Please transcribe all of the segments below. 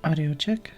Audio check.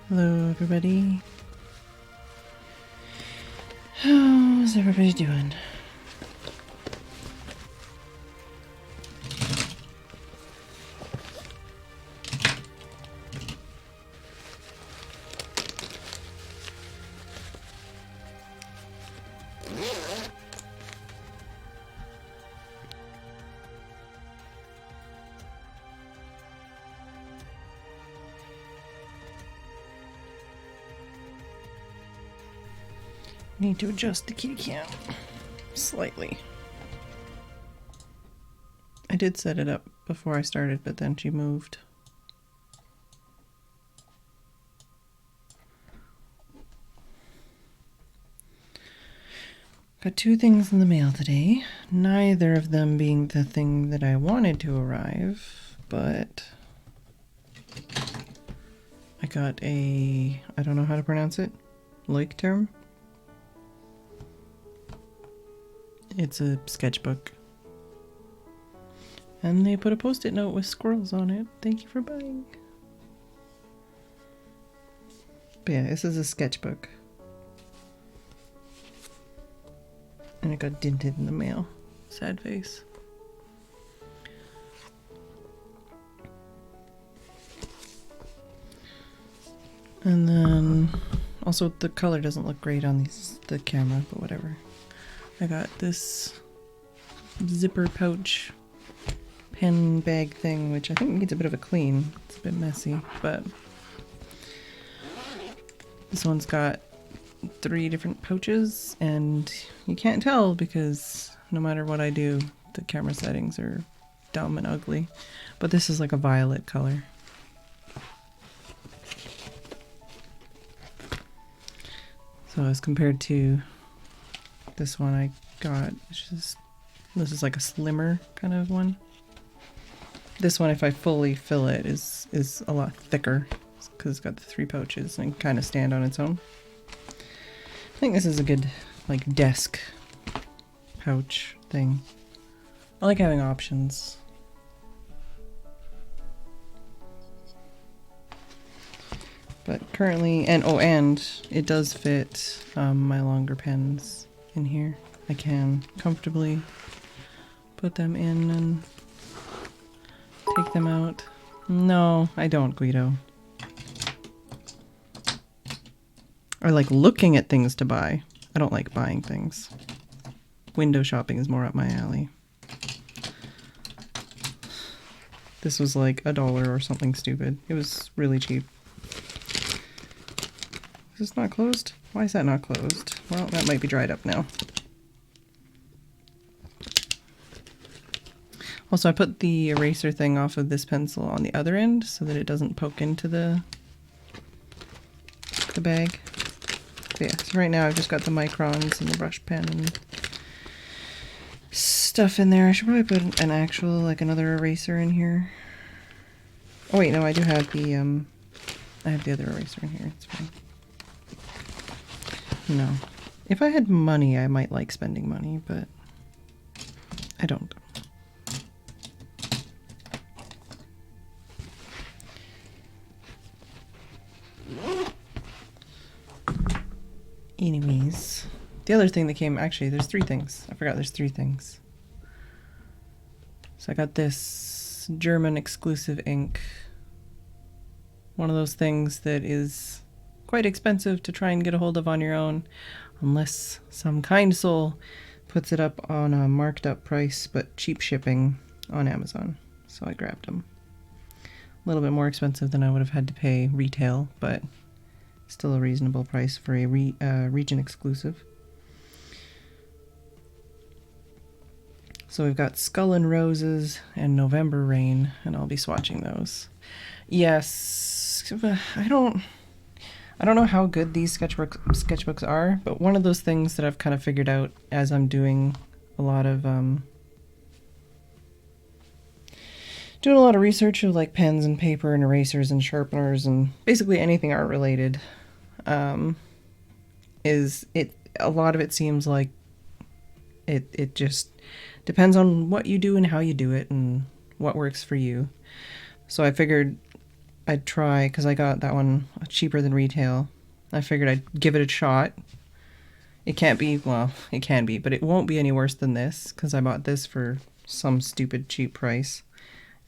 Hello, everybody. How's everybody doing? Need to adjust the kitty cam slightly. I did set it up before I started, but then she moved. Got 2 things in the mail today, neither of them being the thing that I wanted to arrive, but I got a, I don't know how to pronounce it, Leuchtturm. It's a sketchbook. And they put a post-it note with squirrels on it. Thank you for buying. But yeah, this is a sketchbook. And it got dented in the mail. Sad face. And then also the color doesn't look great on the camera, but whatever. I got this zipper pouch pen bag thing, which I think needs a bit of a clean. It's a bit messy, but this one's got 3 different pouches, and you can't tell because no matter what I do, the camera settings are dumb and ugly. But this is like a violet color. So as compared to this one I got, this is like a slimmer kind of one. This one, if I fully fill it, is a lot thicker because it's got the 3 pouches and can kind of stand on its own. I think this is a good like desk pouch thing. I like having options. But currently, and it does fit my longer pens in here. I can comfortably put them in and take them out. No, I don't, Guido. I like looking at things to buy. I don't like buying things. Window shopping is more up my alley. This was like $1 or something stupid. It was really cheap. Is this not closed? Why is that not closed? Well, that might be dried up now. Also, I put the eraser thing off of this pencil on the other end so that it doesn't poke into the bag. But yeah, so right now I've just got the microns and the brush pen and stuff in there. I should probably put an actual, like another eraser in here. Oh wait, no, I do have the, I have the other eraser in here, it's fine. No. If I had money, I might like spending money, but I don't. Anyways, the other thing that came, actually there's 3 things. I forgot there's 3 things. So I got this German exclusive ink. One of those things that is quite expensive to try and get a hold of on your own, unless some kind soul puts it up on a marked up price but cheap shipping on Amazon. So I grabbed them. A little bit more expensive than I would have had to pay retail, but still a reasonable price for a region exclusive. So we've got Skull and Roses and November Rain, and I'll be swatching those. Yes, I don't know how good these sketchbooks are, but one of those things that I've kind of figured out as I'm doing a lot of research of like pens and paper and erasers and sharpeners and basically anything art related, is it a lot of it seems like it just depends on what you do and how you do it and what works for you. So I figured I'd try, because I got that one cheaper than retail. I figured I'd give it a shot. It can't be, well, it can be, but it won't be any worse than this, because I bought this for some stupid cheap price.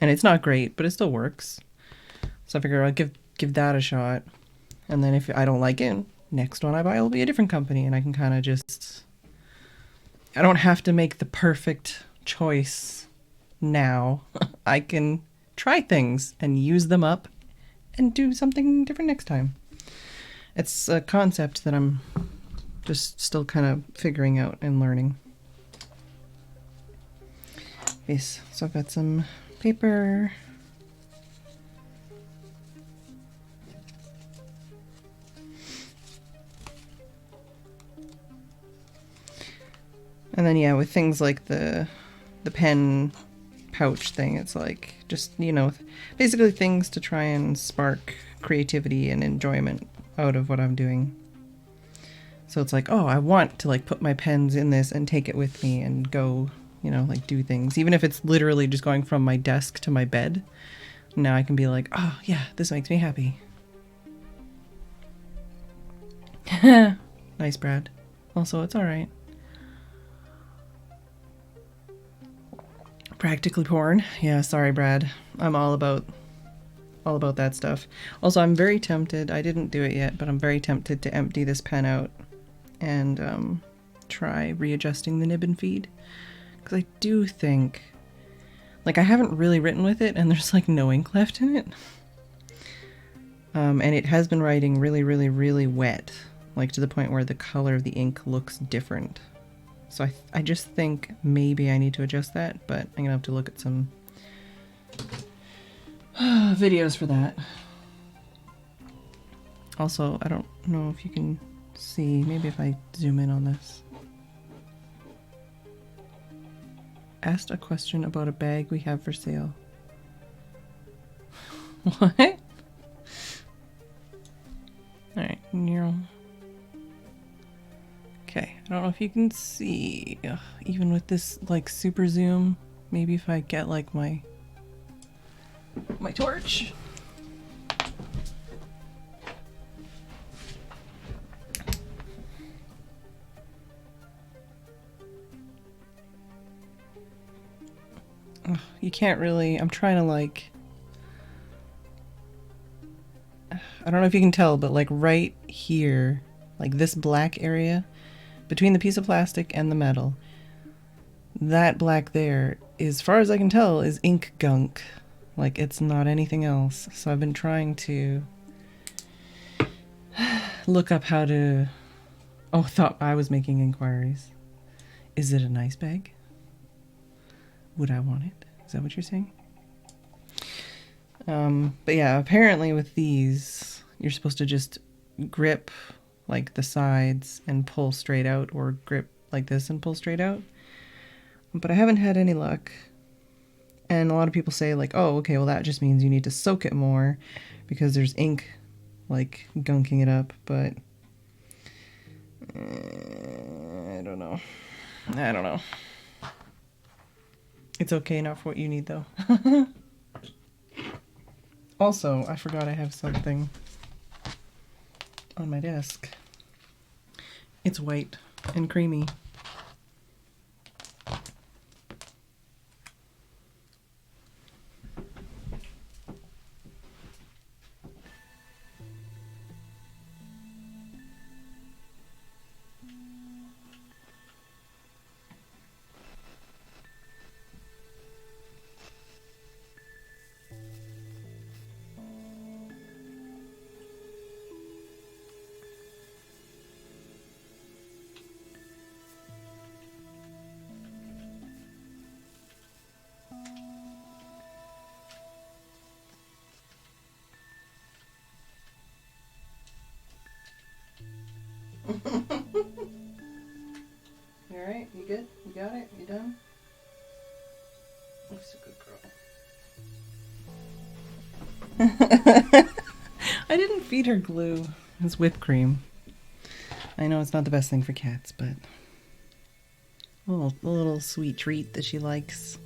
And it's not great, but it still works. So I figured I'll give that a shot. And then if I don't like it, next one I buy will be a different company, and I can kind of just, I don't have to make the perfect choice now. I can try things and use them up and do something different next time. It's a concept that I'm just still kind of figuring out and learning. Yes, so I've got some paper. And then yeah, with things like the pen pouch thing, it's like just, you know, basically things to try and spark creativity and enjoyment out of what I'm doing. So it's like, oh, I want to like put my pens in this and take it with me and go, you know, like do things, even if it's literally just going from my desk to my bed. Now I can be like, oh yeah, this makes me happy. Nice, Brad. Also, it's all right. Practically porn. Yeah, sorry, Brad. I'm all about that stuff. Also, I'm very tempted, I didn't do it yet, but I'm very tempted to empty this pen out and try readjusting the nib and feed. Because I do think, like, I haven't really written with it and there's like no ink left in it. And it has been writing really, really, really wet, like to the point where the color of the ink looks different. So I just think maybe I need to adjust that, but I'm gonna have to look at some videos for that. Also, I don't know if you can see, maybe if I zoom in on this. Asked a question about a bag we have for sale. What? Alright, neural. Okay, I don't know if you can see, even with this like super zoom, maybe if I get like my torch. You can't really, I'm trying to like, I don't know if you can tell, but like right here, like this black area between the piece of plastic and the metal, that black there, as far as I can tell, is ink gunk. Like it's not anything else. So I've been trying to look up how to, thought I was making inquiries. Is it a nice bag? Would I want it? Is that what you're saying? But yeah, apparently with these, you're supposed to just grip like the sides and pull straight out, or grip like this and pull straight out. But I haven't had any luck. And a lot of people say like, oh, okay, well that just means you need to soak it more because there's ink like gunking it up. But I don't know. It's okay, not for what you need though. Also, I forgot I have something on my desk. It's white and creamy. You alright? You good? You got it? You done? Looks a good girl. I didn't feed her glue. It's whipped cream. I know it's not the best thing for cats, but a little sweet treat that she likes.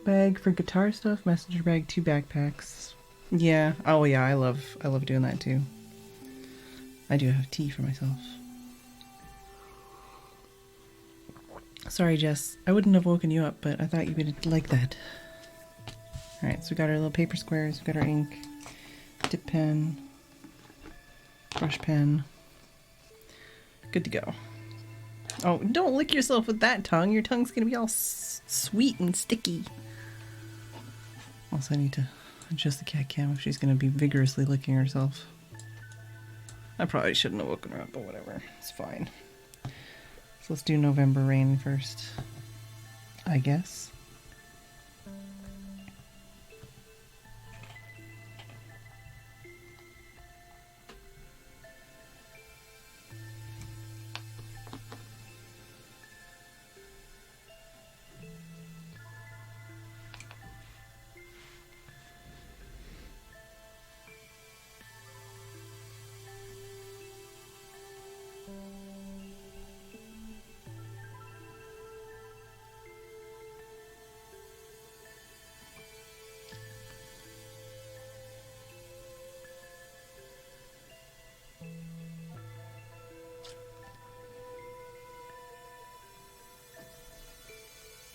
Bag for guitar stuff, messenger bag, 2 backpacks. Yeah. Oh yeah, I love doing that too. I do have tea for myself. Sorry, Jess. I wouldn't have woken you up, but I thought you would like that. Alright, so we got our little paper squares, we got our ink, dip pen, brush pen. Good to go. Oh, don't lick yourself with that tongue. Your tongue's gonna be all sweet and sticky. Also, I need to adjust the cat cam if she's gonna be vigorously licking herself. I probably shouldn't have woken her up, but whatever. It's fine. So let's do November Rain first, I guess.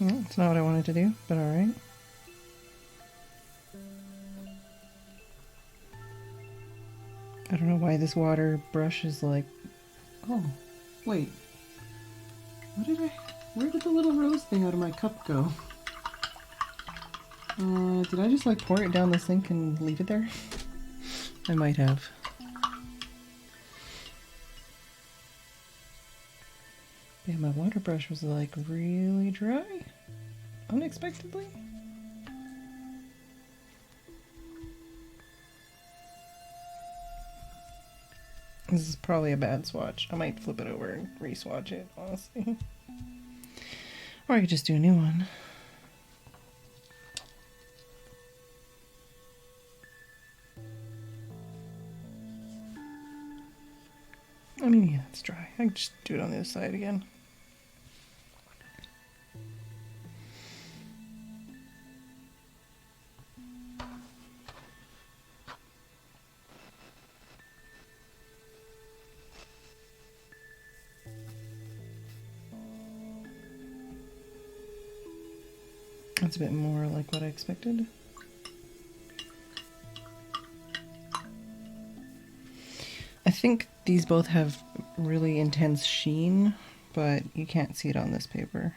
It's not what I wanted to do, but alright. I don't know why this water brush is like... Oh, wait. Where did the little rose thing out of my cup go? Did I just like pour it down the sink and leave it there? I might have. Yeah, my water brush was like really dry. Unexpectedly. This is probably a bad swatch. I might flip it over and re-swatch it, honestly. Or I could just do a new one. I mean, yeah, it's dry. I can just do it on the other side again. That's a bit more like what I expected. I think these both have really intense sheen, but you can't see it on this paper.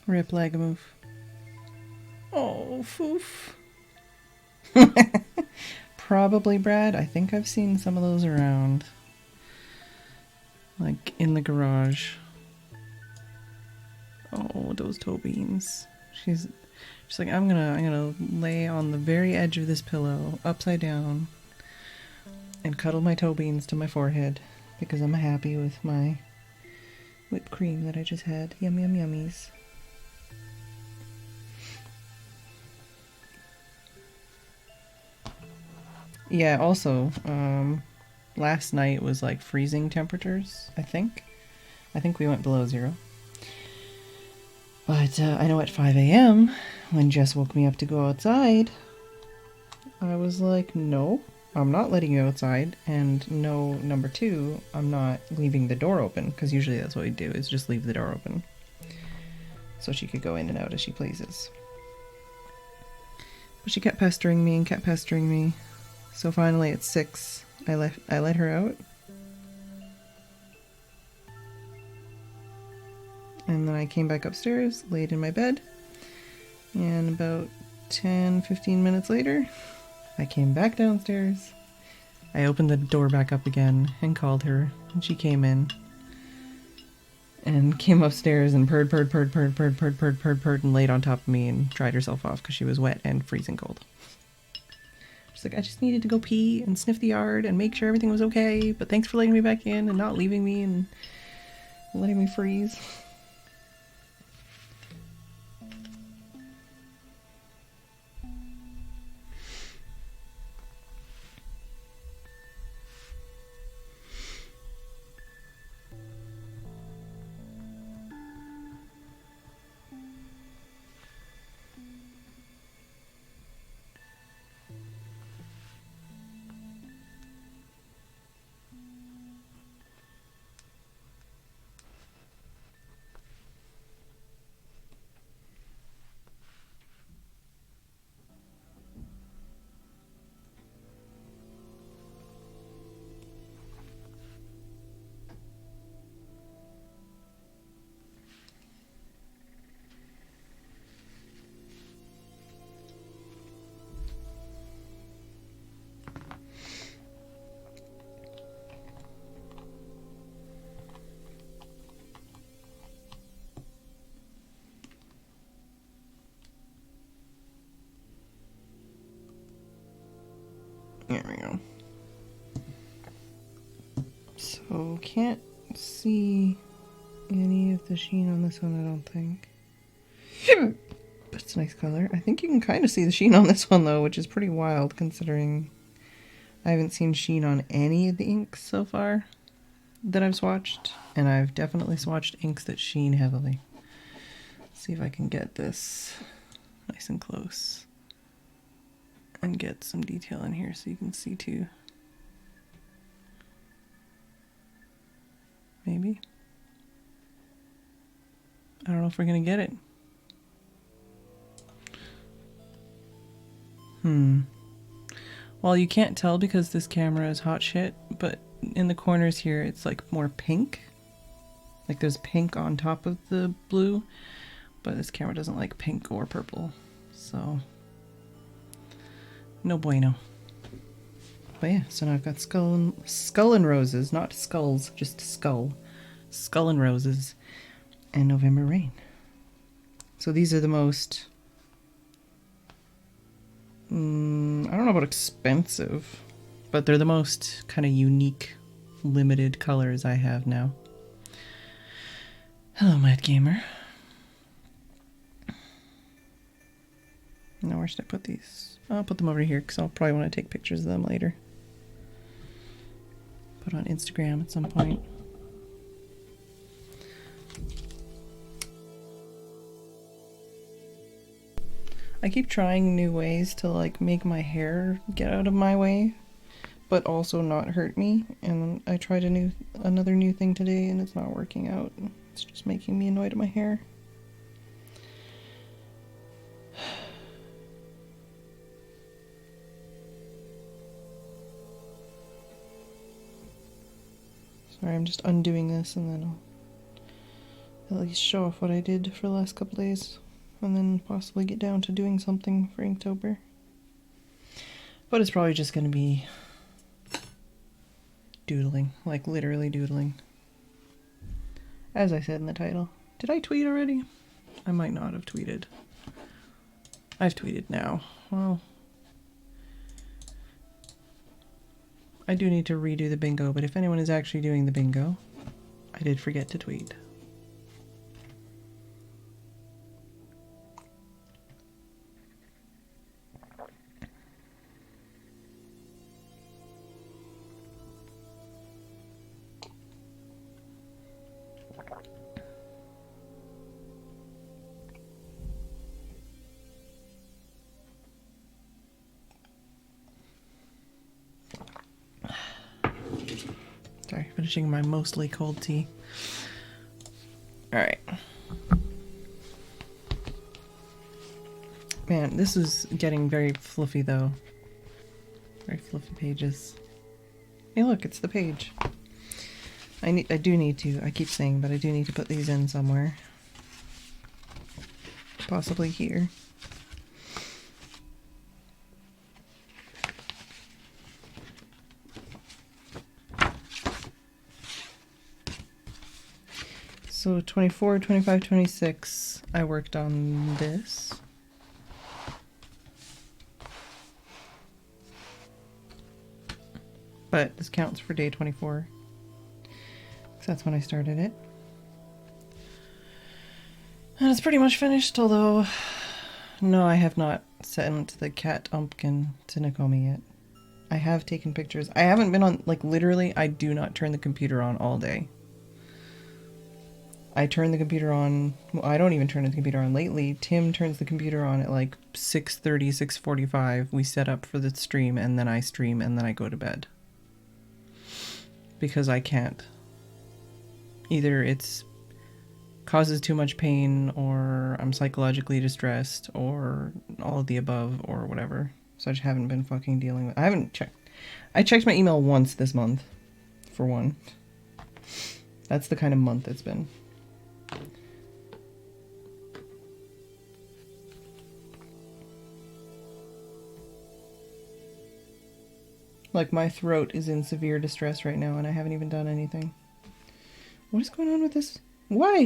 Rip Lagamove. Oh, foof. Probably Brad. I think I've seen some of those around. Like in the garage. Oh, those toe beans. She's like, I'm gonna lay on the very edge of this pillow, upside down, and cuddle my toe beans to my forehead because I'm happy with my whipped cream that I just had. Yum yum yummies. Yeah, also, last night was like freezing temperatures, I think. I think we went below 0. But I know at 5 a.m., when Jess woke me up to go outside, I was like, no, I'm not letting you outside. And no, number 2, I'm not leaving the door open, because usually that's what we do, is just leave the door open. So she could go in and out as she pleases. But she kept pestering me and kept pestering me. So finally at 6, I let her out. And then I came back upstairs, laid in my bed, and about 10-15 minutes later, I came back downstairs. I opened the door back up again and called her, and she came in and came upstairs and purred, and laid on top of me and dried herself off because she was wet and freezing cold. She's like, I just needed to go pee and sniff the yard and make sure everything was okay, but thanks for letting me back in and not leaving me and letting me freeze. There we go. So can't see any of the sheen on this one, I don't think. But it's a nice color. I think you can kind of see the sheen on this one though, which is pretty wild considering I haven't seen sheen on any of the inks so far that I've swatched, and I've definitely swatched inks that sheen heavily. Let's see if I can get this nice and close and get some detail in here so you can see too. Maybe. I don't know if we're gonna get it. Well, you can't tell because this camera is hot shit, but in the corners here it's like more pink. Like there's pink on top of the blue, but this camera doesn't like pink or purple, so no bueno. But yeah, so now I've got skull and roses, not skulls, just skull and roses, and November Rain. So these are the most I don't know about expensive, but they're the most kind of unique, limited colors I have now. Hello, Mad Gamer. Now where should I put these? I'll put them over here because I'll probably want to take pictures of them later. Put on Instagram at some point. I keep trying new ways to like make my hair get out of my way, but also not hurt me. And I tried another new thing today and it's not working out. It's just making me annoyed at my hair. Sorry, I'm just undoing this and then I'll at least show off what I did for the last couple days. And then possibly get down to doing something for Inktober. But it's probably just going to be doodling, like literally doodling. As I said in the title. Did I tweet already? I might not have tweeted. I've tweeted now. Well, I do need to redo the bingo, but if anyone is actually doing the bingo, I did forget to tweet. Sorry, finishing my mostly cold tea. Alright. Man, this is getting very fluffy though. Very fluffy pages. Hey look, it's the page. I do need to, I keep saying, but I do need to put these in somewhere. Possibly here. So 24, 25, 26, I worked on this. But this counts for day 24. So that's when I started it. And it's pretty much finished, although no, I have not sent the cat umpkin to Nakomi yet. I have taken pictures. I haven't been on, like literally, I do not turn the computer on all day. I turn the computer on, well, I don't even turn the computer on lately. Tim turns the computer on at like 6:30, 6:45. We set up for the stream and then I stream and then I go to bed. Because I can't. Either it's causes too much pain or I'm psychologically distressed or all of the above or whatever. So I just haven't been fucking dealing with, I haven't checked. I checked my email once this month, for one. That's the kind of month it's been. Like, my throat is in severe distress right now, and I haven't even done anything. What is going on with this? Why?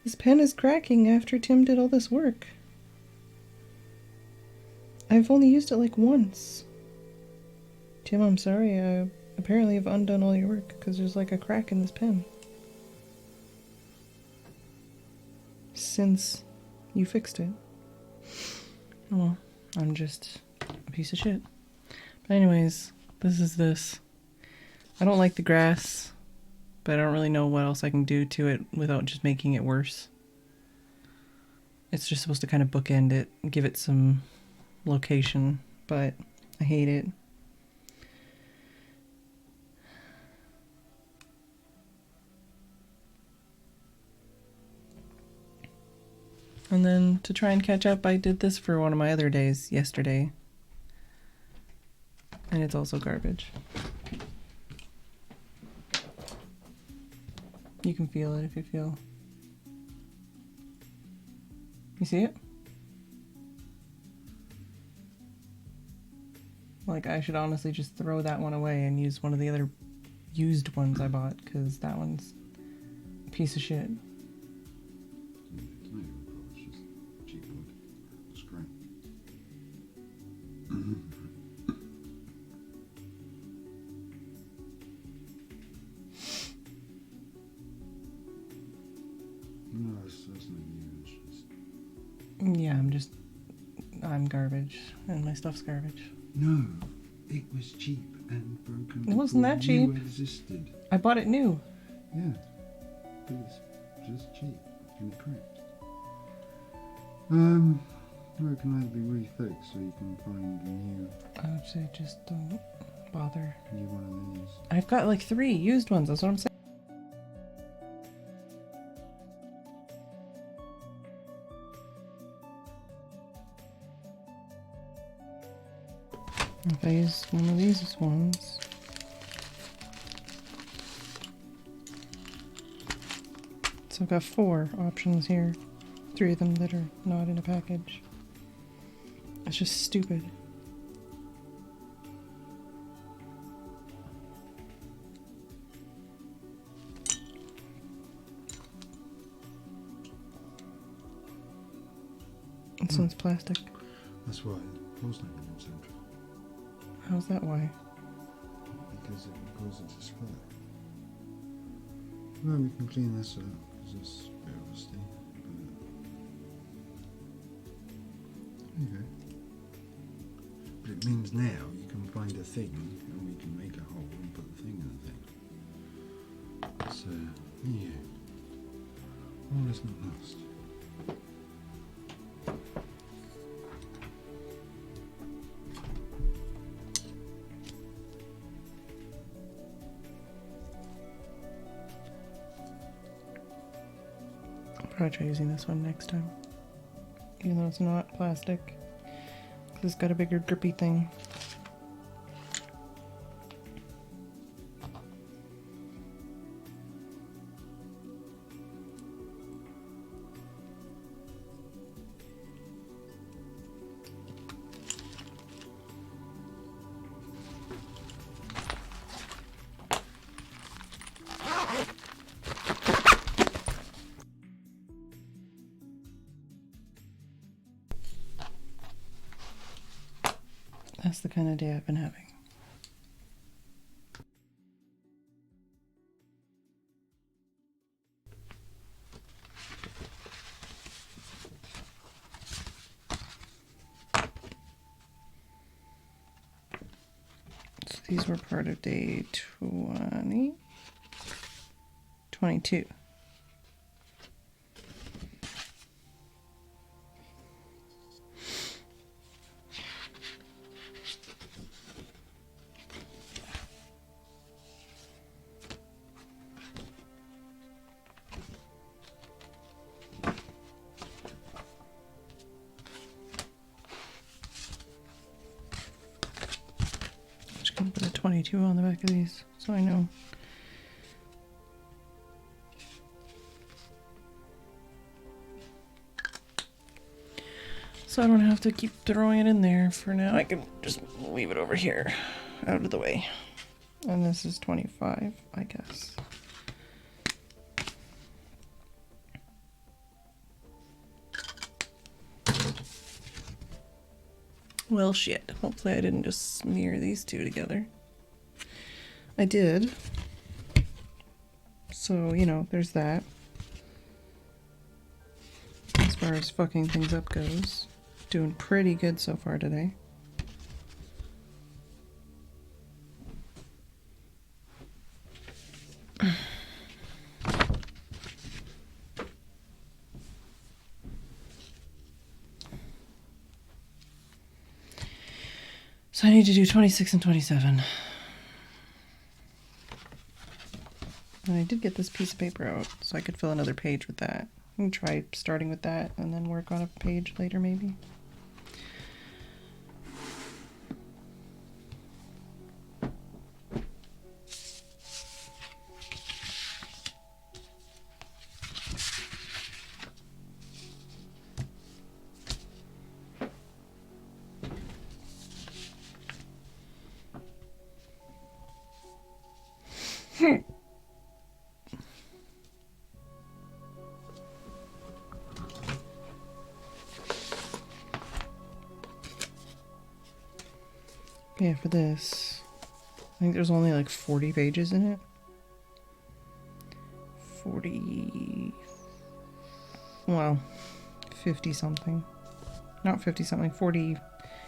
This pen is cracking after Tim did all this work. I've only used it like once. Tim, I'm sorry. I apparently have undone all your work because there's like a crack in this pen. Since you fixed it. Well, I'm just a piece of shit. But anyways, this is this. I don't like the grass, but I don't really know what else I can do to it without just making it worse. It's just supposed to kind of bookend it, give it some location, but I hate it. And then to try and catch up, I did this for one of my other days yesterday. And it's also garbage. You can feel it if you feel. You see it? Like, I should honestly just throw that one away and use one of the other used ones I bought, because that one's a piece of shit. No, that's not you. It's just... Yeah, I'm garbage, and my stuff's garbage. No, it was cheap and broken. It wasn't that cheap. You existed. I bought it new. Yeah, but it's just cheap and correct. Well, it can either be refixed or you can find a new. I would say just don't bother. New one of these. I've got like 3 used ones, that's what I'm saying. If I use one of these ones, so I've got 4 options here, 3 of them that are not in a package. It's just stupid. This one's plastic. That's why it was not in central. How's that why? Because it will cause it to split. Well, we can clean this up because it's a bit rusty. There you go. But it means now you can find a thing and we can make a hole and put the thing in the thing. So, yeah. All is not lost. I'll try using this one next time, even though it's not plastic, because it's got a bigger grippy thing. That's the kind of day I've been having. So these were part of day 22. Just gonna put a 22 on the back of these, so I know. So I don't have to keep throwing it in there for now. I can just leave it over here, out of the way. And this is 25, I guess. Well, shit. Hopefully I didn't just smear these two together. I did. So, you know, there's that. As far as fucking things up goes. Doing pretty good so far today. So I need to do 26 and 27. And I did get this piece of paper out, so I could fill another page with that. I can try starting with that and then work on a page later, maybe. Yeah, for this, I think there's only like 40 pages in it. 40, well, 50 something. Not 50 something, 40,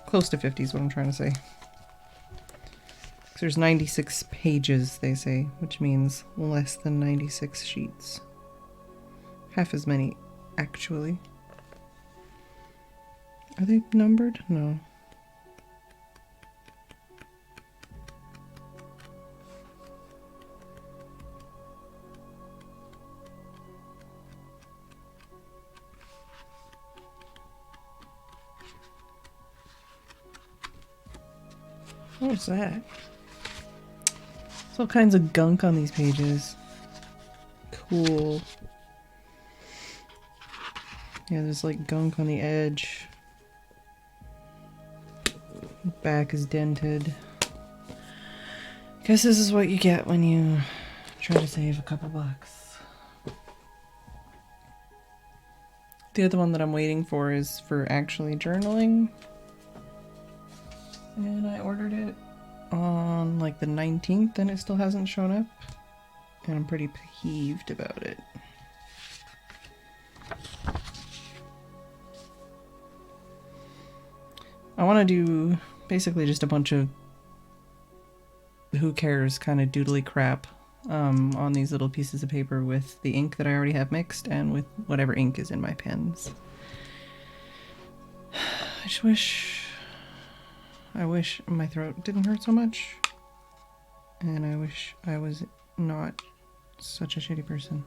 close to 50 is what I'm trying to say. There's 96 pages, they say, which means less than 96 sheets. Half as many, actually. Are they numbered? No. What's that? There's all kinds of gunk on these pages. Cool. Yeah, there's like gunk on the edge. Back is dented. Guess this is what you get when you try to save a couple bucks. The other one that I'm waiting for is for actually journaling. And I ordered it on like the 19th and it still hasn't shown up. And I'm pretty peeved about it. I want to do basically just a bunch of who cares kind of doodly crap on these little pieces of paper with the ink that I already have mixed and with whatever ink is in my pens. I wish my throat didn't hurt so much. And I wish I was not such a shitty person.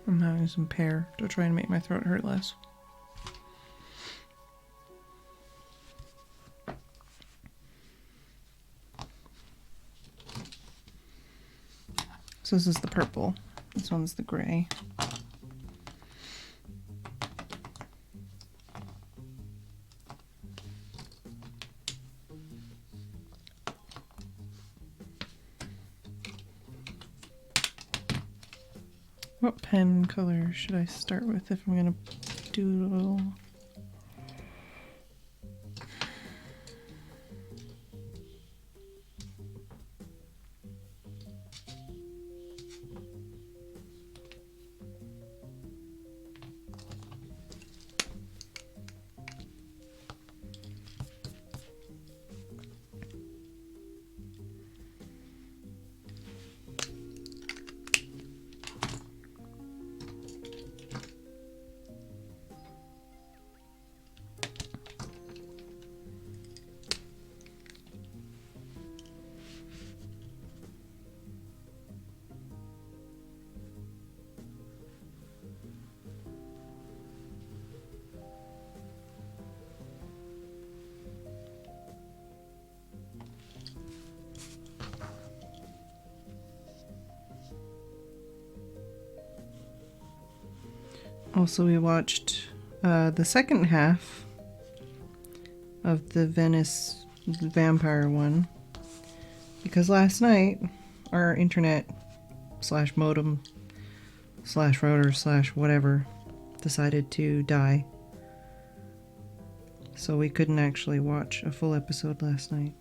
I'm having some pear to try and make my throat hurt less. So this is the purple. This one's the gray. What pen color should I start with if I'm gonna doodle? Also, we watched The second half of the Venice vampire one, because last night our internet slash modem slash router slash whatever decided to die, so we couldn't actually watch a full episode last night.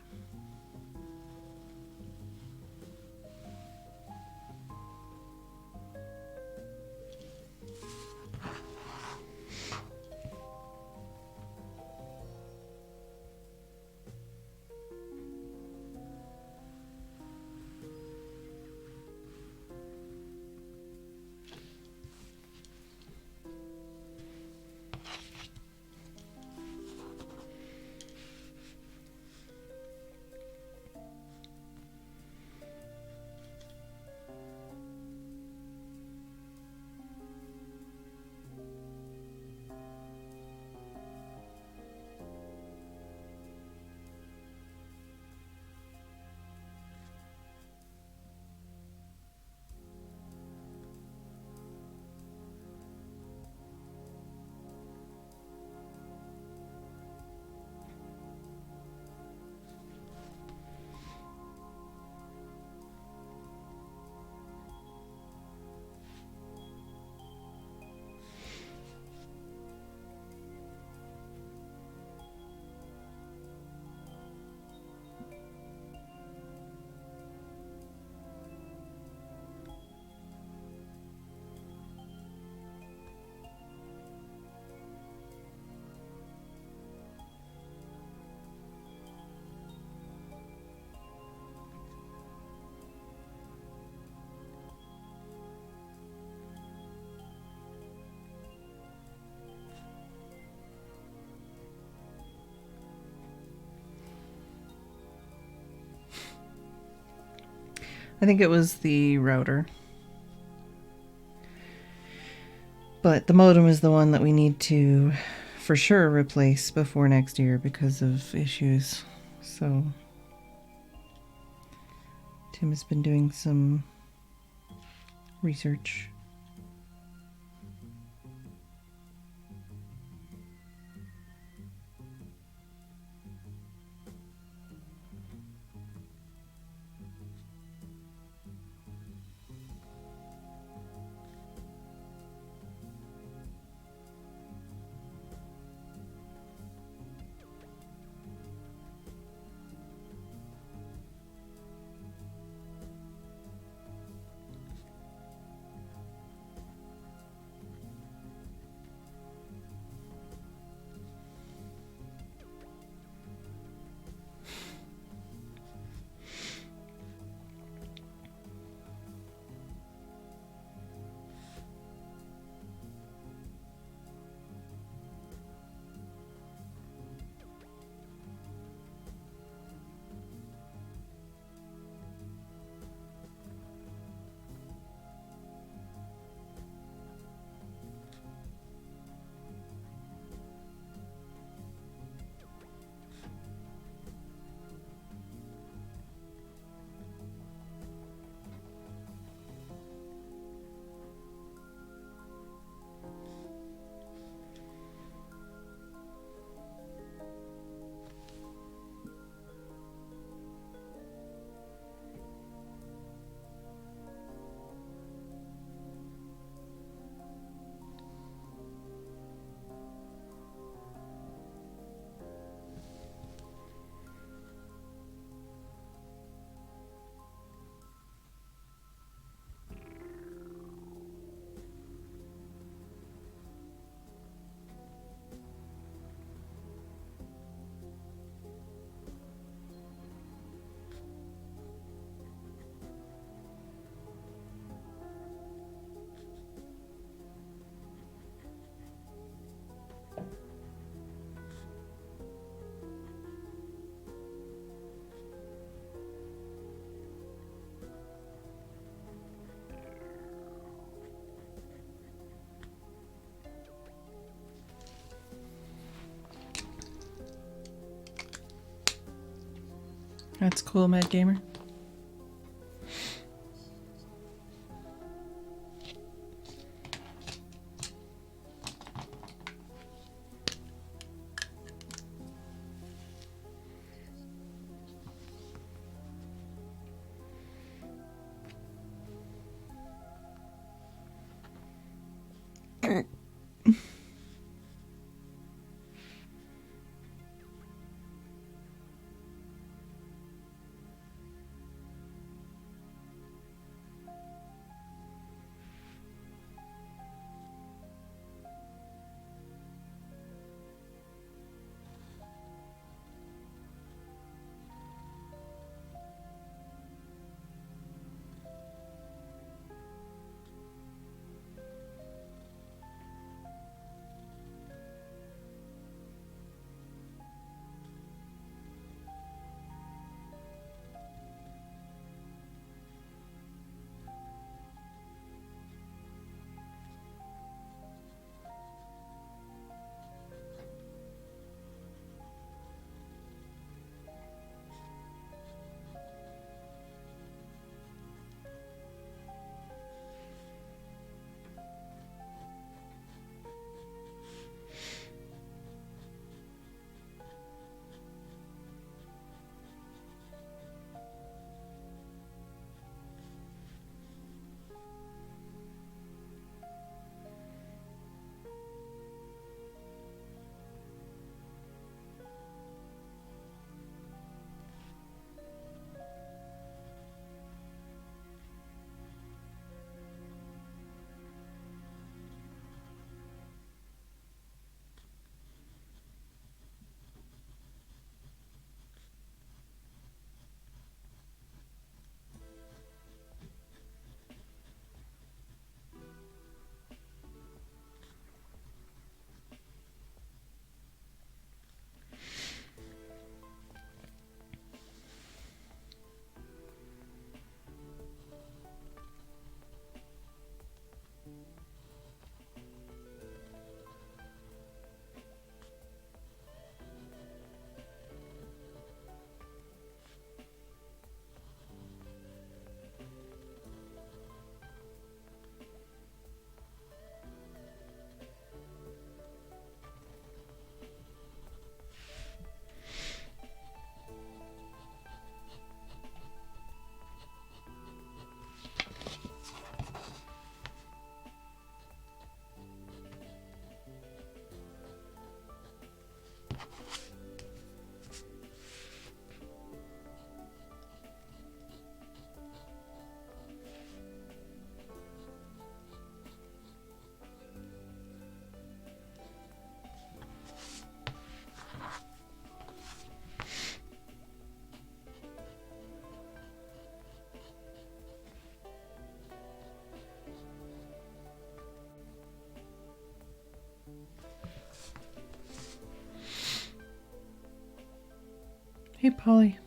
I think it was the router. But the modem is the one that we need to for sure replace before next year because of issues. So Tim has been doing some research. That's cool, Mad Gamer. Hey, Polly.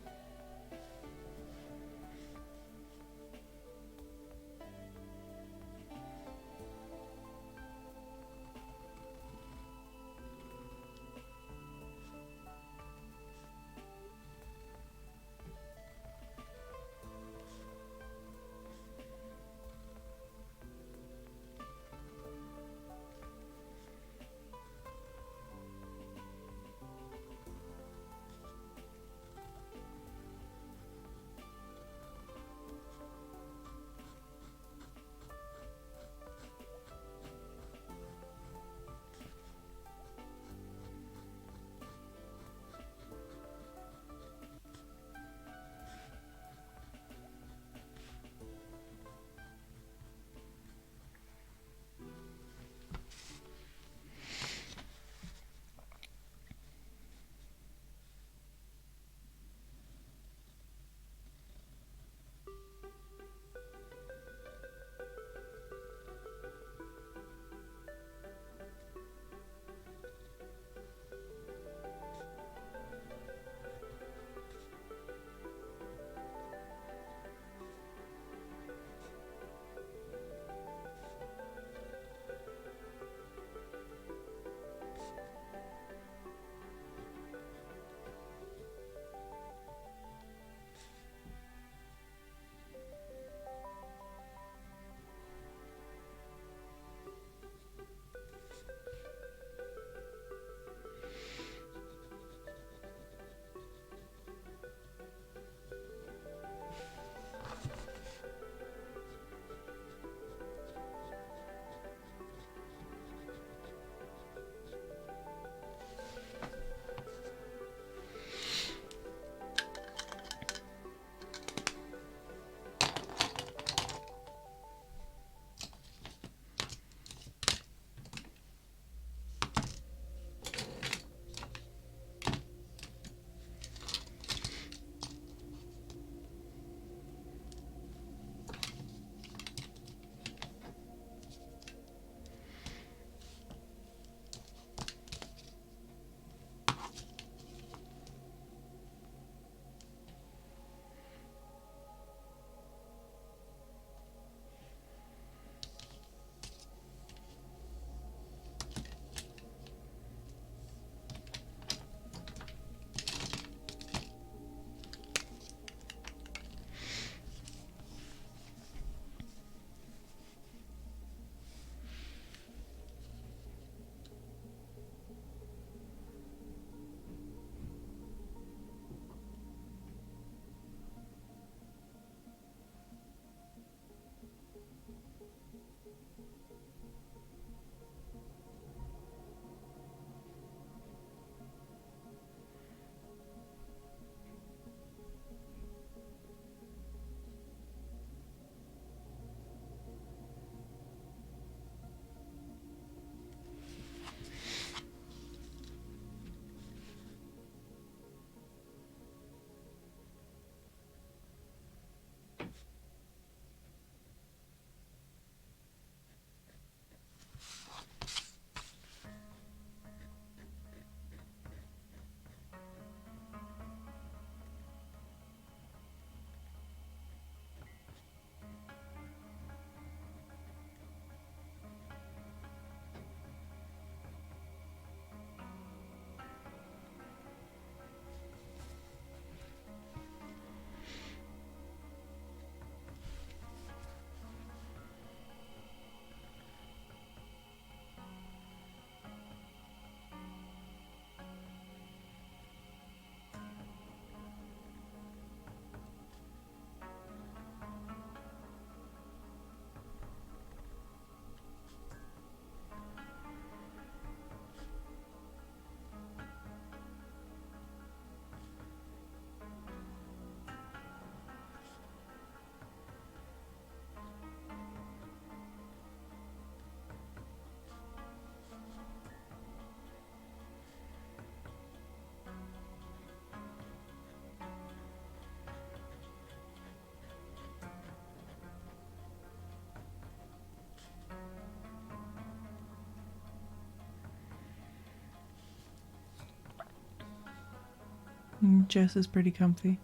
Jess is pretty comfy.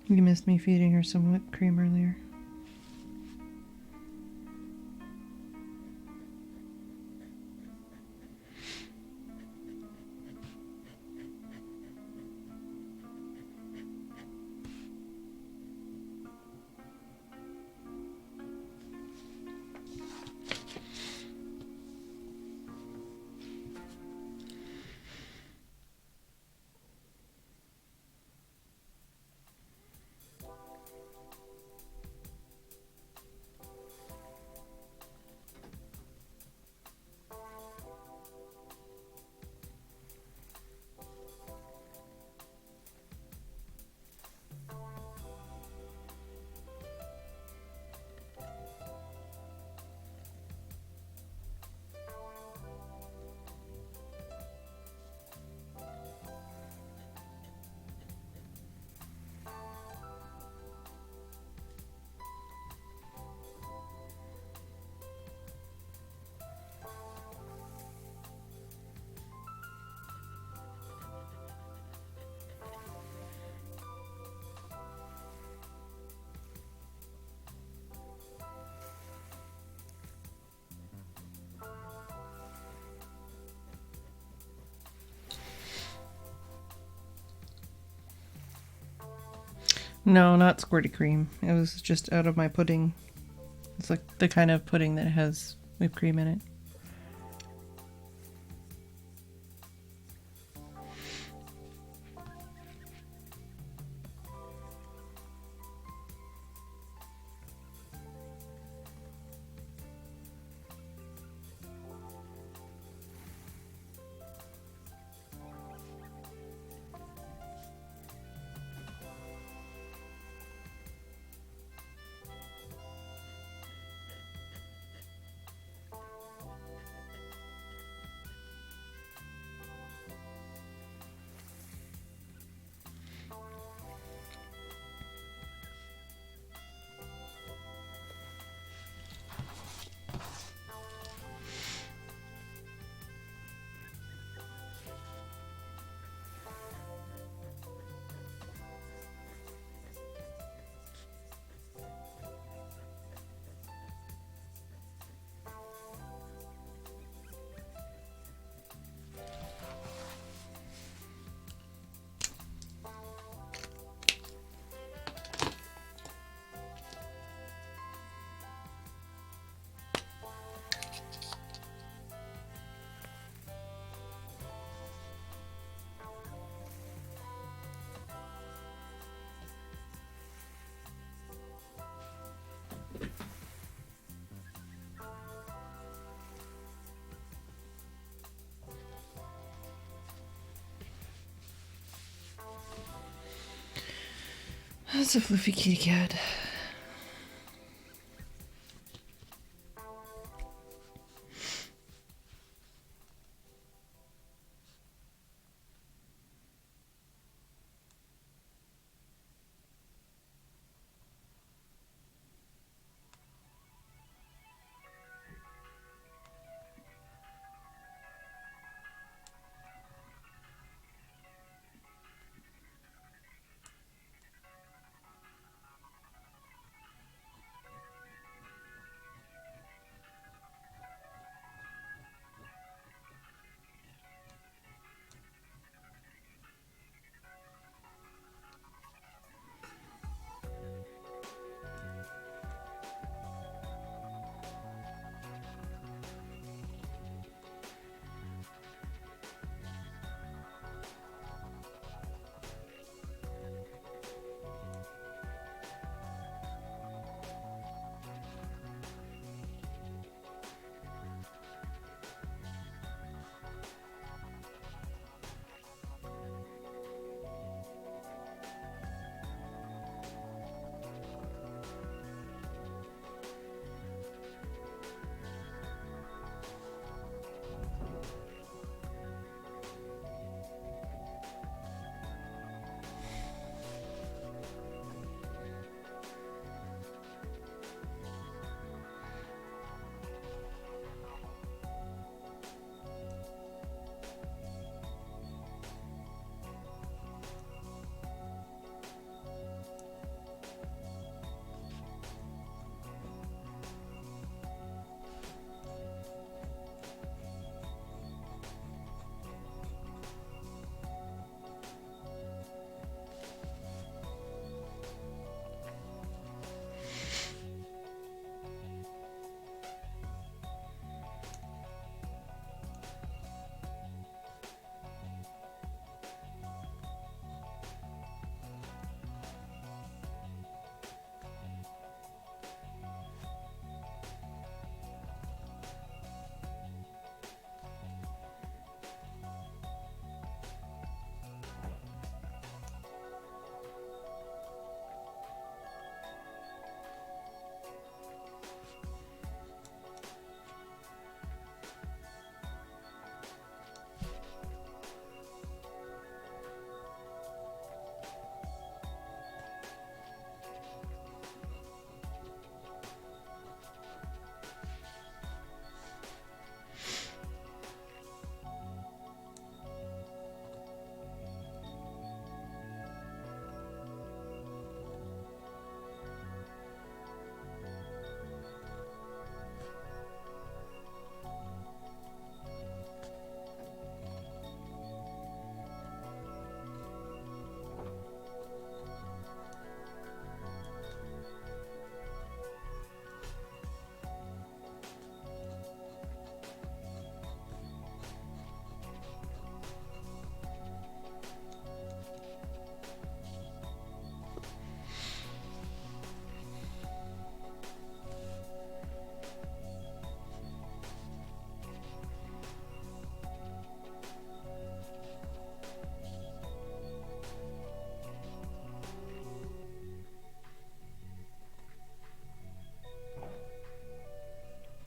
You missed me feeding her some whipped cream earlier. No, not squirty cream. It was just out of my pudding. It's like the kind of pudding that has whipped cream in it. That's a fluffy kitty cat.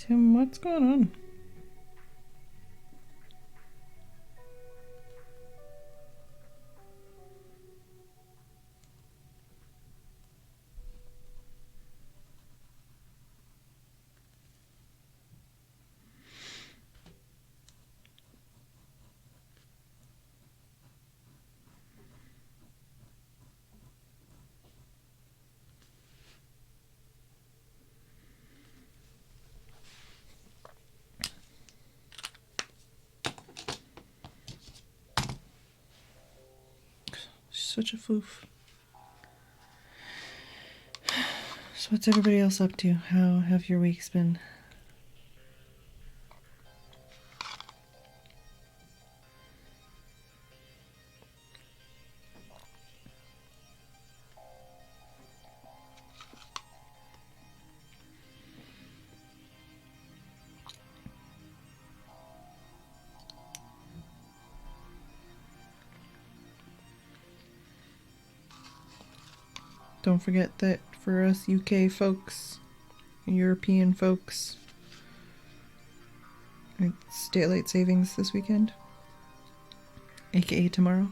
Tim, what's going on? Such a floof. So what's everybody else up to? How have your weeks been? Don't forget that for us UK folks, European folks, it's daylight savings this weekend, aka tomorrow.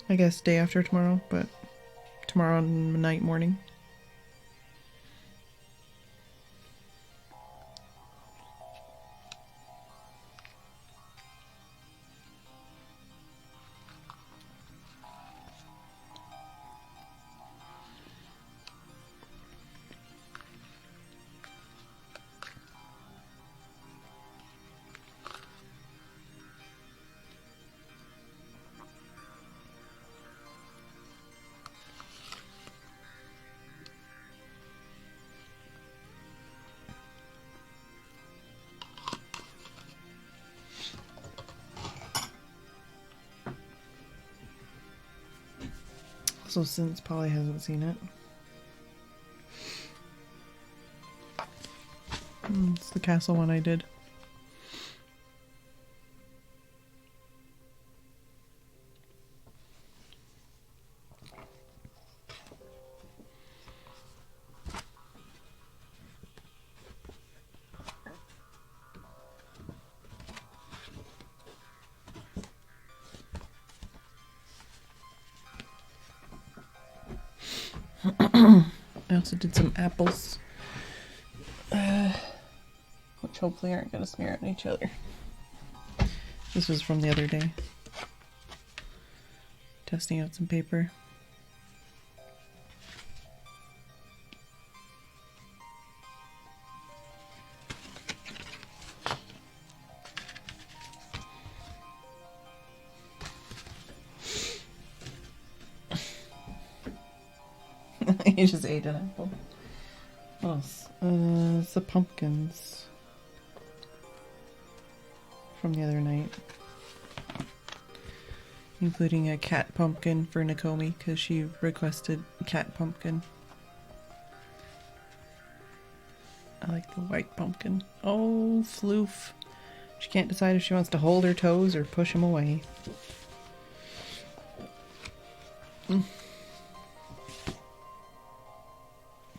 I guess day after tomorrow, but tomorrow night, morning. So since Polly hasn't seen it, it's the castle one I did. I also did some apples, which hopefully aren't going to smear on each other. This was from the other day. Testing out some paper. You just ate an apple. What else? It's the pumpkins from the other night, including a cat pumpkin for Nakomi because she requested cat pumpkin. I like the white pumpkin. Oh, floof. She can't decide if she wants to hold her toes or push them away.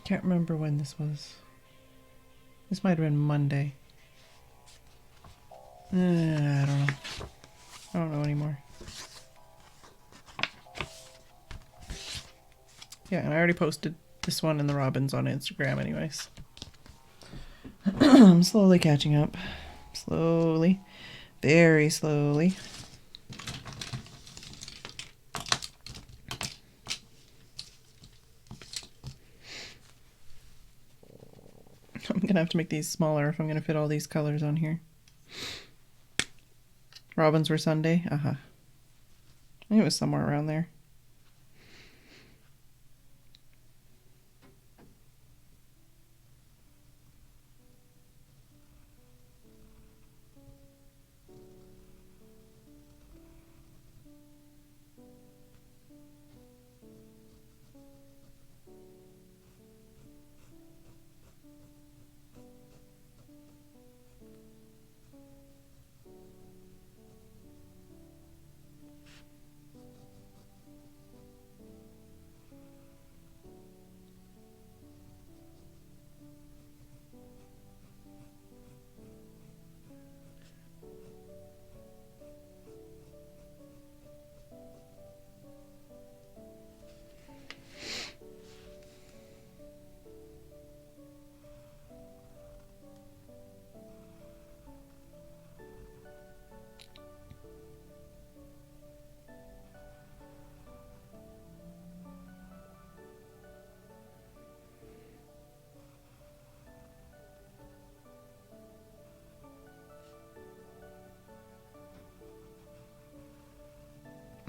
Can't remember when this was. This might have been Monday. I don't know. I don't know anymore. Yeah, and I already posted this one and the robins on Instagram anyways. I'm slowly catching up. Slowly. Very slowly. I'm gonna have to make these smaller if I'm gonna fit all these colors on here. Robins were Sunday? I think it was somewhere around there.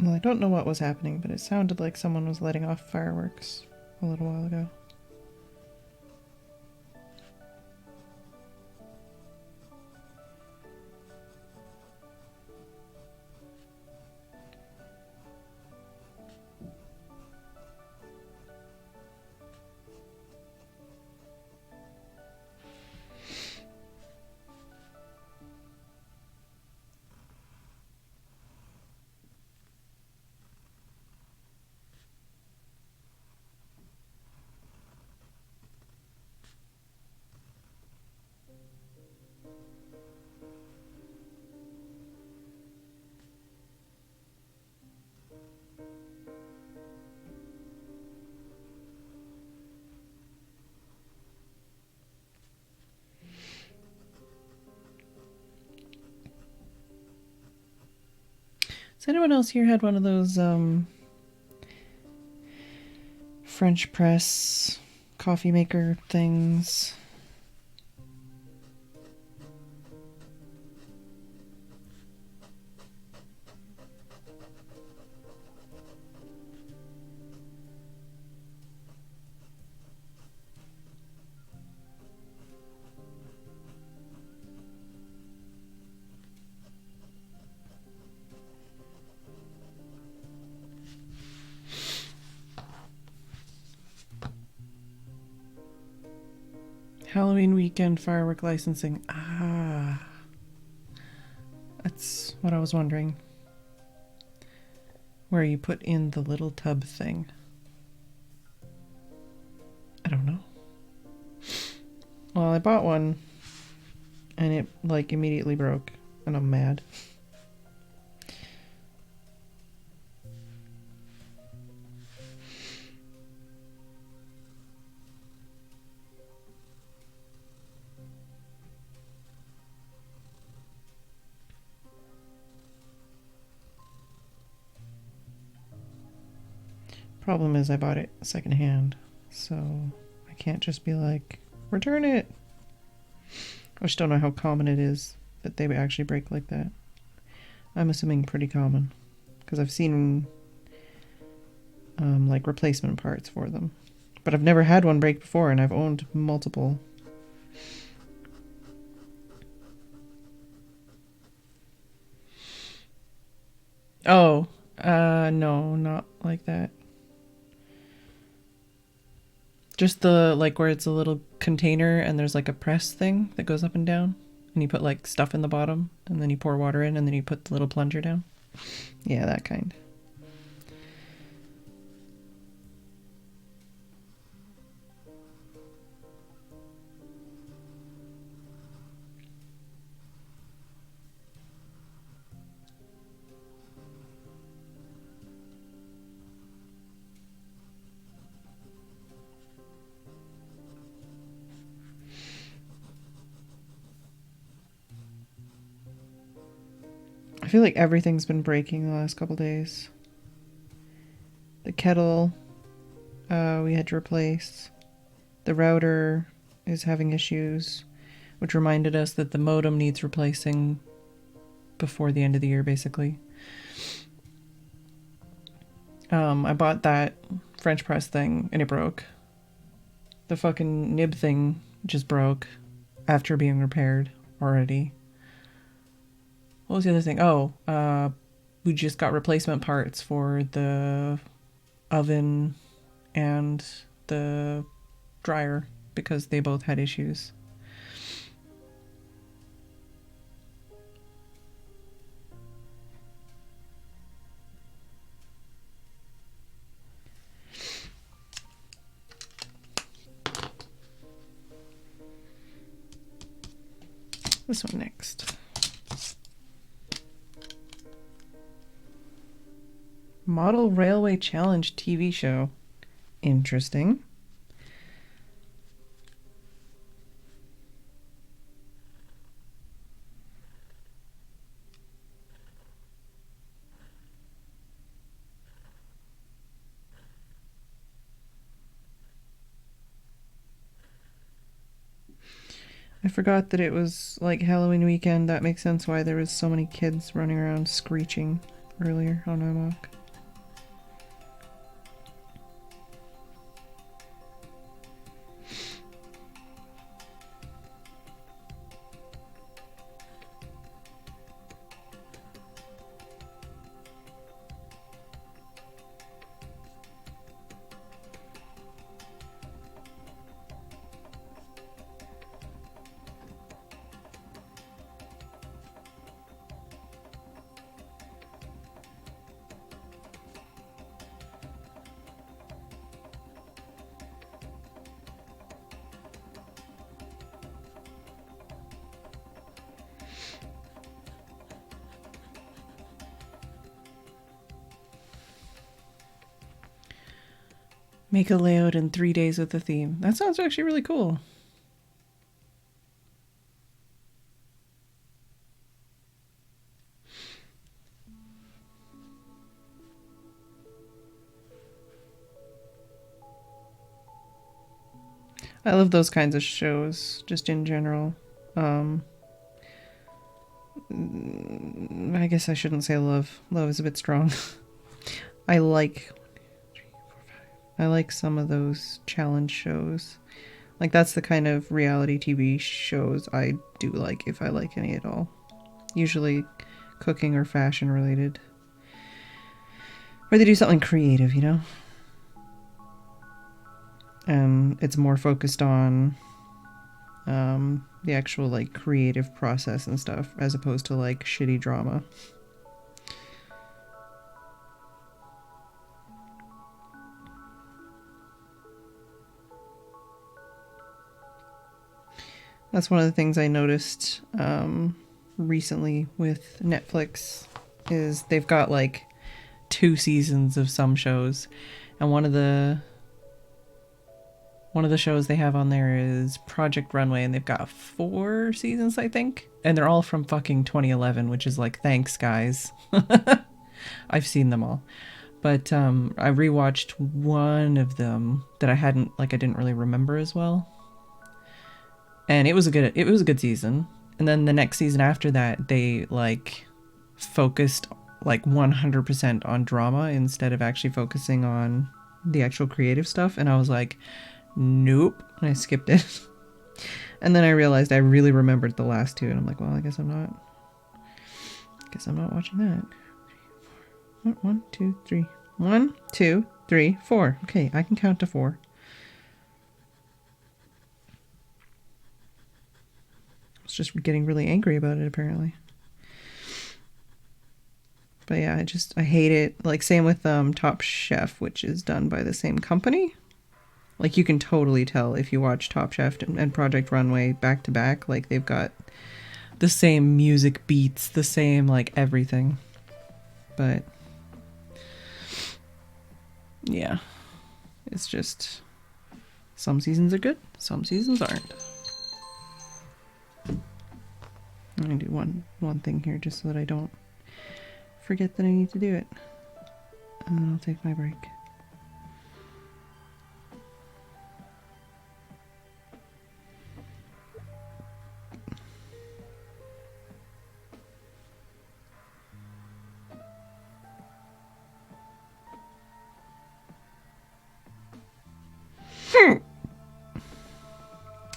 Well, I don't know what was happening, but it sounded like someone was letting off fireworks a little while ago. Has anyone else here had one of those French press coffee maker things? Halloween weekend firework licensing. Ah, that's what I was wondering. Where you put in the little tub thing. I don't know. Well, I bought one and it like immediately broke and I'm mad. Problem is I bought it secondhand, so I can't just be like, return it. I just don't know how common it is that they would actually break like that. I'm assuming pretty common, because I've seen like replacement parts for them. But I've never had one break before, and I've owned multiple. Oh, no, not like that. Just the, like, where it's a little container and there's like a press thing that goes up and down. And you put like stuff in the bottom and then you pour water in and then you put the little plunger down. Yeah, that kind. I feel like everything's been breaking the last couple days. The kettle, we had to replace. The router is having issues, which reminded us that the modem needs replacing before the end of the year, basically. I bought that French press thing and it broke. The fucking nib thing just broke after being repaired already. What was the other thing? Oh, we just got replacement parts for the oven and the dryer because they both had issues. This one next. Model Railway Challenge TV show. Interesting. I forgot that it was like Halloween weekend. That makes sense why there was so many kids running around screeching earlier on my mock. Make a layout in 3 days with a theme. That sounds actually really cool. I love those kinds of shows, just in general. I guess I shouldn't say love. Love is a bit strong. I like some of those challenge shows. Like, that's the kind of reality TV shows I do like, if I like any at all. Usually cooking or fashion related. Where they do something creative, you know? And it's more focused on the actual, like, creative process and stuff, as opposed to, like, shitty drama. That's one of the things I noticed recently with Netflix, is they've got like 2 seasons of some shows, and one of the shows they have on there is Project Runway, and they've got 4 seasons, I think, and they're all from fucking 2011, which is like, thanks guys. I've seen them all, but I rewatched one of them that I didn't really remember as well. And it was a good season. And then the next season after that, they like focused like 100% on drama instead of actually focusing on the actual creative stuff. And I was like, nope. And I skipped it. And then I realized I really remembered the last 2. And I'm like, well, I guess I'm not watching that. 1, 2, 3. 1, 2, 3, 4. Okay, I can count to 4. Just getting really angry about it, apparently. But yeah, I hate it. Like, same with Top Chef, which is done by the same company. Like, you can totally tell if you watch Top Chef and Project Runway back to back. Like, they've got the same music beats, the same, like, everything. But yeah, it's just, some seasons are good, some seasons aren't. I'm going to do one thing here just so that I don't forget that I need to do it. And then I'll take my break.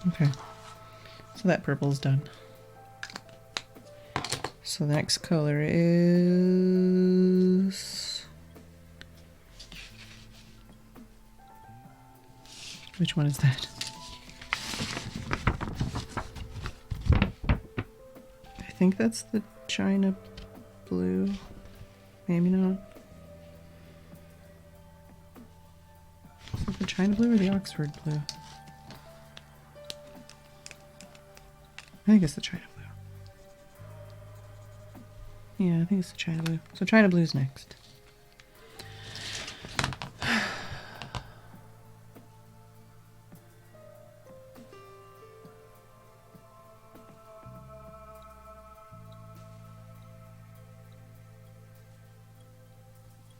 Okay, so that purple's done. So the next color is... which one is that? I think that's the China blue. Maybe not. Is it the China blue or the Oxford blue? I think it's the China blue. Yeah, I think it's the China blue. So China blue's next.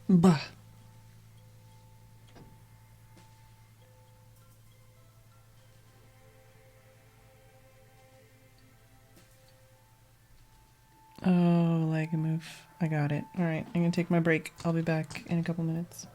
Bah. Oh, lag and move. believe I got it. All right, I'm gonna take my break. I'll be back in a couple minutes.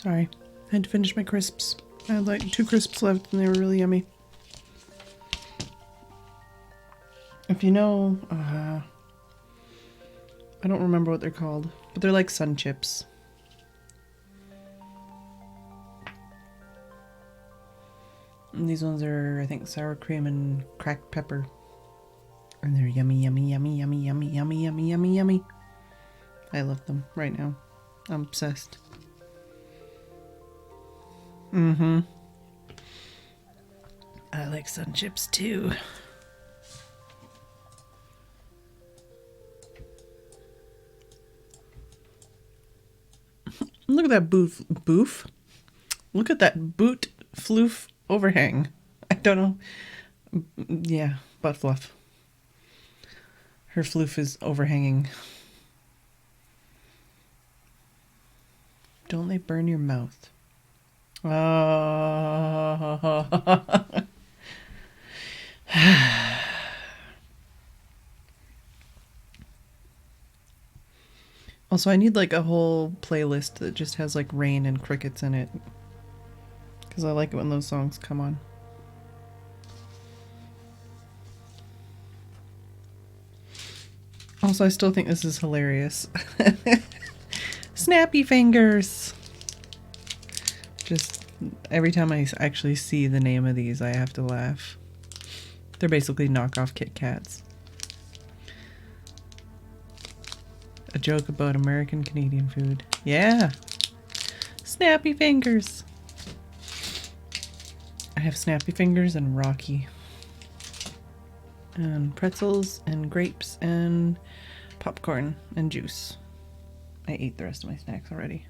Sorry. I had to finish my crisps. I had like 2 crisps left and they were really yummy. If you know, I don't remember what they're called, but they're like sun chips. And these ones are, I think, sour cream and cracked pepper. And they're yummy, yummy, yummy, yummy, yummy, yummy, yummy, yummy, yummy. I love them right now. I'm obsessed. Mm-hmm. I like sun chips too. Look at that boof. Look at that boot floof overhang. I don't know. Yeah, butt fluff. Her floof is overhanging. Don't they burn your mouth? Also, I need like a whole playlist that just has like rain and crickets in it. Because I like it when those songs come on. Also, I still think this is hilarious. Snappy fingers! Just every time I actually see the name of these, I have to laugh. They're basically knockoff Kit Kats. A joke about American Canadian food. Yeah! Snappy fingers! I have snappy fingers and Rocky. And pretzels and grapes and popcorn and juice. I ate the rest of my snacks already.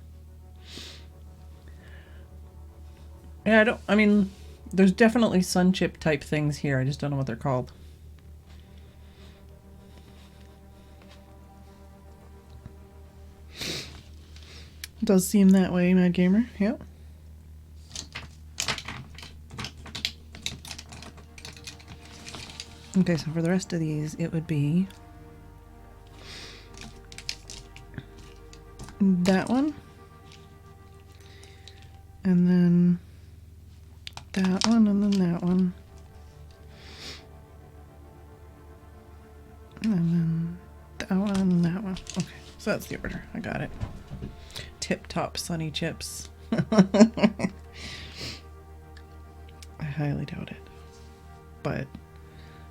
Yeah, I mean, there's definitely sun chip type things here. I just don't know what they're called. It does seem that way, Mad Gamer. Yep. Okay, so for the rest of these, it would be that one. And then that one, and then that one. And then that one, and that one. Okay, so that's the order. I got it. Tip Top Sunny Chips. I highly doubt it. But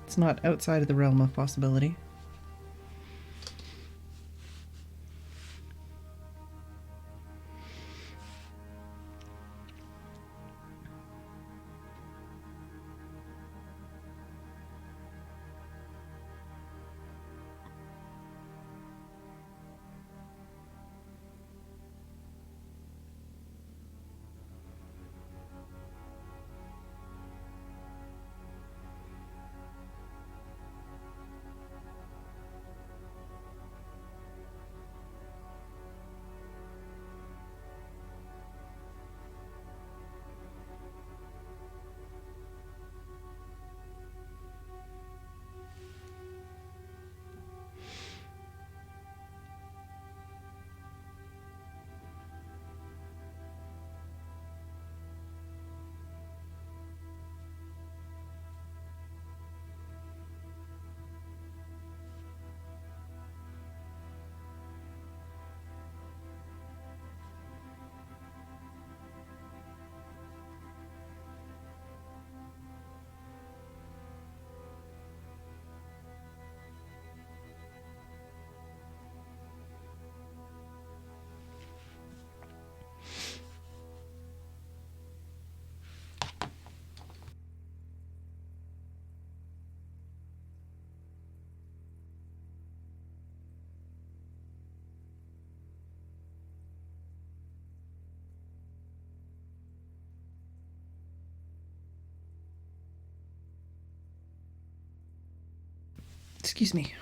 it's not outside of the realm of possibility. Excuse me.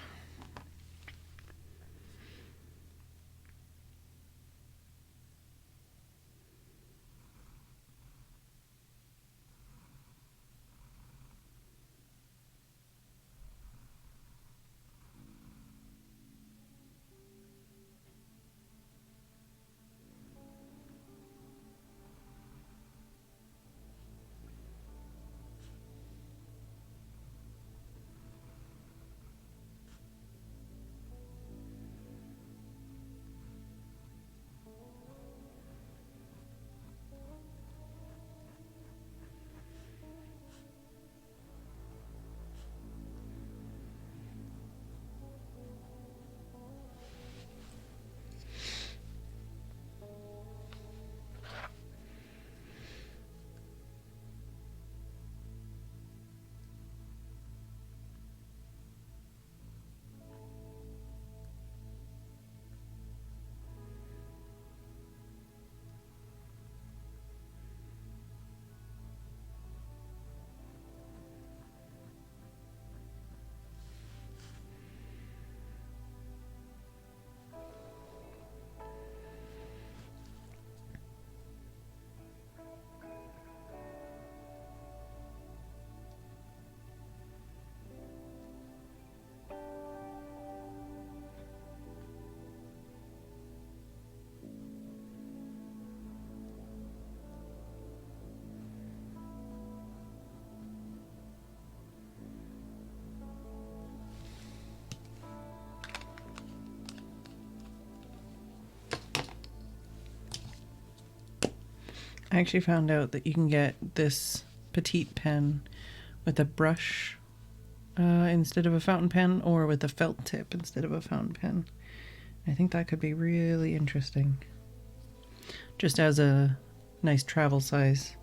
I actually found out that you can get this petite pen with a brush instead of a fountain pen, or with a felt tip instead of a fountain pen. I think that could be really interesting. Just as a nice travel size.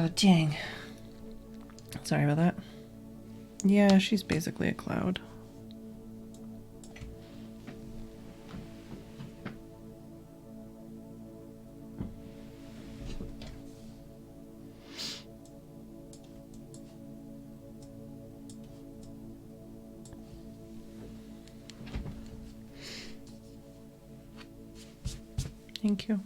Dang. Sorry about that. Yeah, she's basically a cloud. Thank you.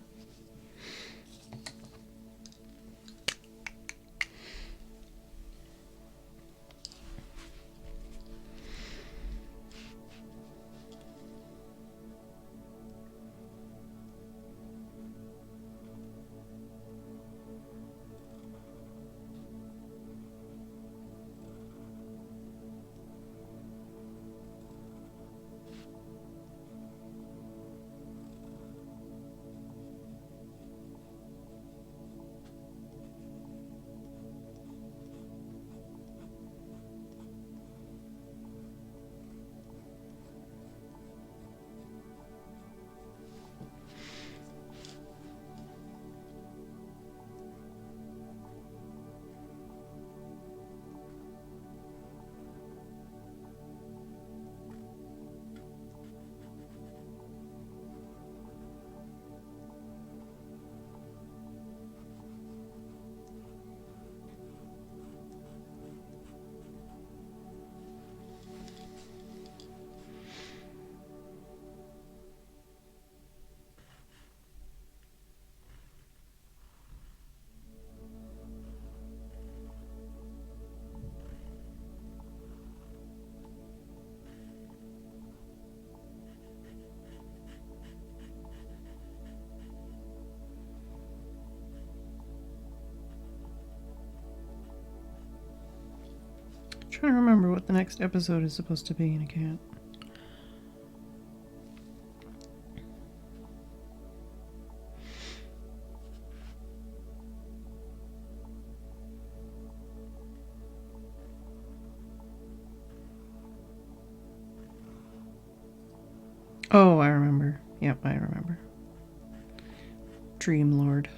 Trying to remember what the next episode is supposed to be, and I can't. Oh, I remember. Yep, I remember. Dream Lord.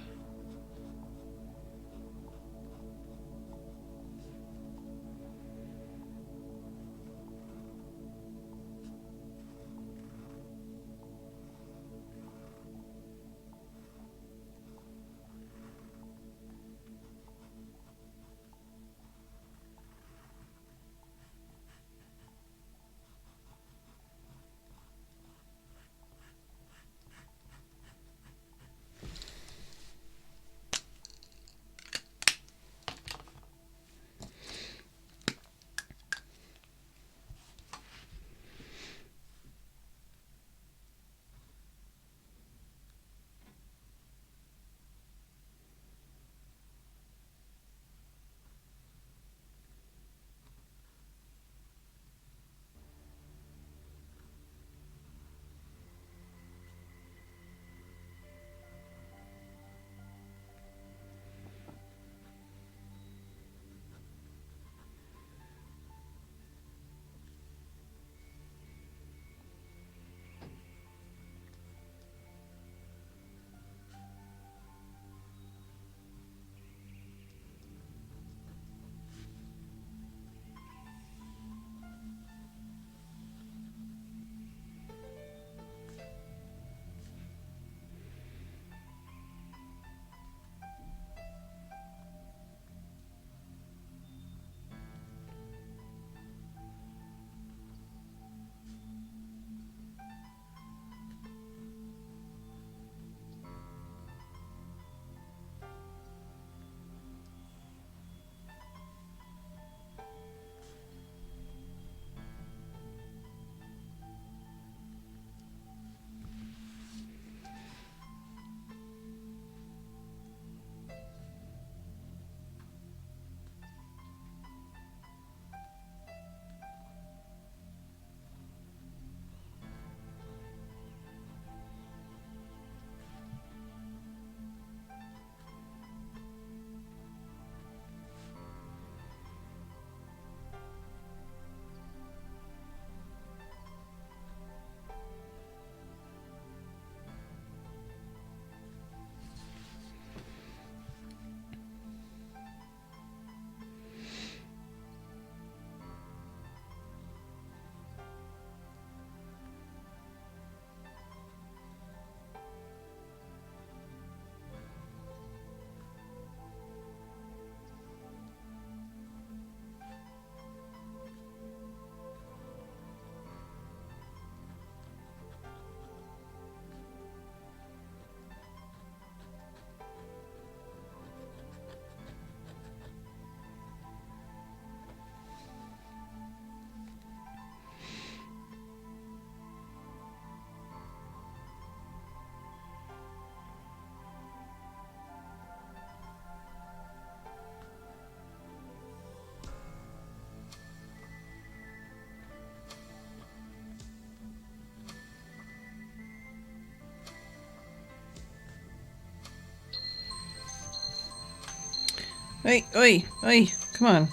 Oi, oi, oi, come on.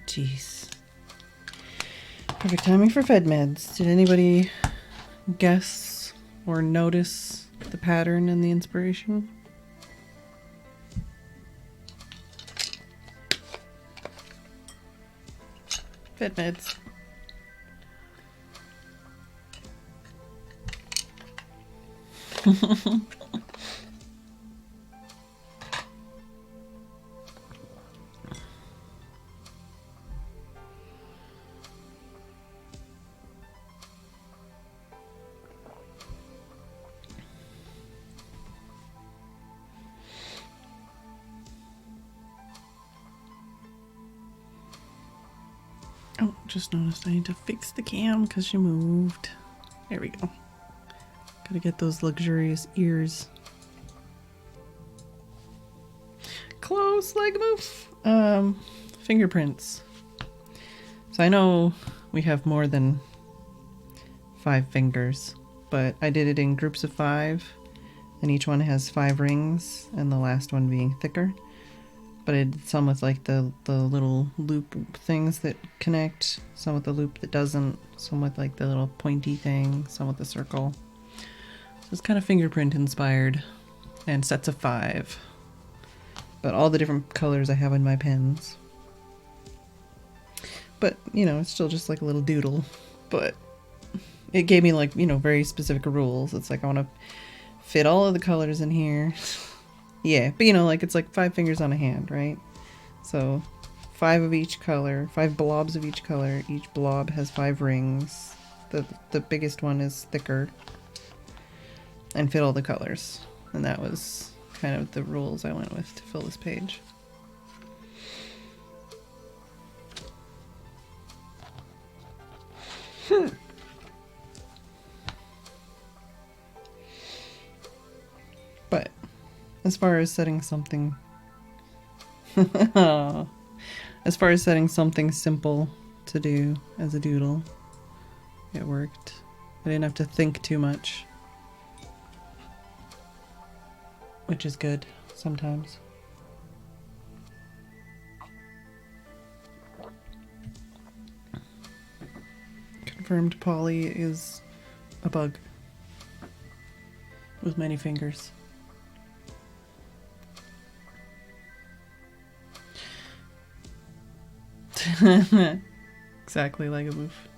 Jeez. Perfect timing for Fed meds. Did anybody guess or notice the pattern and the inspiration? Fed meds. Oh, just noticed I need to fix the cam because she moved. There we go. Gotta get those luxurious ears. Close like a move. Fingerprints. So I know we have more than 5 fingers, but I did it in groups of 5, and each one has 5 rings, and the last one being thicker. But I did some with like the little loop things that connect, some with the loop that doesn't, some with like the little pointy thing, some with the circle. So it's kind of fingerprint inspired, and sets of 5. But all the different colors I have in my pens. But, you know, it's still just like a little doodle. But it gave me like, you know, very specific rules. It's like I want to fit all of the colors in here. Yeah, but you know, like it's like 5 fingers on a hand, right? So 5 of each color, 5 blobs of each color. Each blob has 5 rings. The biggest one is thicker. And fit all the colors. And that was kind of the rules I went with to fill this page. But as far as setting something as far as setting something simple to do as a doodle, it worked. I didn't have to think too much, which is good sometimes. Confirmed Polly is a bug with many fingers. Exactly like a boof.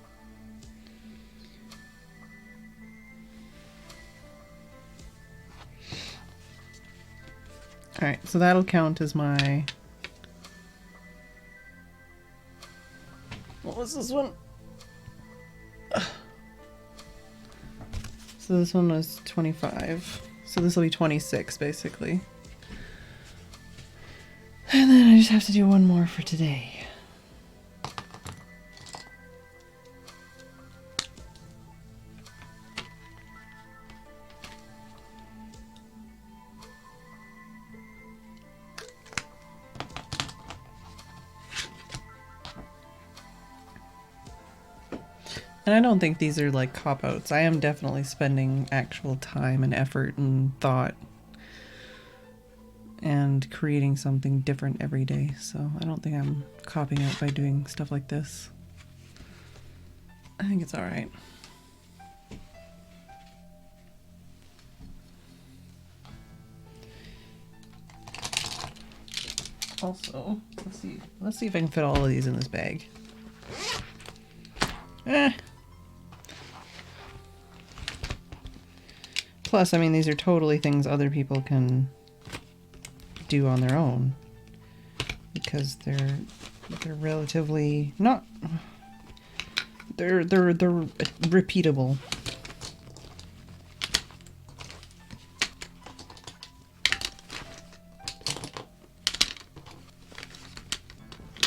Alright, so that'll count as my... What was this one? So this one was 25. So this will be 26 basically. And then I just have to do one more for today. And I don't think these are like cop-outs. I am definitely spending actual time and effort and thought and creating something different every day. So I don't think I'm copying out by doing stuff like this. I think it's alright. Also, let's see if I can fit all of these in this bag. Plus, I mean, these are totally things other people can do on their own because they're relatively not. They're repeatable.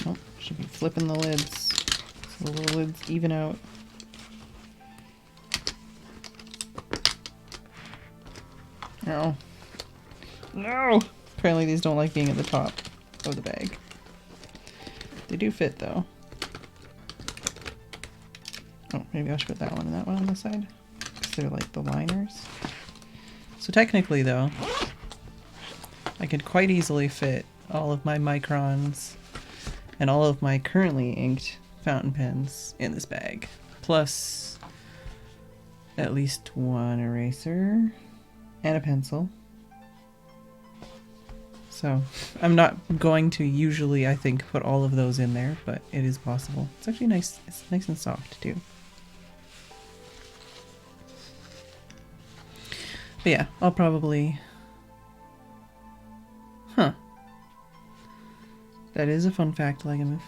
Oh, should be flipping the lids so the little lids even out. No. No! Apparently these don't like being at the top of the bag. They do fit though. Oh, maybe I should put that one and that one on the side. Because they're like the liners. So technically though, I could quite easily fit all of my microns and all of my currently inked fountain pens in this bag, plus at least one eraser and a pencil. So I'm not going to usually, I think, put all of those in there, but it is possible. It's actually nice. It's nice and soft too. But yeah, I'll probably... Huh. That is a fun fact, Legamove.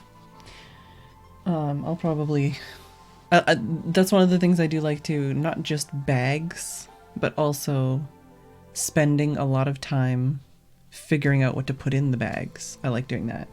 I'll probably... that's one of the things I do like too. Not just bags, but also spending a lot of time figuring out what to put in the bags. I like doing that.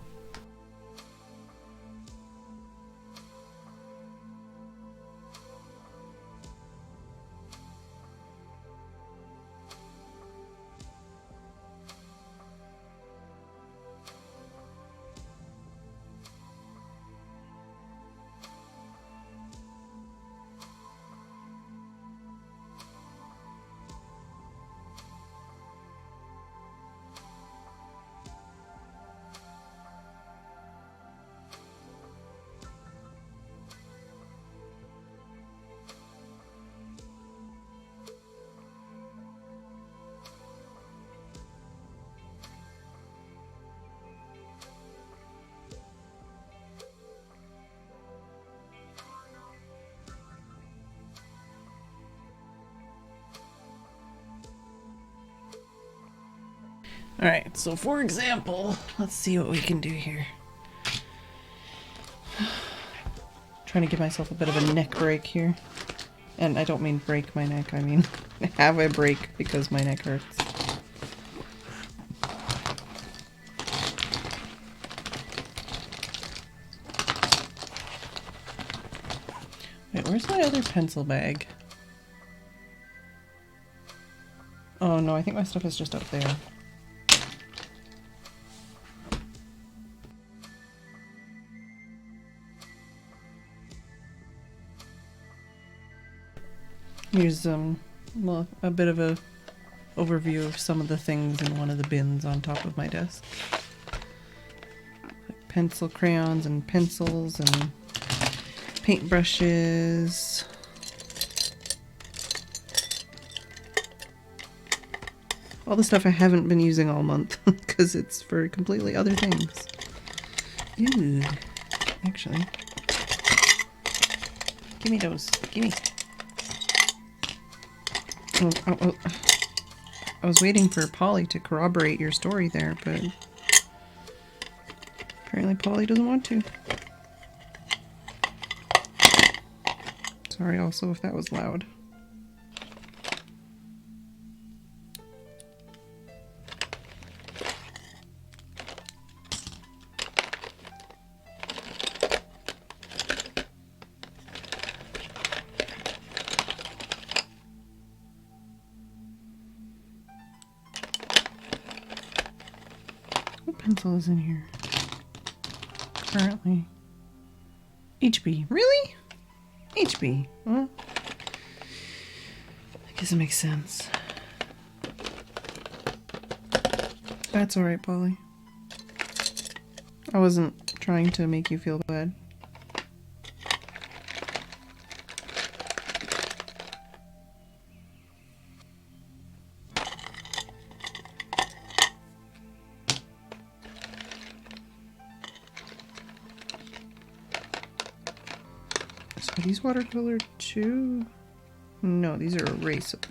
Alright, so for example, let's see what we can do here. Trying to give myself a bit of a neck break here. And I don't mean break my neck, I mean have a break because my neck hurts. Wait, where's my other pencil bag? Oh no, I think my stuff is just up there. Here's well, a bit of a overview of some of the things in one of the bins on top of my desk. Like pencil crayons and pencils and paintbrushes. All the stuff I haven't been using all month because it's for completely other things. Ooh, actually. Give me those. Give me. Oh. I was waiting for Polly to corroborate your story there, but apparently Polly doesn't want to. Sorry also if that was loud. What pencil is in here? Currently. HB. Really? HB. Well, I guess it makes sense. That's alright, Polly. I wasn't trying to make you feel bad. Are these watercolor too? No, these are erasable.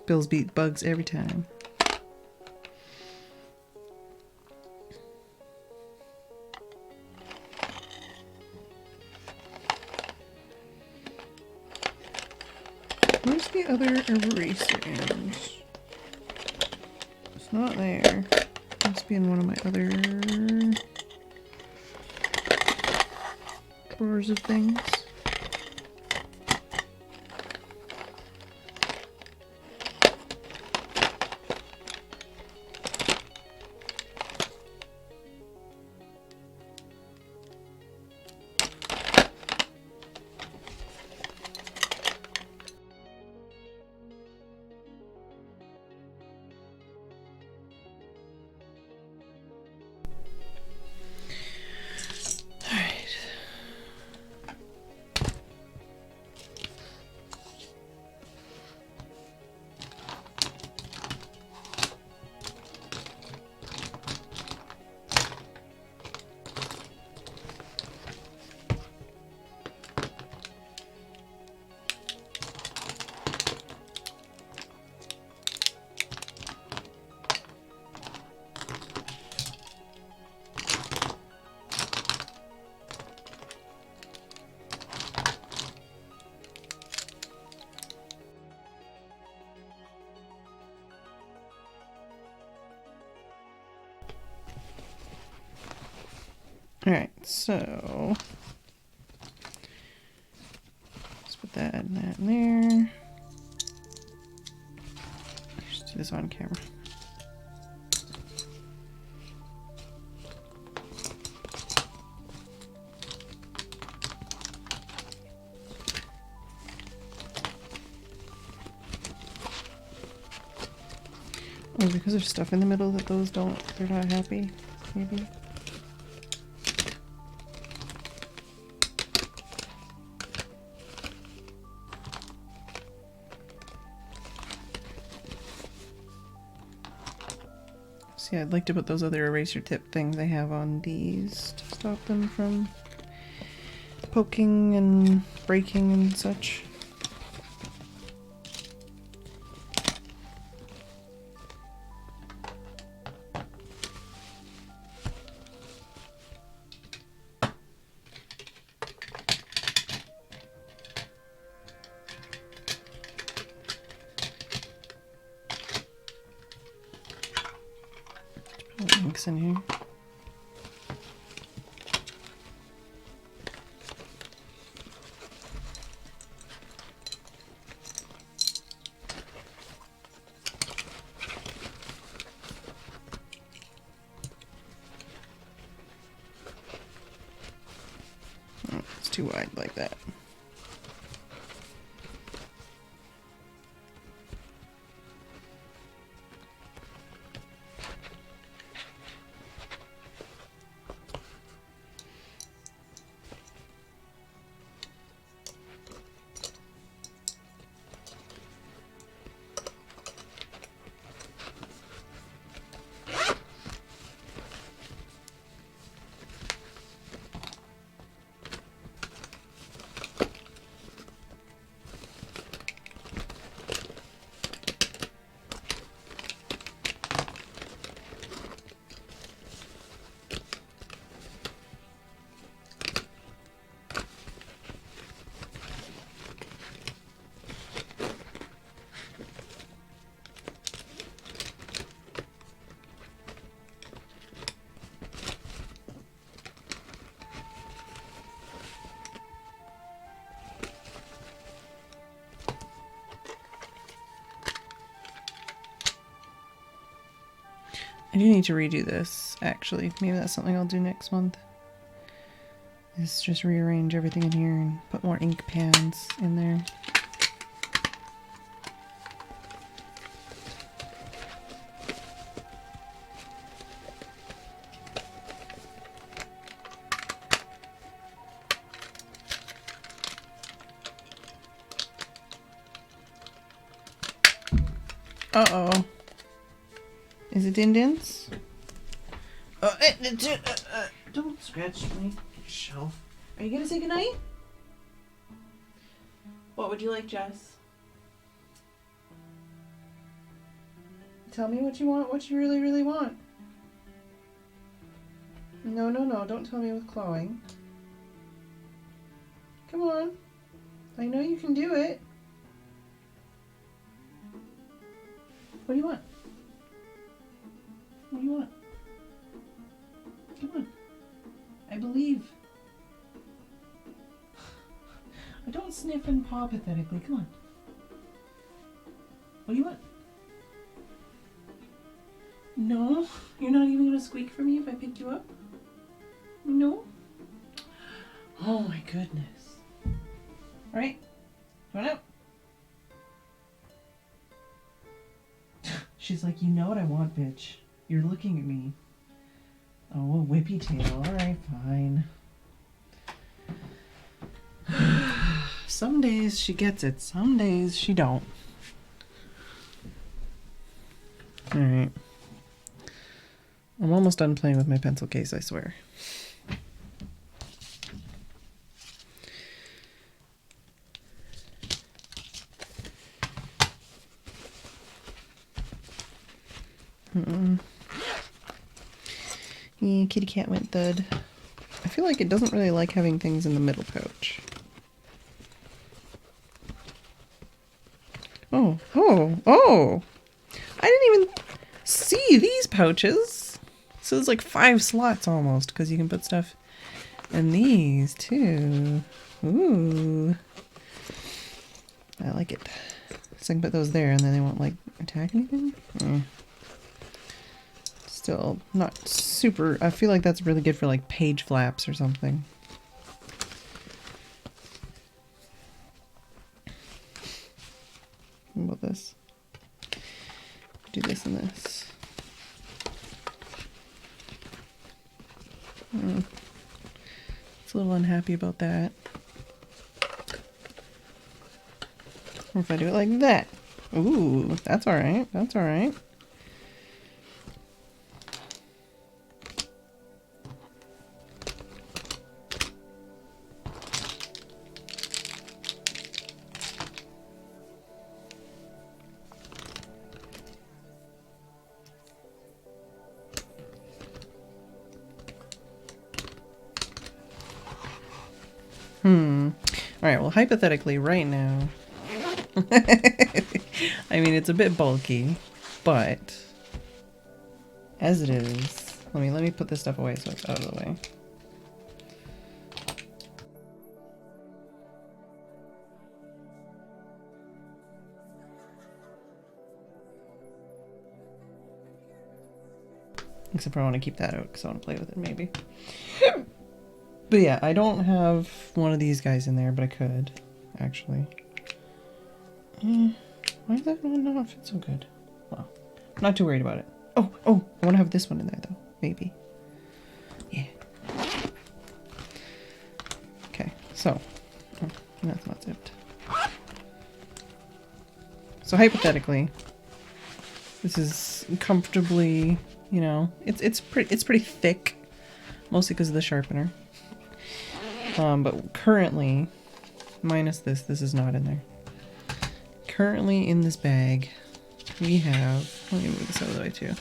Bills beat bugs every time. Where's the other eraser end? It's not there. Must be in one of my other drawers of things. Alright, so let's put that and that in there. Just do this on camera. Oh, because there's stuff in the middle that those don't, they're not happy, maybe. See, I'd like to put those other eraser tip things I have on these to stop them from poking and breaking and such. Inks in here. Oh, it's too wide like that. I do need to redo this, actually. Maybe that's something I'll do next month. Is just rearrange everything in here and put more ink pans in there. Uh-oh. Is it indents? Don't scratch my shelf. Are you gonna say goodnight? What would you like, Jess? Tell me what you want, what you really, really want. No, no, no, don't tell me with clawing. Come on. I know you can do it. What do you want? What do you want? Come on. I believe. I don't sniff and paw pathetically. Come on. What do you want? No? You're not even going to squeak for me if I pick you up? No? Oh my goodness. Alright. Come on out. She's like, you know what I want, bitch. You're looking at me. Oh, whippy tail. Alright, fine. Some days she gets it. Some days she don't. Alright. I'm almost done playing with my pencil case, I swear. Yeah, kitty cat went thud. I feel like it doesn't really like having things in the middle pouch. Oh, oh, oh! I didn't even see these pouches! So there's like 5 slots almost, because you can put stuff in these too. Ooh. I like it. So I can put those there and then they won't like attack anything? Still not super. I feel like that's really good for like page flaps or something. What about this? Do this and this. It's a little unhappy about that. Or if I do it like that. Ooh, that's alright. That's alright. Alright, well, hypothetically, right now... I mean, it's a bit bulky, but... as it is... Let me put this stuff away so it's out of the way. Except for I want to keep that out because I want to play with it, maybe. But yeah, I don't have one of these guys in there, but I could, actually. Why does that one not fit so good? Well, I'm not too worried about it. Oh, I want to have this one in there, though. Maybe. Yeah. Okay, so. Oh, that's not zipped. So hypothetically, this is comfortably, you know, it's pretty thick, mostly because of the sharpener. But currently, minus this is not in there. Currently in this bag, we have, let me move this out of the way too,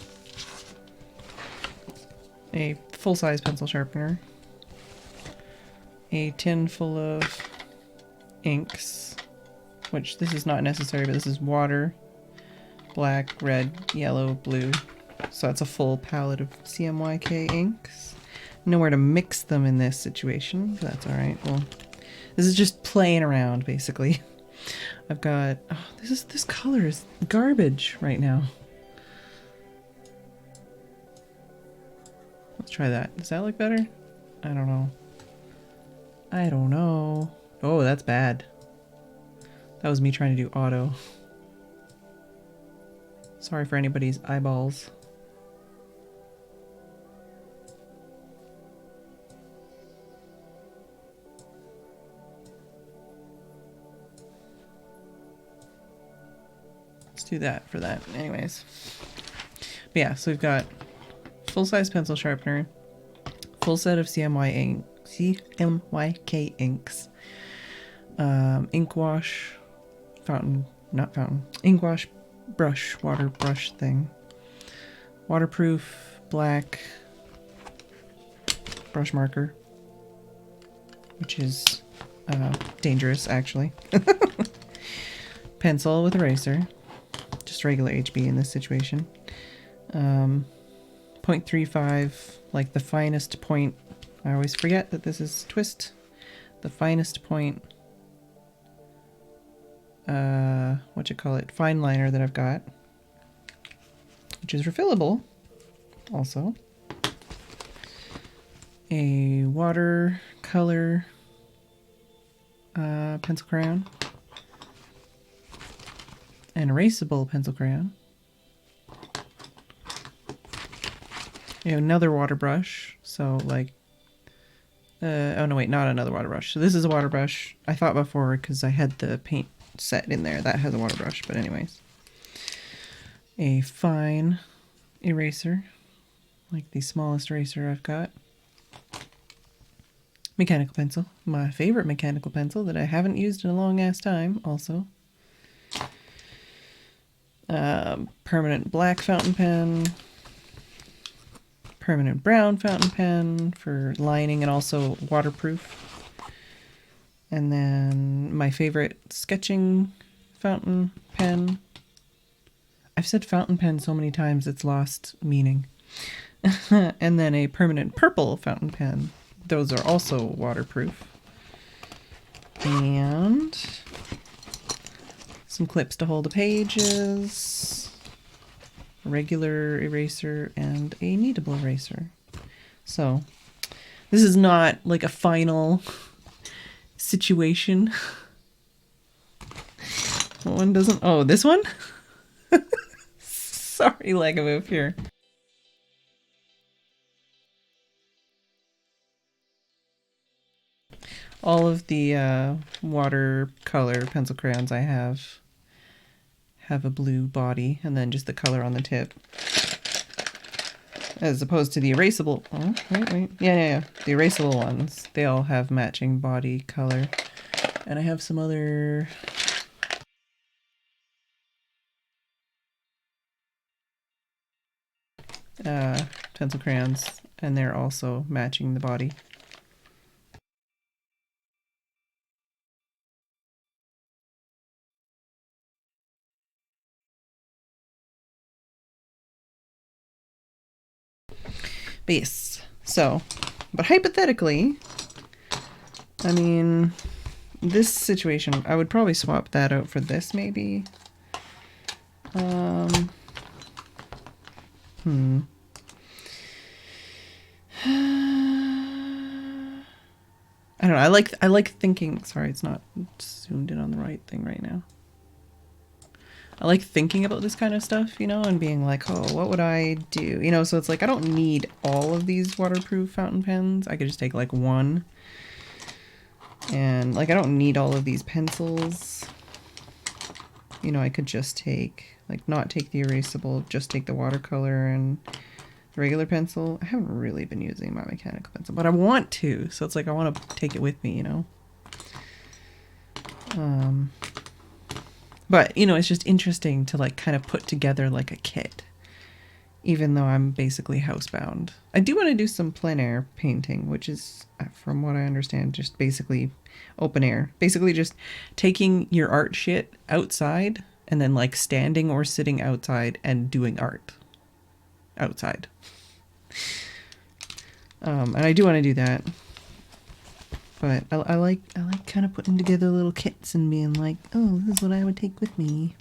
a full-size pencil sharpener, a tin full of inks, which this is not necessary, but this is water, black, red, yellow, blue. So that's a full palette of CMYK inks. Nowhere to mix them in this situation, but that's alright. Well, this is just playing around, basically. I've got... oh, this color is garbage right now. Let's try that. Does that look better? I don't know. I don't know. Oh, that's bad. That was me trying to do auto. Sorry for anybody's eyeballs. Do that for that anyways. But yeah, so we've got full-size pencil sharpener, full set of CMYK inks, ink wash, ink wash, water brush thing. Waterproof black brush marker, which is dangerous actually. Pencil with eraser, just regular HB in this situation. 0.35, like the finest point. I always forget that this is twist. The finest point, what you call it, fine liner that I've got, which is refillable also. A watercolor pencil crayon, an erasable pencil crayon, another water brush, so like oh no wait, not another water brush. So this is a water brush. I thought before because I had the paint set in there that has a water brush, but anyways. A fine eraser, like the smallest eraser I've got. Mechanical pencil, my favorite mechanical pencil that I haven't used in a long ass time also. Permanent black fountain pen. Permanent brown fountain pen for lining and also waterproof. And then my favorite sketching fountain pen. I've said fountain pen so many times it's lost meaning. And then a permanent purple fountain pen. Those are also waterproof. And some clips to hold the pages. A regular eraser and a kneadable eraser. So this is not like a final situation. What one doesn't? Oh, this one? Sorry, leg move here. All of the watercolor pencil crayons I have a blue body and then just the color on the tip. As opposed to the erasable... Oh, wait. Yeah. The erasable ones, they all have matching body color. And I have some other... pencil crayons, and they're also matching the body. But yes, so, but hypothetically, I mean, this situation, I would probably swap that out for this maybe. I don't know. I like thinking. Sorry, it's not zoomed in on the right thing right now. I like thinking about this kind of stuff, you know, and being like, oh, what would I do? You know, so it's like I don't need all of these waterproof fountain pens. I could just take like one. And like I don't need all of these pencils. You know, I could just take, like, not take the erasable, just take the watercolor and the regular pencil. I haven't really been using my mechanical pencil, but I want to. So it's like I want to take it with me, you know. But, you know, it's just interesting to like kind of put together like a kit, even though I'm basically housebound. I do want to do some plein air painting, which is, from what I understand, just basically open air. Basically just taking your art shit outside and then like standing or sitting outside and doing art outside. And I do want to do that. But I like kind of putting together little kits and being like, oh, this is what I would take with me.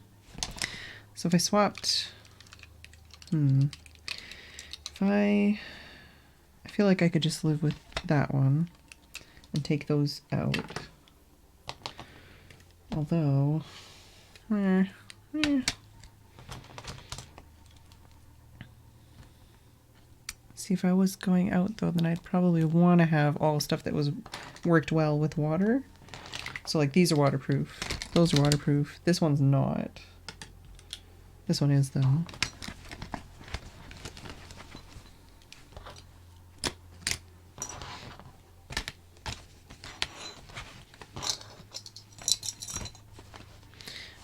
So if I swapped, I feel like I could just live with that one and take those out. Although, see, if I was going out though, then I'd probably want to have all stuff that was worked well with water. So like these are waterproof, those are waterproof. This one's not. This one is though.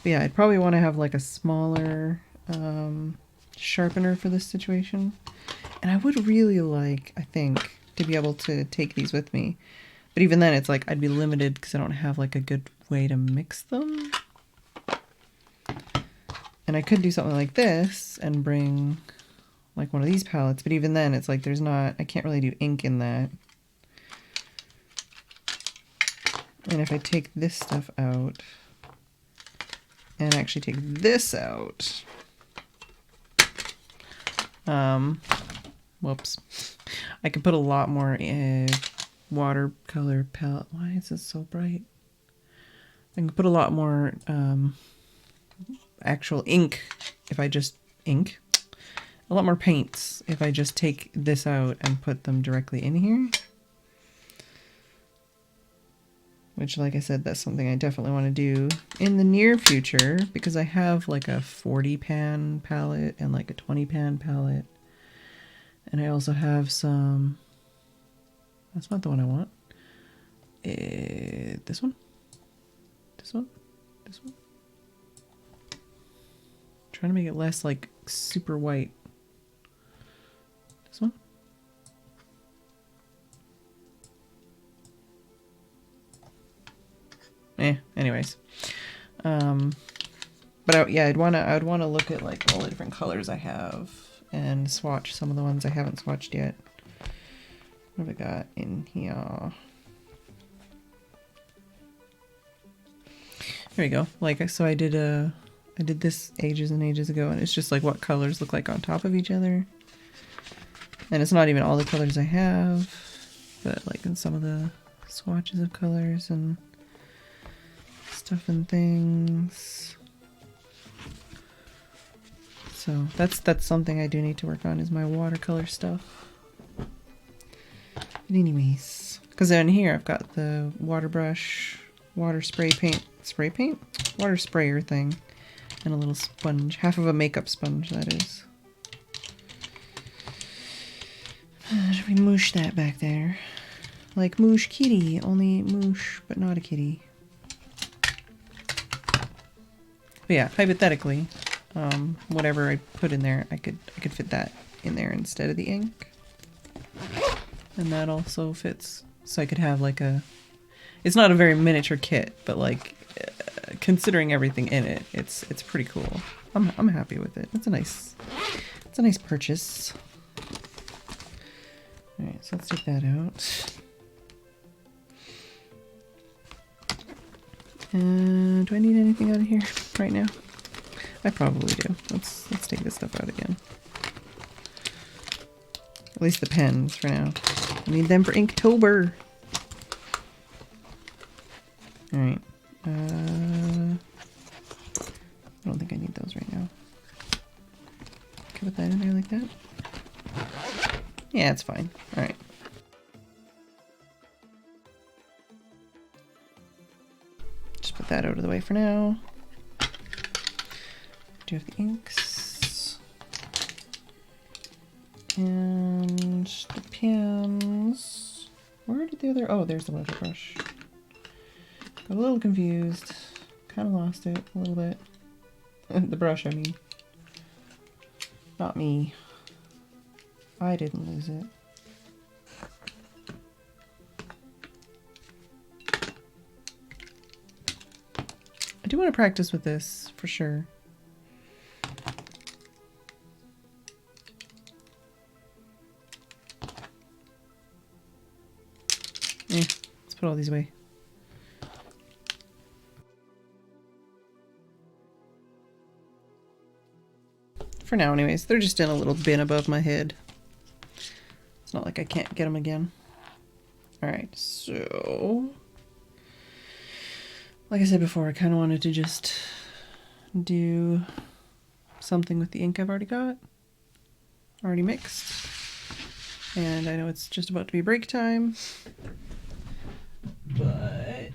But yeah, I'd probably want to have like a smaller sharpener for this situation. And I would really like, I think, to be able to take these with me. But even then, it's like I'd be limited because I don't have like a good way to mix them. And I could do something like this and bring like one of these palettes. But even then, it's like there's not, I can't really do ink in that. And if I take this stuff out and actually take this out, whoops, I can put a lot more watercolor palette. Why is this so bright? I can put a lot more actual ink if I just a lot more paints if I just take this out and put them directly in here. Which, like I said, that's something I definitely want to do in the near future because I have like a 40 pan palette and like a 20 pan palette. And I also have some, that's not the one I want. This one, this one, this one. Trying to make it less like super white. This one. Anyways. But yeah, I'd want to look at like all the different colors I have and swatch some of the ones I haven't swatched yet. What have I got in here? There we go. Like, so I did this ages and ages ago, and it's just like what colors look like on top of each other. And it's not even all the colors I have, but like in some of the swatches of colors and stuff and things. So that's something I do need to work on is my watercolor stuff. But anyways, because in here I've got the water brush, water water sprayer thing, and a little sponge, half of a makeup sponge that is. Should we moosh that back there? Like moosh kitty, only moosh, but not a kitty. But yeah, hypothetically, whatever I put in there, I could fit that in there instead of the ink. And that also fits, so I could have like a, it's not a very miniature kit, but like considering everything in it, it's pretty cool. I'm happy with it. It's a nice purchase. All right, so let's take that out. And do I need anything out of here right now? I probably do. Let's take this stuff out again. At least the pens for now. I need them for Inktober. All right. I don't think I need those right now. Can I put that in there like that? Yeah, it's fine. All right. Just put that out of the way for now. Do have the inks. And the pens. Where did the other... Oh, there's the leather brush. Got a little confused. Kind of lost it a little bit. The brush, I mean. Not me. I didn't lose it. I do want to practice with this, for sure. Let's put all these away. For now, anyways. They're just in a little bin above my head. It's not like I can't get them again. Alright, so... Like I said before, I kind of wanted to just do something with the ink I've already got. Already mixed. And I know it's just about to be break time. But...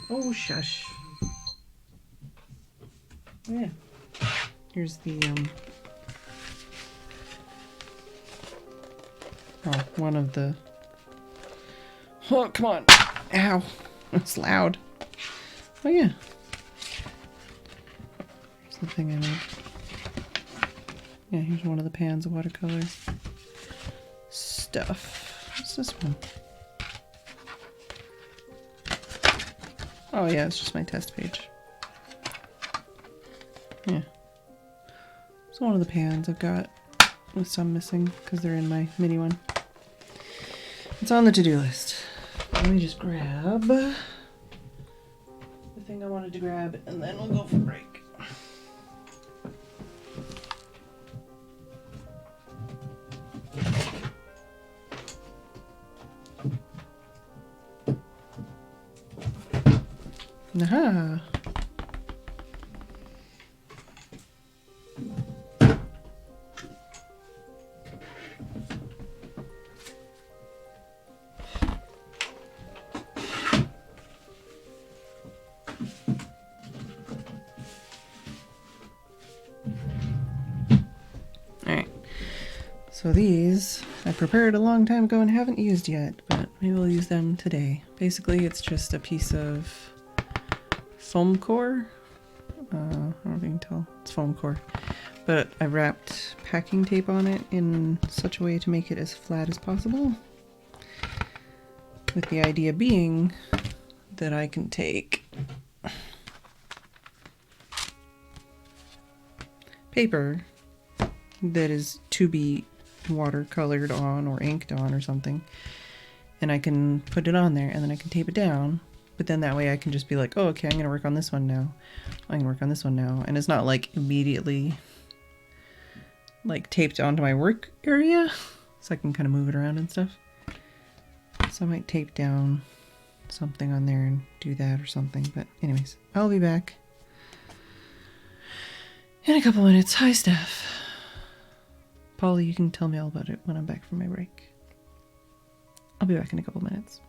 Oh, shush. Oh, yeah. Here's the, one of the Oh, come on. Ow. That's loud. Oh, yeah. Here's the thing I made. Yeah, here's one of the pans of watercolor stuff. What's this one? Oh, yeah, it's just my test page. Yeah. It's one of the pans I've got with some missing because they're in my mini one. It's on the to-do list. Let me just grab the thing I wanted to grab and then we'll go for break. Aha! Alright, so these I prepared a long time ago and haven't used yet, but maybe we'll use them today. Basically, it's just a piece of foam core. I don't know if you can tell, it's foam core. But I wrapped packing tape on it in such a way to make it as flat as possible. With the idea being that I can take paper that is to be watercolored on or inked on or something, and I can put it on there and then I can tape it down, but then that way I can just be like, oh, okay, I'm gonna work on this one now, I'm gonna work on this one now, and it's not like immediately like taped onto my work area, so I can kind of move it around and stuff. So I might tape down something on there and do that or something, but anyways, I'll be back in a couple minutes. Hi, Steph. Polly, you can tell me all about it when I'm back from my break. I'll be back in a couple minutes.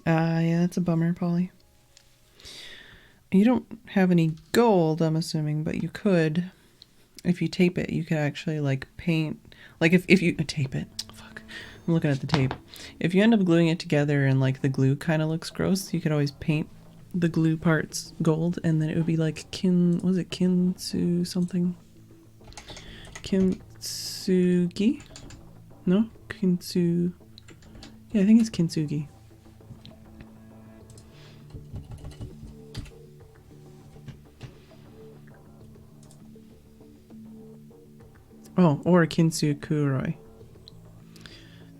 Yeah, that's a bummer, Polly. You don't have any gold, I'm assuming, but you could, if you tape it, you could actually like paint, like if you tape it, fuck, I'm looking at the tape. If you end up gluing it together and like the glue kind of looks gross, you could always paint the glue parts gold, and then it would be like was it kintsu something? Kintsugi? No? Kintsu. Yeah, I think it's kintsugi. Oh, or kintsukuroi.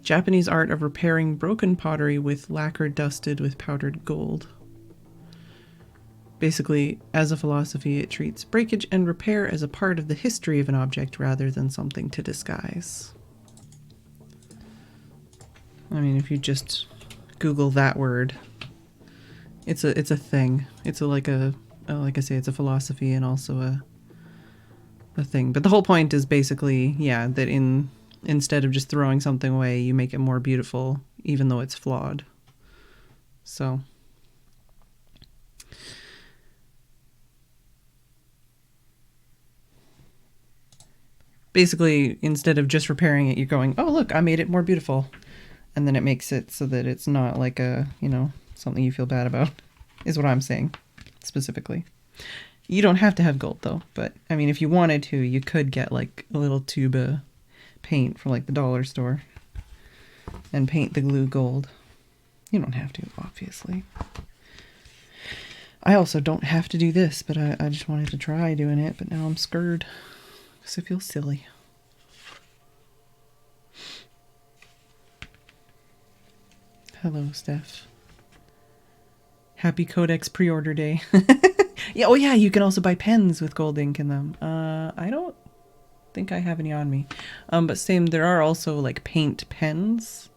Japanese art of repairing broken pottery with lacquer dusted with powdered gold. Basically, as a philosophy, it treats breakage and repair as a part of the history of an object rather than something to disguise. I mean, if you just Google that word, it's a thing. It's like I say, it's a philosophy and also a thing. But the whole point is basically, yeah, that instead of just throwing something away, you make it more beautiful, even though it's flawed. So basically, instead of just repairing it, you're going, oh, look, I made it more beautiful. And then it makes it so that it's not like something you feel bad about, is what I'm saying, specifically. You don't have to have gold, though. But, I mean, if you wanted to, you could get, like, a little tube of paint from, like, the dollar store and paint the glue gold. You don't have to, obviously. I also don't have to do this, but I just wanted to try doing it, but now I'm scared because I feel silly. Hello, Steph. Happy Codex pre-order day. Yeah, oh yeah, you can also buy pens with gold ink in them. I don't think I have any on me. But same, there are also like paint pens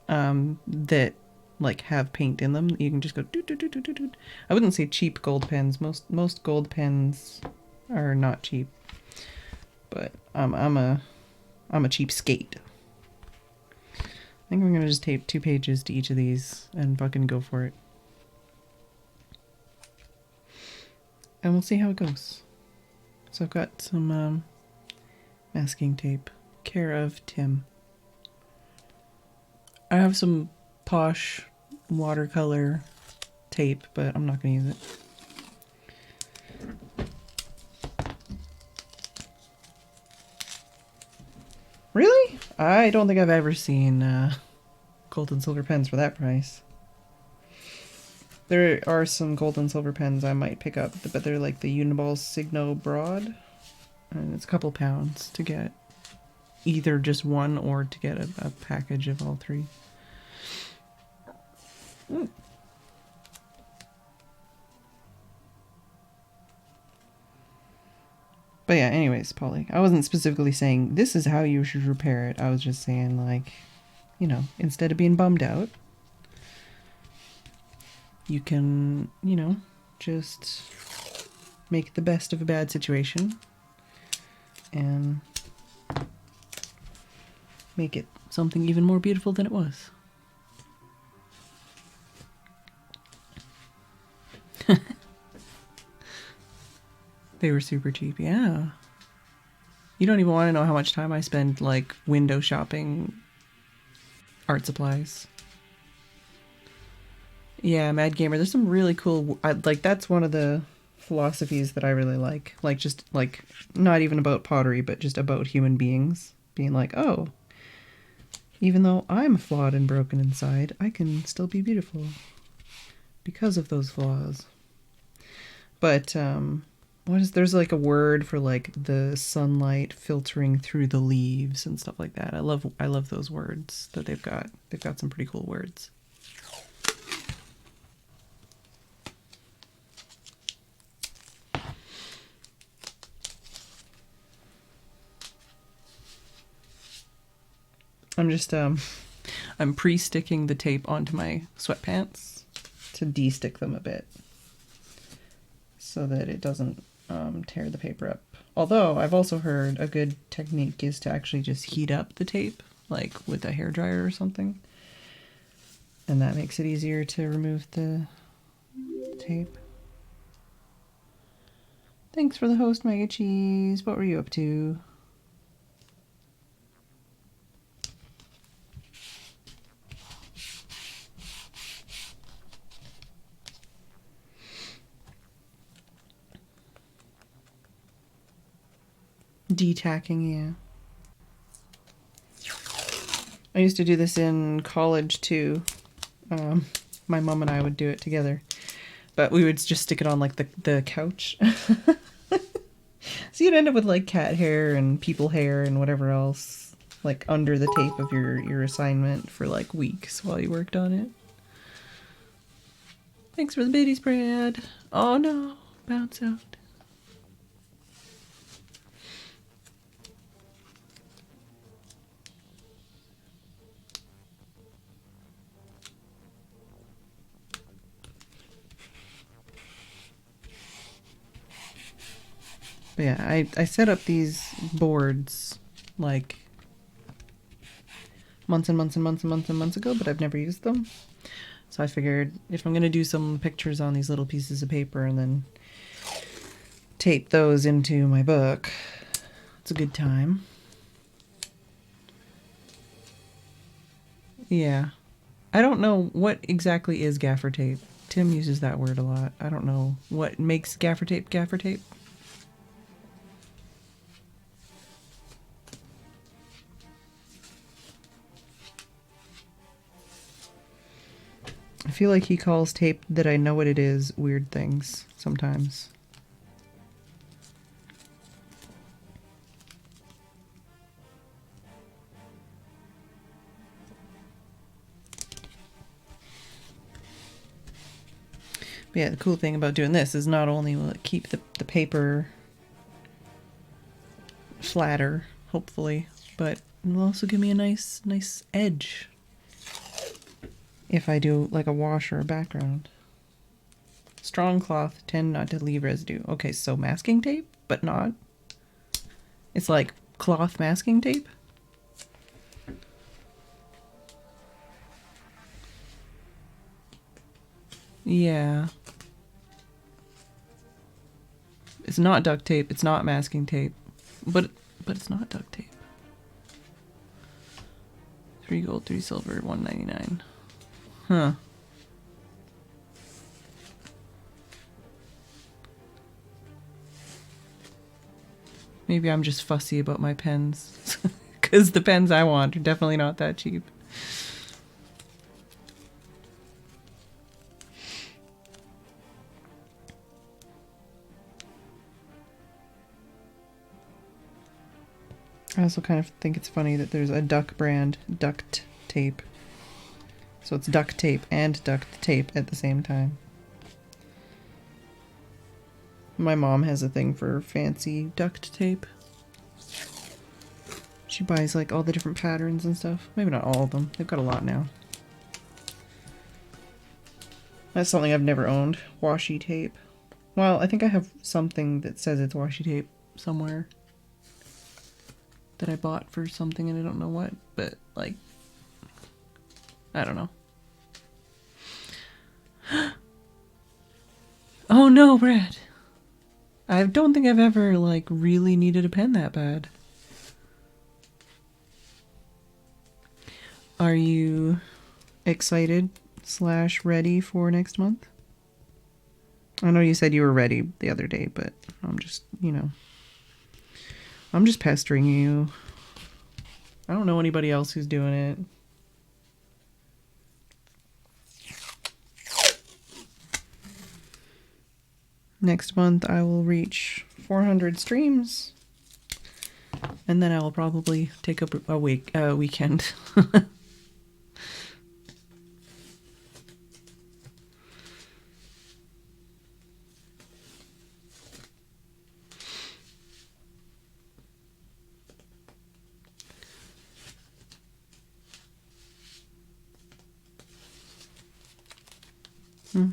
that like have paint in them. You can just go doot, doot, doot, doot, doot, doot. I wouldn't say cheap gold pens. Most gold pens are not cheap. But I'm a cheapskate. I think I'm gonna just tape 2 pages to each of these and fucking go for it. And we'll see how it goes. So I've got some masking tape. Care of Tim. I have some posh watercolor tape, but I'm not going to use it. Really? I don't think I've ever seen gold and silver pens for that price. There are some gold and silver pens I might pick up, but they're like the Uniball Signo Broad. And it's a couple pounds to get either just one or to get a package of all 3. Mm. But yeah, anyways, Polly, I wasn't specifically saying this is how you should repair it. I was just saying, like, instead of being bummed out, you can, just make the best of a bad situation and make it something even more beautiful than it was. They were super cheap, yeah. You don't even want to know how much time I spend, like, window shopping art supplies. Yeah, Mad Gamer, there's some really cool, that's one of the philosophies that I really like. Like, just, like, not even about pottery, but just about human beings. Being like, oh, even though I'm flawed and broken inside, I can still be beautiful. Because of those flaws. But, there's like a word for like the sunlight filtering through the leaves and stuff like that. I love those words that they've got. They've got some pretty cool words. I'm just I'm pre-sticking the tape onto my sweatpants to de-stick them a bit so that it doesn't tear the paper up. Although I've also heard a good technique is to actually just heat up the tape, like with a hairdryer or something. and that makes it easier to remove the tape. Thanks for the host, Mega Cheese. What were you up to? Detacking, yeah. I used to do this in college too. My mom and I would do it together, but we would just stick it on like the couch. So you'd end up with like cat hair and people hair and whatever else like under the tape of your assignment for like weeks while you worked on it. Thanks for the biddies, Brad. Oh no, bounce out. But yeah, I set up these boards like months and months and months and months and months ago, but I've never used them. So I figured if I'm going to do some pictures on these little pieces of paper and then tape those into my book, it's a good time. Yeah. I don't know what exactly is gaffer tape. Tim uses that word a lot. I don't know what makes gaffer tape gaffer tape. I feel like he calls tape that I know what it is weird things sometimes. But yeah, the cool thing about doing this is not only will it keep the paper flatter, hopefully, but it'll also give me a nice edge if I do like a wash or a background. Strong cloth tend not to leave residue. Okay, so masking tape, but not. It's like cloth masking tape. Yeah. It's not duct tape, it's not masking tape. But it's not duct tape. 3 gold, 3 silver, 1.99. Huh. Maybe I'm just fussy about my pens. Because the pens I want are definitely not that cheap. I also kind of think it's funny that there's a duck brand duct tape. So it's duct tape and duct tape at the same time. My mom has a thing for fancy duct tape. She buys like all the different patterns and stuff. Maybe not all of them. They've got a lot now. That's something I've never owned. Washi tape. Well, I think I have something that says it's washi tape somewhere that I bought for something and I don't know what, but like, I don't know. Oh no, Brad. I don't think I've ever like really needed a pen that bad. Are you excited / ready for next month? I know you said you were ready the other day, but I'm just, I'm just pestering you. I don't know anybody else who's doing it. Next month I will reach 400 streams, and then I will probably take up a weekend.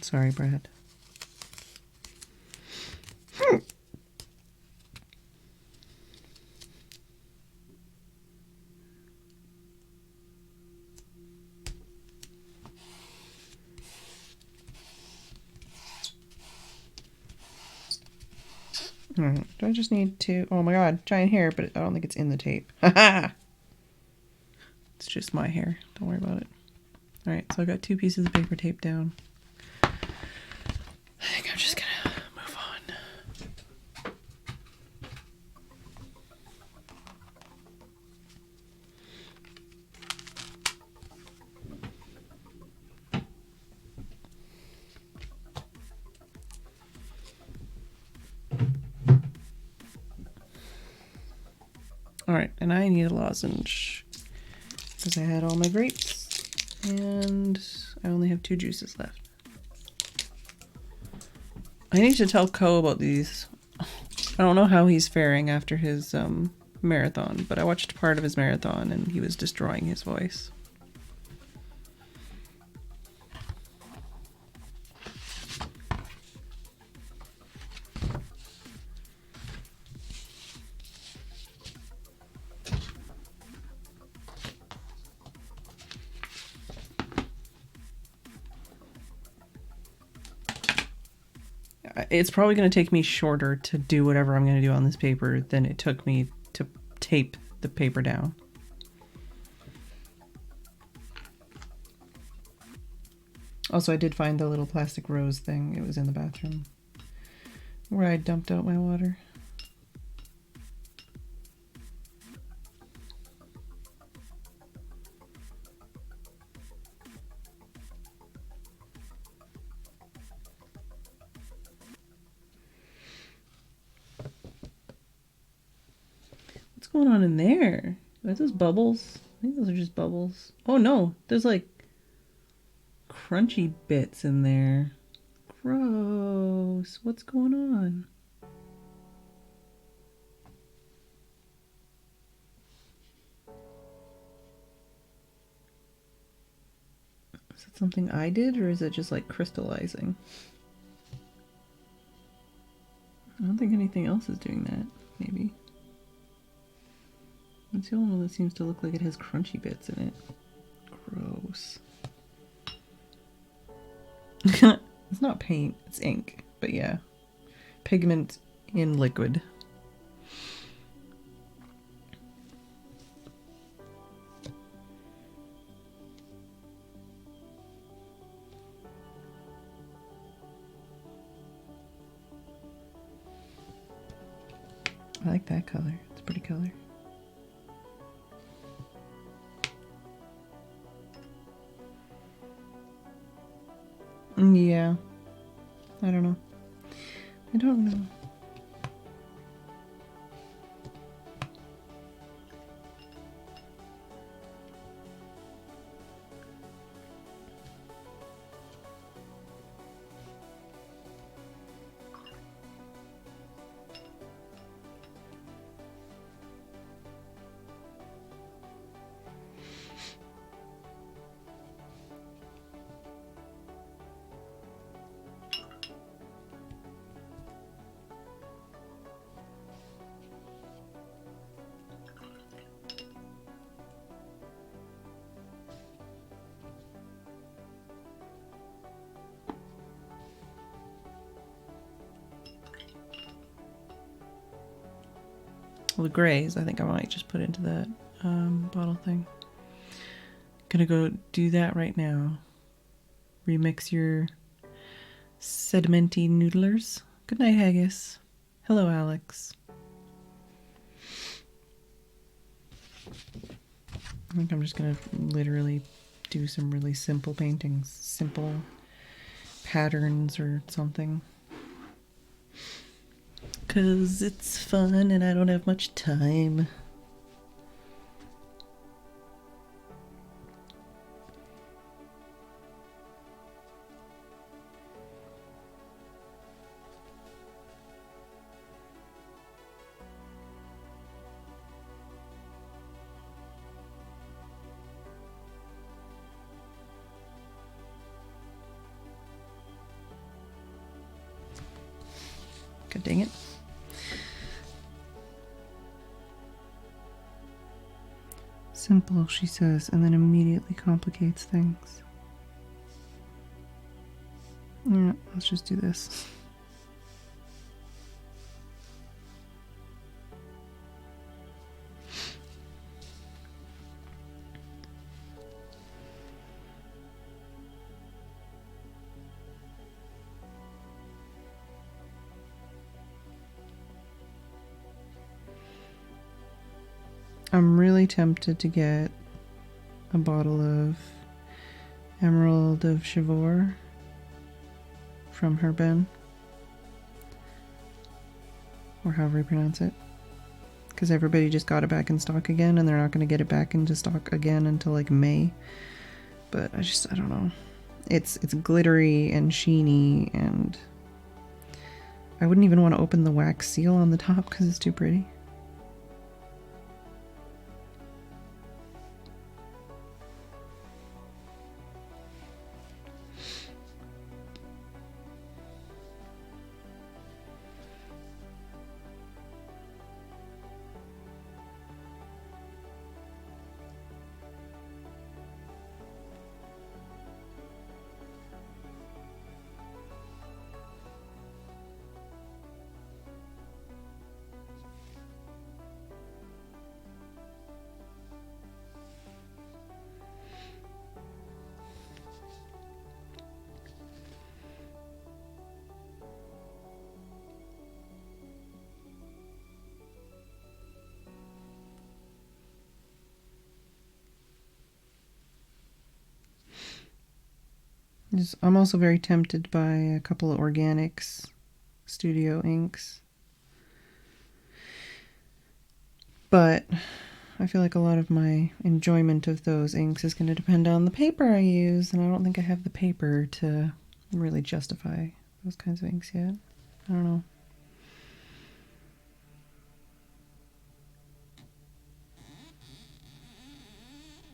Sorry, Brad. Alright, do I just need to... Oh my god, giant hair, but I don't think it's in the tape. Haha! It's just my hair. Don't worry about it. Alright, so I got 2 pieces of paper taped down. I think I'm just gonna move on. Alright, and I need a lozenge because I had all my grapes and I only have 2 juices left. I need to tell Ko about these. I don't know how he's faring after his marathon, but I watched part of his marathon and he was destroying his voice. It's probably going to take me shorter to do whatever I'm going to do on this paper than it took me to tape the paper down. Also, I did find the little plastic rose thing. It was in the bathroom where I dumped out my water. What's going on in there? Are those bubbles? I think those are just bubbles. Oh no, there's like crunchy bits in there. Gross. What's going on? Is it something I did, or is it just like crystallizing? I don't think anything else is doing that, maybe. It's the only one that seems to look like it has crunchy bits in it. Gross. It's not paint, it's ink. But yeah. Pigment in liquid. I like that color. It's a pretty color. Yeah. I don't know. I don't know. Well, the grays, I think I might just put into that bottle thing. Gonna go do that right now. Remix your sedimenty noodlers. Good night, Haggis. Hello, Alex. I think I'm just gonna literally do some really simple paintings. Simple patterns or something. 'Cause it's fun and I don't have much time. God dang it. Simple, she says, and then immediately complicates things. Yeah, let's just do this. I'm really tempted to get a bottle of Emerald of Chivor from Herben, or however you pronounce it, because everybody just got it back in stock again, and they're not going to get it back into stock again until like May. But I don't know. It's glittery and sheeny, and I wouldn't even want to open the wax seal on the top because it's too pretty. I'm also very tempted by a couple of Organics Studio inks. But I feel like a lot of my enjoyment of those inks is going to depend on the paper I use, and I don't think I have the paper to really justify those kinds of inks yet. I don't know.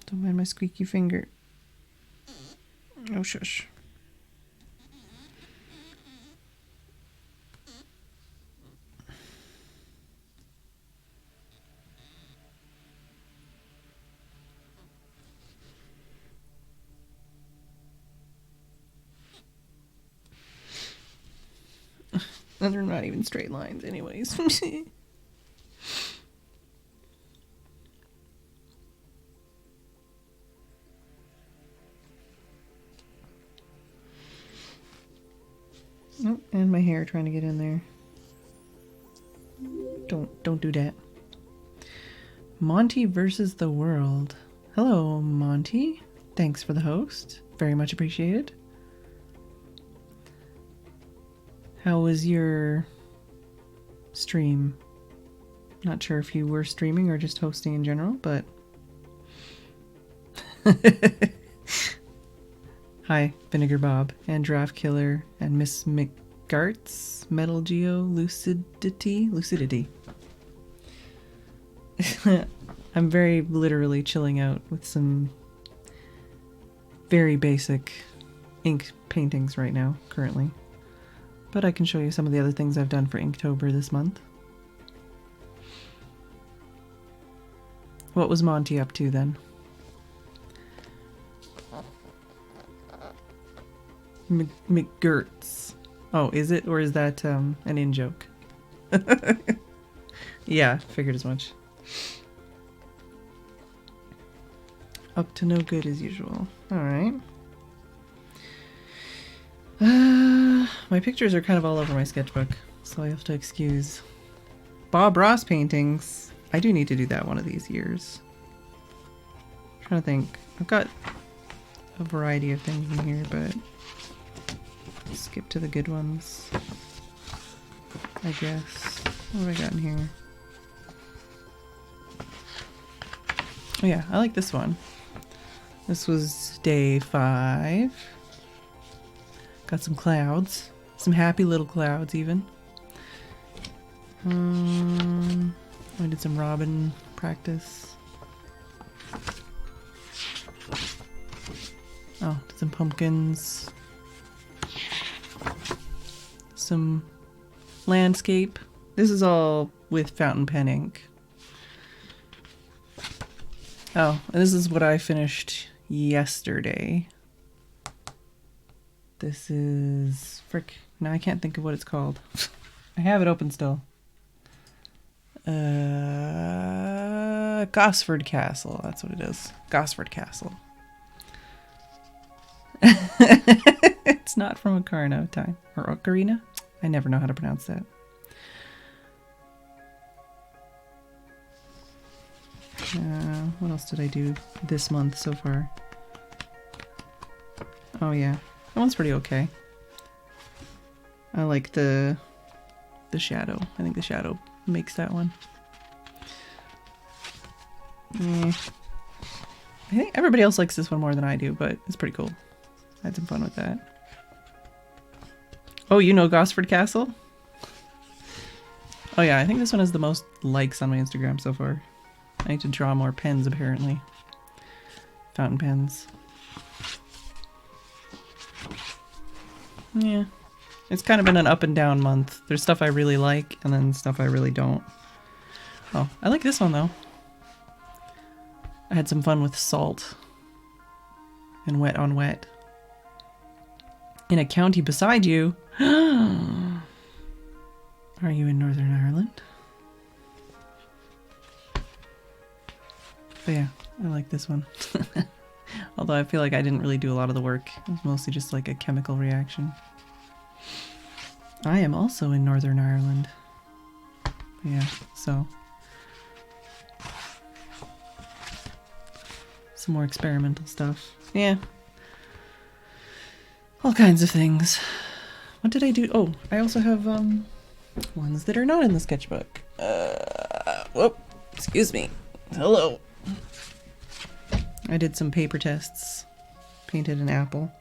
Don't mind my squeaky finger. Oh, shush. And they're not even straight lines anyways. Oh, and my hair trying to get in there. Don't do that. Monty versus the world. Hello, Monty. Thanks for the host. Very much appreciated. How was your stream? Not sure if you were streaming or just hosting in general, but... Hi, Vinegar Bob, and Draft Killer, and Miss McGart's Metal Geo Lucidity. I'm very literally chilling out with some very basic ink paintings right now, currently. But I can show you some of the other things I've done for Inktober this month. What was Monty up to then? McGurts. Oh, is it? Or is that an in-joke? Yeah, figured as much. Up to no good as usual. Alright. My pictures are kind of all over my sketchbook, so I have to excuse. Bob Ross paintings. I do need to do that one of these years. I'm trying to think. I've got a variety of things in here, but skip to the good ones, I guess. What have I got in here? Oh yeah, I like this one. This was day 5. Got some clouds. Some happy little clouds, even. I did some robin practice. Oh, did some pumpkins. Some landscape. This is all with fountain pen ink. Oh, and this is what I finished yesterday. This is... frick. Now I can't think of what it's called. I have it open still. Gosford Castle. That's what it is. Gosford Castle. It's not from Ocarina of Time. Or Ocarina? I never know how to pronounce that. What else did I do this month so far? Oh yeah, that one's pretty okay. I like the shadow. I think the shadow makes that one. I think everybody else likes this one more than I do, but it's pretty cool. I had some fun with that. Oh, you know Gosford Castle? Oh yeah, I think this one has the most likes on my Instagram so far. I need to draw more pens apparently. Fountain pens. Yeah. It's kind of been an up and down month. There's stuff I really like and then stuff I really don't. Oh, I like this one though. I had some fun with salt and wet on wet. In a county beside you. Are you in Northern Ireland? But yeah, I like this one. Although I feel like I didn't really do a lot of the work. It was mostly just like a chemical reaction. I am also in Northern Ireland. But yeah, so. Some more experimental stuff. Yeah. All kinds of things. What did I do? Oh, I also have ones that are not in the sketchbook. Whoop. Excuse me. Hello. I did some paper tests. Painted an apple.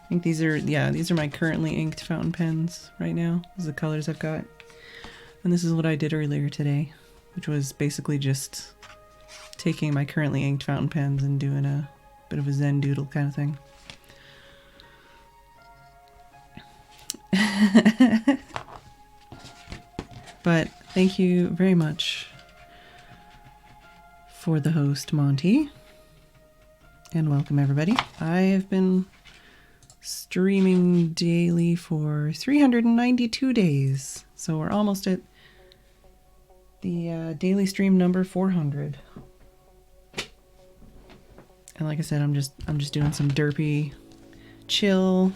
I think these are my currently inked fountain pens right now. These are the colors I've got. And this is what I did earlier today, which was basically just taking my currently inked fountain pens and doing a bit of a Zen doodle kind of thing. But thank you very much for the host, Monty. And welcome everybody. I have been streaming daily for 392 days. So we're almost at the daily stream number 400. And like I said, I'm just doing some derpy, chill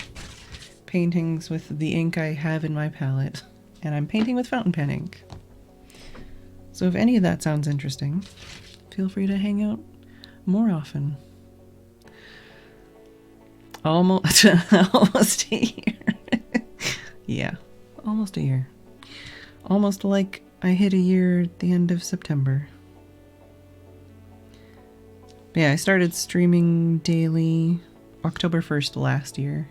paintings with the ink I have in my palette. And I'm painting with fountain pen ink. So if any of that sounds interesting, feel free to hang out more often. Almost a year. Yeah, almost a year. Almost like I hit a year at the end of September. But yeah, I started streaming daily October 1st last year.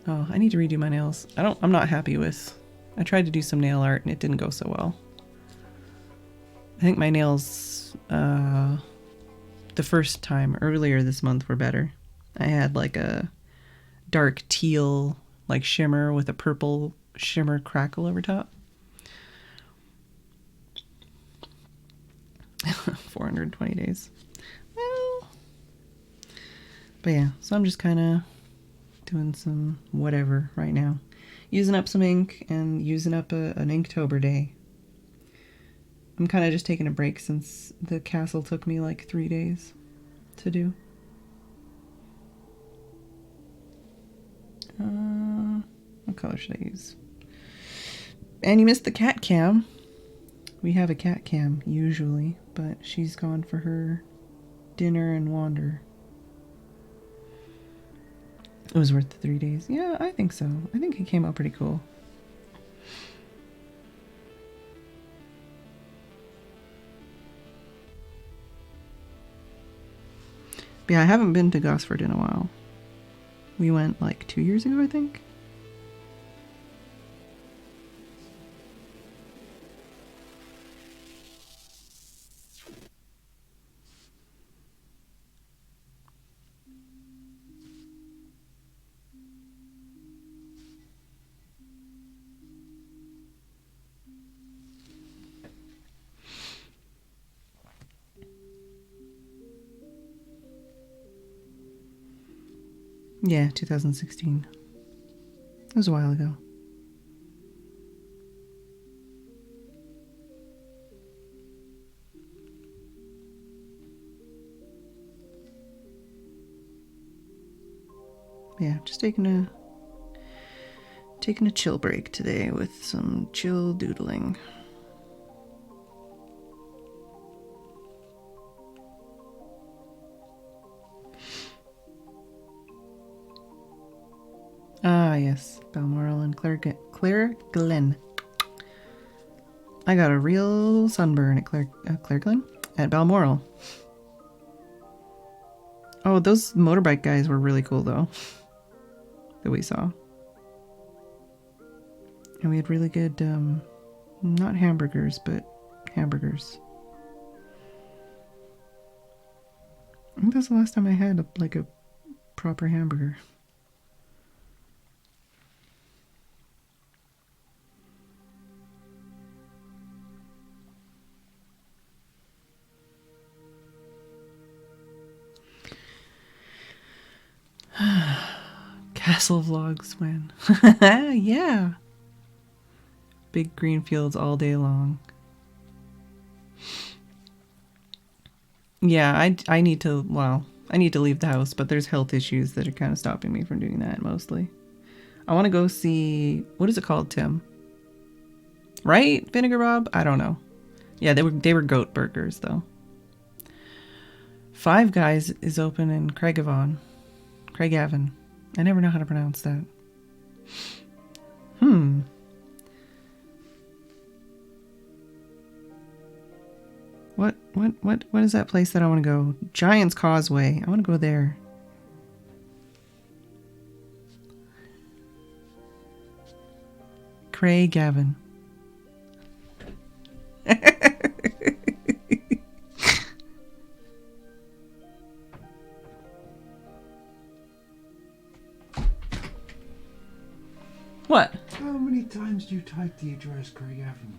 Oh, I need to redo my nails. I'm not happy with. I tried to do some nail art and it didn't go so well. I think my nails the first time earlier this month were better. I had like a dark teal like shimmer with a purple shimmer crackle over top. 420 days. Well, but yeah, so I'm just kind of doing some whatever right now. Using up some ink and using up an Inktober day. I'm kind of just taking a break since the castle took me like 3 days to do. What color should I use? And you missed the cat cam. We have a cat cam usually, but she's gone for her dinner and wander. It was worth the 3 days. Yeah, I think so. I think it came out pretty cool. But yeah, I haven't been to Gosford in a while. We went like 2 years ago, I think. Yeah, 2016. It was a while ago. Yeah, just taking a chill break today with some chill doodling. Ah, yes. Balmoral and Clare Glen. I got a real sunburn at Clare Glen? At Balmoral. Oh, those motorbike guys were really cool, though. That we saw. And we had really good, not hamburgers, but hamburgers. I think that's the last time I had, like, a proper hamburger. Castle vlogs when. Yeah. Big green fields all day long. Yeah, I need to, well, I need to leave the house, but there's health issues that are kind of stopping me from doing that mostly. I want to go see, what is it called, Tim? Right? Vinegar Bob? I don't know. Yeah, they were goat burgers though. Five Guys is open in Craigavon. I never know how to pronounce that. What is that place that I want to go? Giant's Causeway. I want to go there. Craigavon. What? How many times do you type the address Craigavon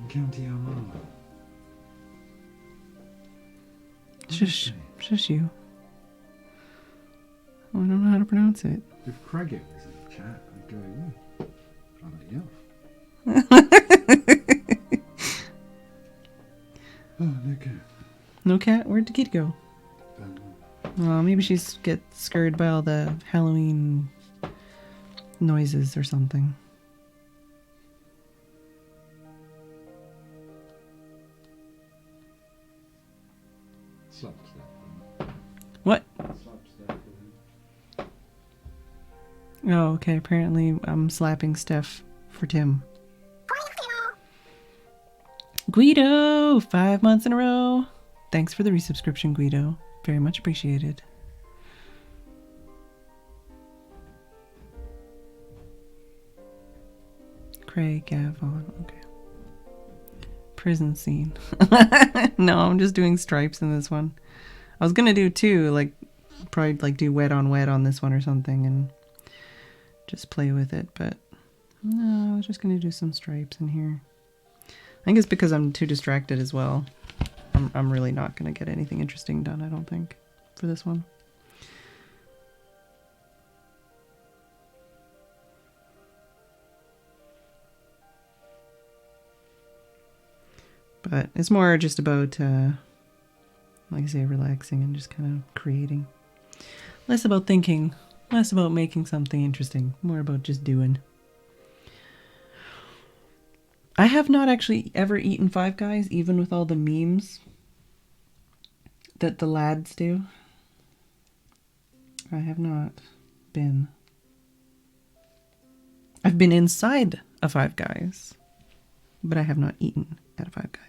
in County Armagh? Shush you. I don't know how to pronounce it. If Craig was in the chat, I'd go, funnily enough. Oh, no cat. No cat? Where'd the kid go? Well, maybe she's get scared by all the Halloween noises or something. What? Oh, okay. Apparently I'm slapping Steph for Tim. Guido! 5 months in a row. Thanks for the resubscription, Guido. Very much appreciated. Craigavon. Okay. Prison scene. No, I'm just doing stripes in this one. I was gonna do two, like, probably like do wet on this one or something and just play with it, but no, I was just gonna do some stripes in here. I think it's because I'm too distracted as well. I'm really not gonna get anything interesting done, I don't think, for this one. But it's more just about, like I say, relaxing and just kind of creating. Less about thinking, less about making something interesting, more about just doing. I have not actually ever eaten Five Guys, even with all the memes that the lads do. I have not been. I've been inside a Five Guys, but I have not eaten at a Five Guys.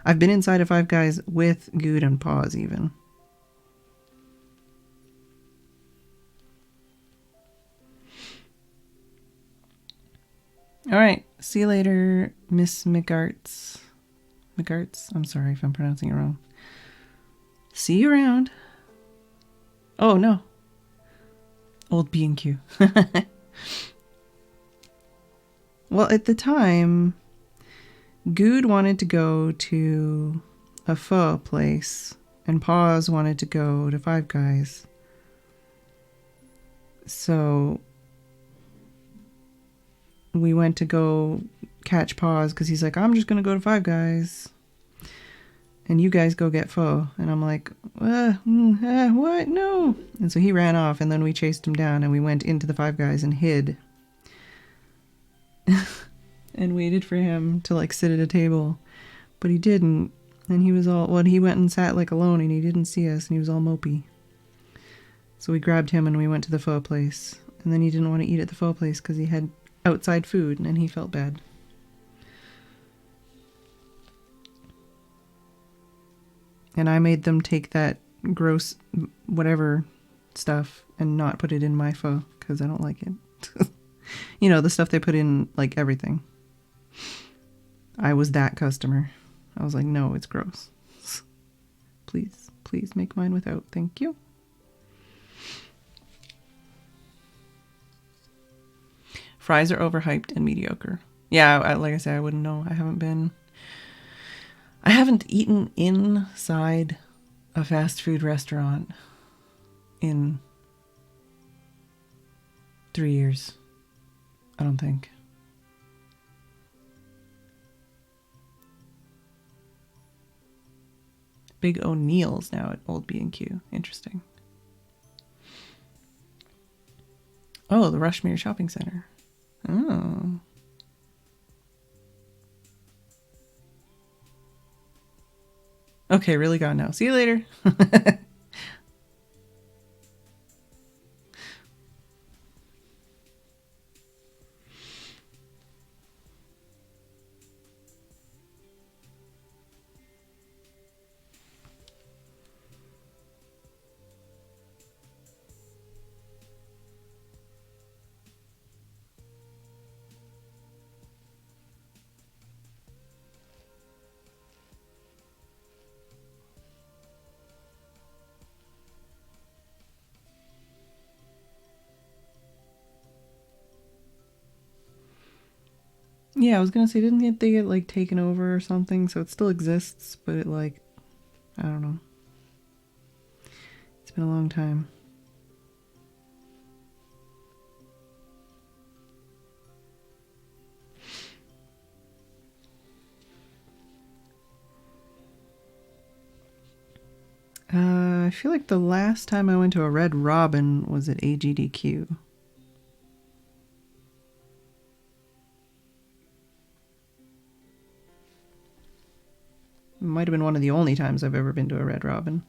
I've been inside of Five Guys with Good and Paws even. Alright, see you later, Miss McArts. McArts? I'm sorry if I'm pronouncing it wrong. See you around. Oh, no. Old B&Q. Well, at the time, Good wanted to go to a pho place, and Paws wanted to go to Five Guys. So we went to go catch Paws because he's like, I'm just going to go to Five Guys. And you guys go get pho. And I'm like, what? No. And so he ran off, and then we chased him down, and we went into the Five Guys and hid. And waited for him to like sit at a table, but he didn't. And he was all, well, he went and sat like alone, and he didn't see us, and he was all mopey. So we grabbed him and we went to the pho place. And then he didn't want to eat at the pho place because he had outside food and he felt bad. And I made them take that gross whatever stuff and not put it in my pho because I don't like it. You know, the stuff they put in, like, everything. I was that customer. I was like, no, it's gross. Please make mine without. Thank you. Fries are overhyped and mediocre. Yeah, like I said, I wouldn't know. I haven't eaten inside a fast food restaurant in 3 years. I don't think. Big O'Neill's now at Old B&Q. Interesting. Oh, the Rushmere Shopping Center. Oh. Okay, really gone now. See you later. Yeah, I was gonna say, didn't they get like taken over or something? So it still exists, but it like, I don't know. It's been a long time. I feel like the last time I went to a Red Robin was at AGDQ. Might have been one of the only times I've ever been to a Red Robin.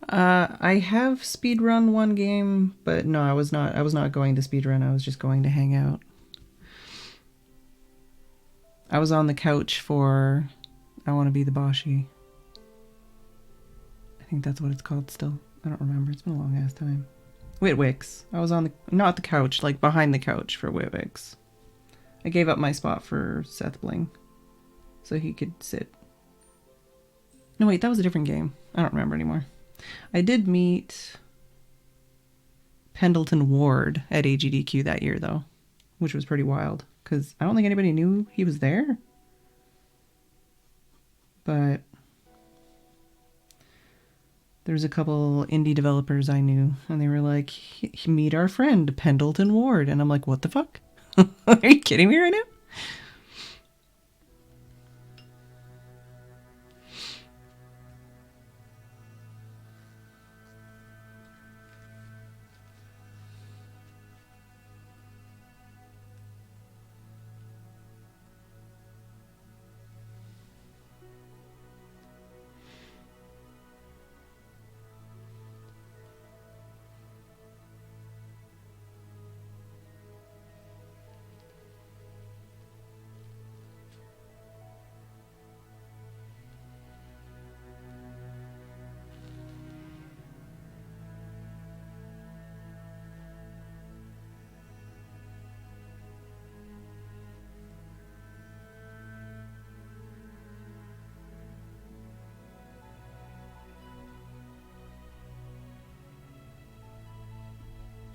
I have speedrun one game, but no, I was not going to speedrun. I was just going to hang out. I was on the couch for I Want to Be the Boshi. I think that's what it's called still. I don't remember. It's been a long ass time. Witwix. I was on the, not the couch, like behind the couch for Witwix. I gave up my spot for Seth Bling so he could sit. No, wait, that was a different game. I don't remember anymore. I did meet Pendleton Ward at AGDQ that year, though, which was pretty wild because I don't think anybody knew he was there. But there's a couple indie developers I knew, and they were like, meet our friend, Pendleton Ward. And I'm like, what the fuck? Are you kidding me right now?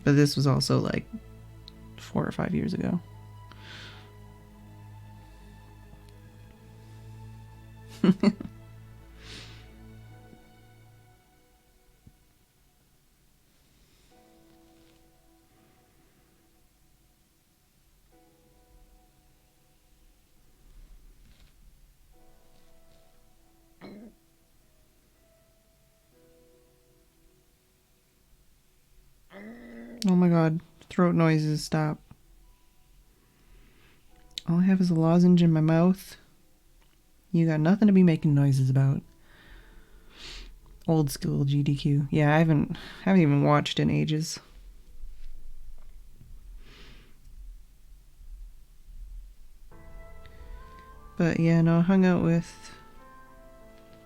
But this was also like 4 or 5 years ago. Oh my god. Throat noises, stop. All I have is a lozenge in my mouth. You got nothing to be making noises about. Old school GDQ. Yeah, I haven't even watched in ages. But yeah, no, I hung out with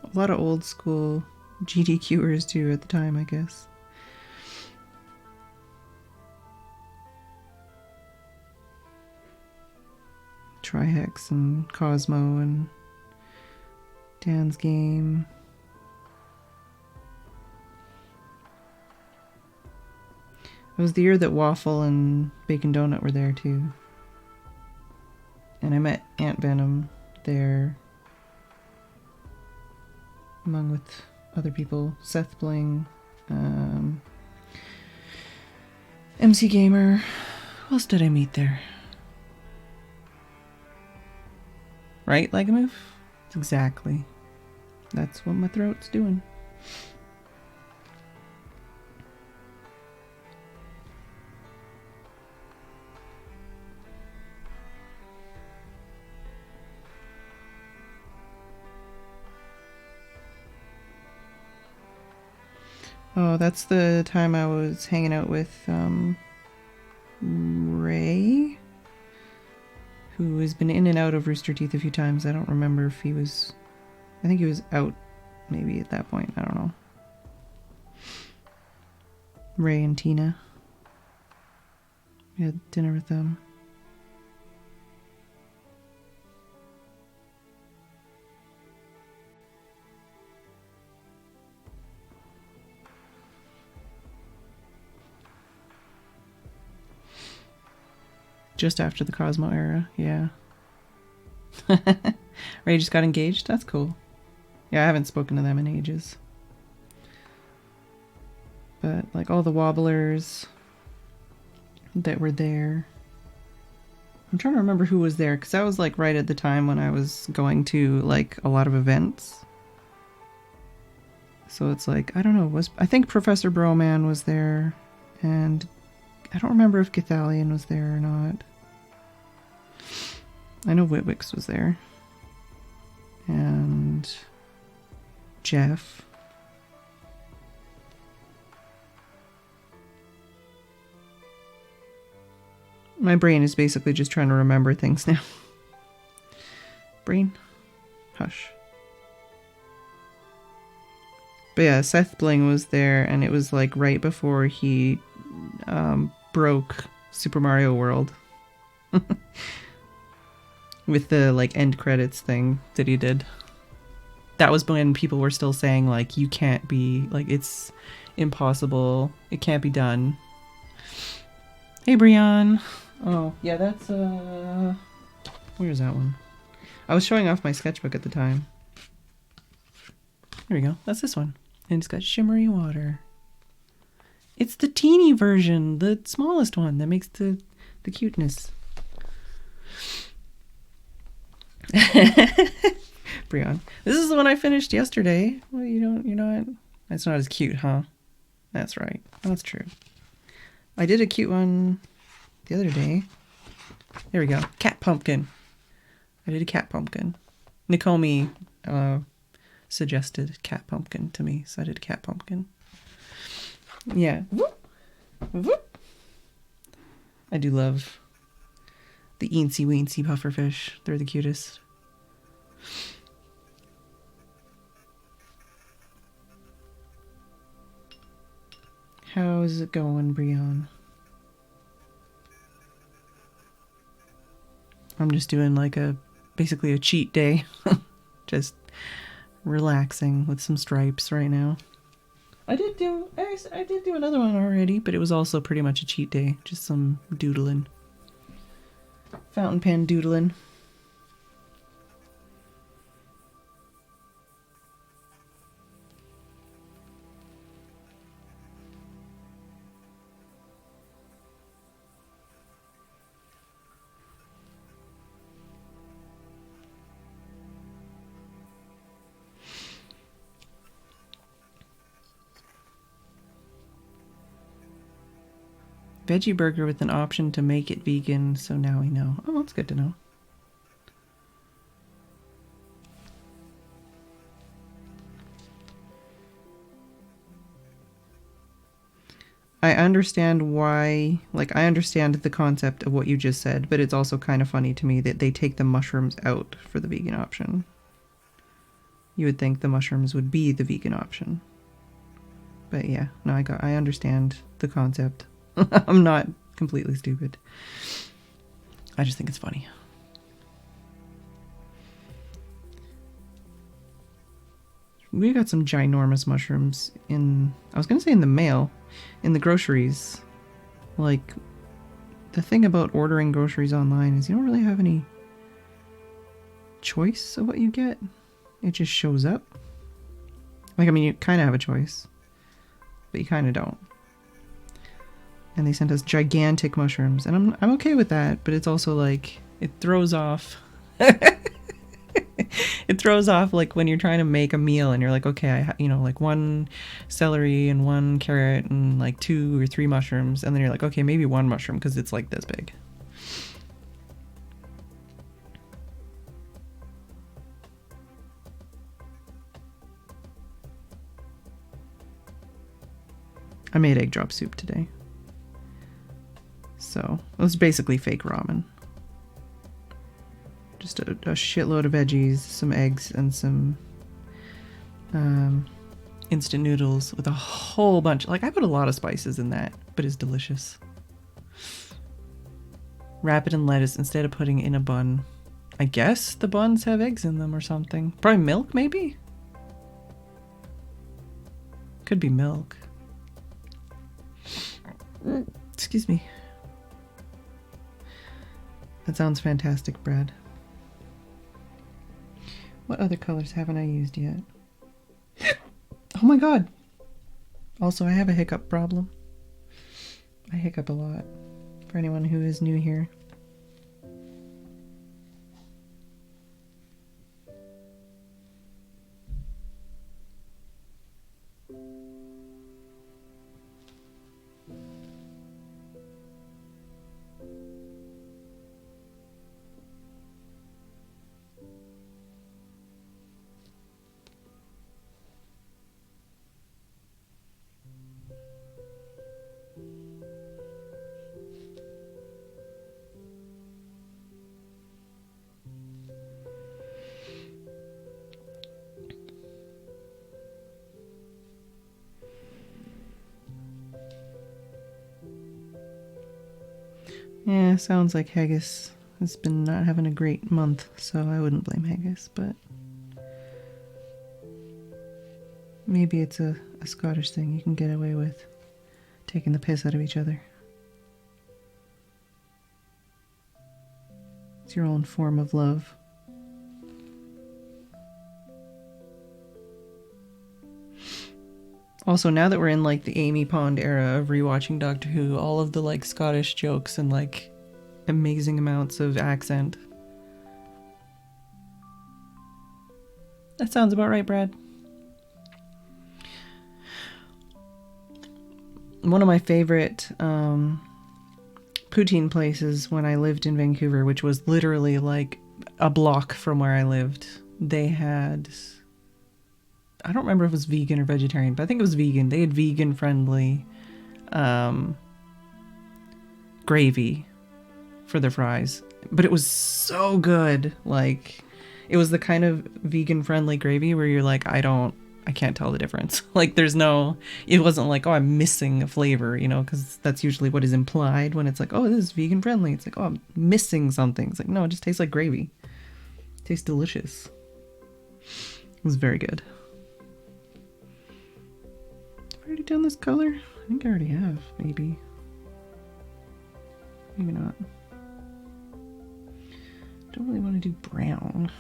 a lot of old school GDQers too at the time, I guess. Trihex and Cosmo and Dan's Game. It was the year that Waffle and Bacon Donut were there too. And I met Aunt Venom there, among with other people. Seth Bling, MC Gamer. Who else did I meet there? Right, Legamove? Exactly. That's what my throat's doing. Oh, that's the time I was hanging out with Ray, who has been in and out of Rooster Teeth a few times. I don't remember if he was... I think he was out maybe at that point. I don't know. Ray and Tina. We had dinner with them. Just after the Cosmo era, yeah. Ray just got engaged? That's cool. Yeah, I haven't spoken to them in ages. But, like, all the Wobblers that were there. I'm trying to remember who was there, because that was, like, right at the time when I was going to, like, a lot of events. So it's like, I don't know, I think Professor Broman was there, and I don't remember if Githalion was there or not. I know Witwix was there. And Jeff. My brain is basically just trying to remember things now. Brain, hush. But yeah, Seth Bling was there, and it was like right before he broke Super Mario World. With the like end credits thing that he did. That was when people were still saying like, you can't be, like, it's impossible, it can't be done. Hey Brian. Oh yeah, that's where's that one? I was showing off my sketchbook at the time. There we go, that's this one. And it's got shimmery water. It's the teeny version, the smallest one that makes the cuteness. Brian, this is the one I finished yesterday. Well, you're not. It's not as cute, huh? That's right. That's true. I did a cute one the other day. There we go. Cat pumpkin. I did a cat pumpkin. Nakomi suggested cat pumpkin to me, so I did a cat pumpkin. Yeah. Whoop. Whoop. I do love the eensy weensy pufferfish. They're the cutest. How's it going, Brian? I'm just doing like basically a cheat day. Just relaxing with some stripes right now. I did do another one already, but it was also pretty much a cheat day. Just some doodling. Fountain pen doodling. Veggie burger with an option to make it vegan, so now we know. Oh, that's good to know. I understand why, like, I understand the concept of what you just said, but it's also kind of funny to me that they take the mushrooms out for the vegan option. You would think the mushrooms would be the vegan option. But yeah, no, I understand the concept. I'm not completely stupid. I just think it's funny. We got some ginormous mushrooms in, I was going to say in the mail, in the groceries. Like, the thing about ordering groceries online is you don't really have any choice of what you get. It just shows up. Like, I mean, you kind of have a choice, but you kind of don't. And they sent us gigantic mushrooms, and I'm okay with that, but it's also like, it throws off. It throws off, like, when you're trying to make a meal and you're like, okay, like 1 celery and 1 carrot and like 2 or 3 mushrooms, and then you're like, okay, maybe 1 mushroom because it's like this big. I made egg drop soup today. So it was basically fake ramen. Just a shitload of veggies, some eggs, and some instant noodles with a whole bunch. Like, I put a lot of spices in that, but it's delicious. Wrap it in lettuce instead of putting it in a bun. I guess the buns have eggs in them or something. Probably milk, maybe? Could be milk. Excuse me. That sounds fantastic, Brad. What other colors haven't I used yet? Oh my god! Also, I have a hiccup problem. I hiccup a lot. For anyone who is new here. Yeah, sounds like Haggis has been not having a great month, so I wouldn't blame Haggis, but maybe it's a Scottish thing you can get away with, taking the piss out of each other. It's your own form of love. Also, now that we're in like the Amy Pond era of rewatching Doctor Who, all of the like Scottish jokes and like amazing amounts of accent. That sounds about right, Brad. One of my favorite poutine places when I lived in Vancouver, which was literally like a block from where I lived, they had, I don't remember if it was vegan or vegetarian, but I think it was vegan. They had vegan friendly gravy for their fries, but it was so good. Like, it was the kind of vegan friendly gravy where you're like, I can't tell the difference. Like, it wasn't like, oh, I'm missing a flavor, because that's usually what is implied when it's like, oh, this is vegan friendly. It's like, oh, I'm missing something. It's like, no, it just tastes like gravy. It tastes delicious. It was very good. Have I already done this color? I think I already have, maybe. Maybe not. Don't really want to do brown.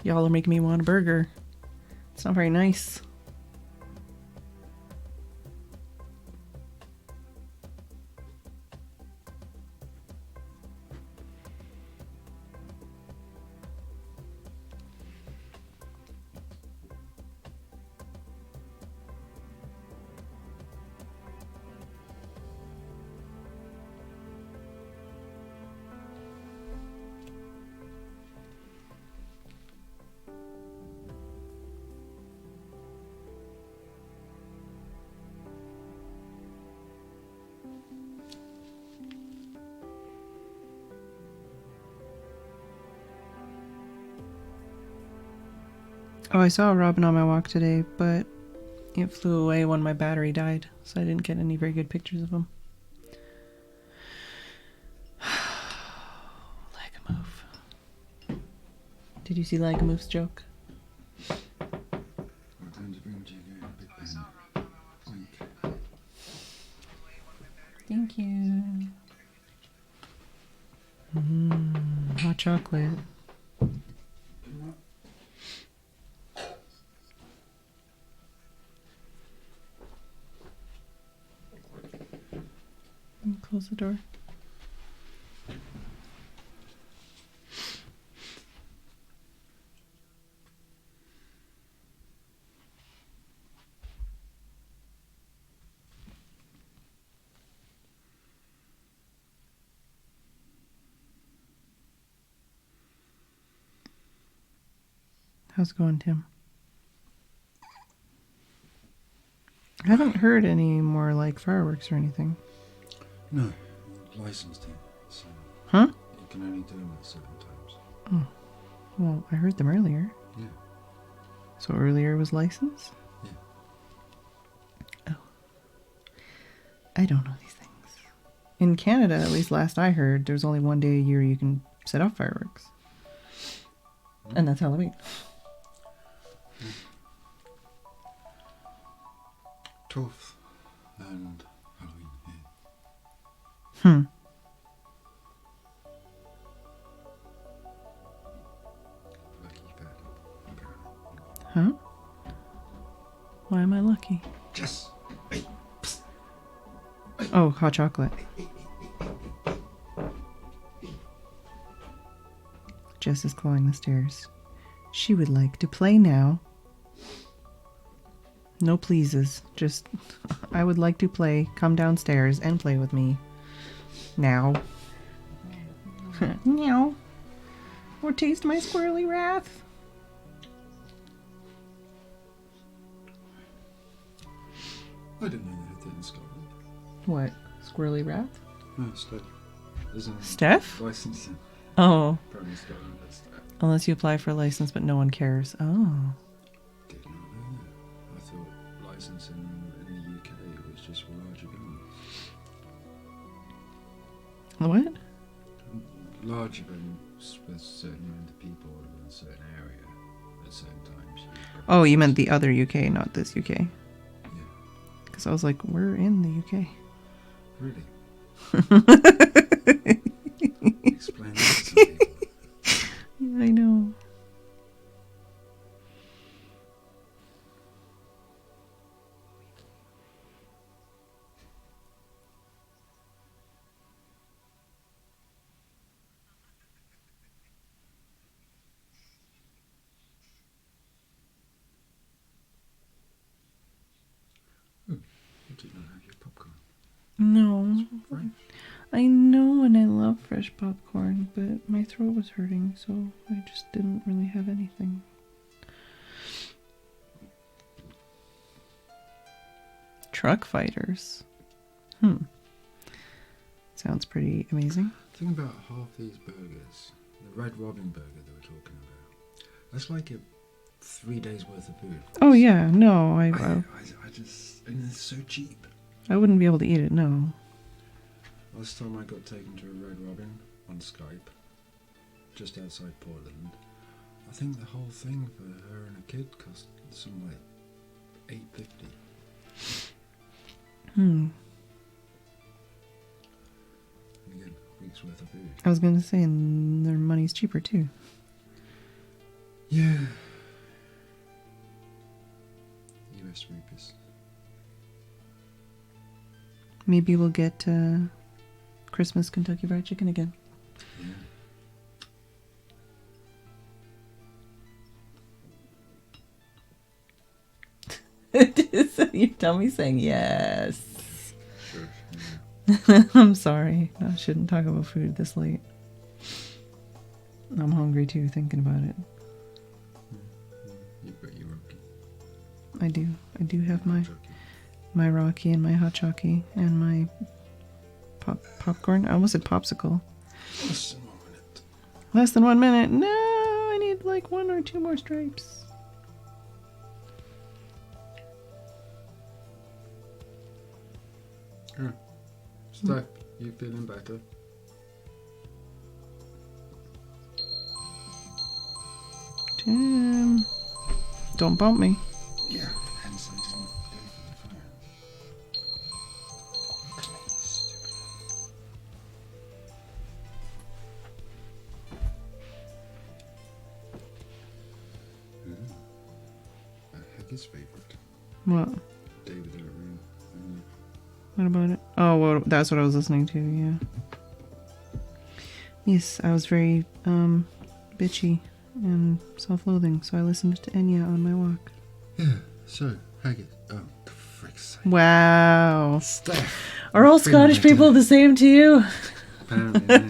Y'all are making me want a burger. It's not very nice. Oh, I saw a robin on my walk today, but it flew away when my battery died, so I didn't get any very good pictures of him. Lagamove. Did you see Lagamove's joke? What time to bring you again? Big Ben. Oink. Thank you. Hot chocolate. Close the door. How's it going, Tim? I haven't heard any more like fireworks or anything. No, licensed him. So Huh? you can only do them at certain times. Oh. Well, I heard them earlier. Yeah. So earlier was licensed? Yeah. Oh. I don't know these things. In Canada, at least last I heard, there's only one day a year you can set off fireworks. And that's Halloween. 12th and Halloween, yeah. Hmm. Lucky bad, apparently. Huh? Why am I lucky? Jess! Hey! Psst. Oh, hot chocolate. Jess is clawing the stairs. She would like to play now. No pleases. Just, I would like to play. Come downstairs and play with me. Now. Meow. Or taste my squirrely wrath. I didn't know they had that in Scotland. What? Squirrely wrath? No, Steph. Isn't Steph? licensing. Oh. Apparently Scotland has Steph. Unless you apply for a license but no one cares. Oh. Did not know that. I thought licensing in the UK was just for larger guns. What? Larger guns with a certain amount of people in a certain area at certain times. Oh, you meant the other UK, not this UK. Yeah. Because I was like, we're in the UK. Really? Explain that to some people. Yeah, I know. You did not have your popcorn. No. Right. I know, and I love fresh popcorn, but my throat was hurting, so I just didn't really have anything. Truck fighters. Sounds pretty amazing. Think about half these burgers. The Red Robin burger they were talking about. That's like a 3 days worth of food. Oh yeah, no, I just, and it's so cheap. I wouldn't be able to eat it. No. Last time I got taken to a Red Robin on Skype, just outside Portland, I think the whole thing for her and a kid cost something like $8.50. And again, a week's worth of food. I was gonna say, and their money's cheaper too. Yeah. US rupees. Maybe we'll get Christmas Kentucky Fried Chicken again. Yeah. Your tummy's saying yes. Sure. Yeah. I'm sorry. I shouldn't talk about food this late. I'm hungry too, thinking about it. You've got your Rocky. I do. I do have my Jockey. Rocky and my hot chockey and my popcorn. I almost said popsicle. Less than 1 minute. Less than 1 minute. No, I need like 1 or 2 more stripes. Steph, you feeling better? Tim, don't bump me. Yeah, hence I didn't go for the fire. Stupid. His favourite. What? David Arun. What about it? Oh, well, that's what I was listening to, yeah. Yes, I was very bitchy and self-loathing, so I listened to Enya on my walk. Yeah, so, Haggis. Oh, for frick's sake. Wow. Steph. Are all Scottish people the same to you? Apparently, yeah.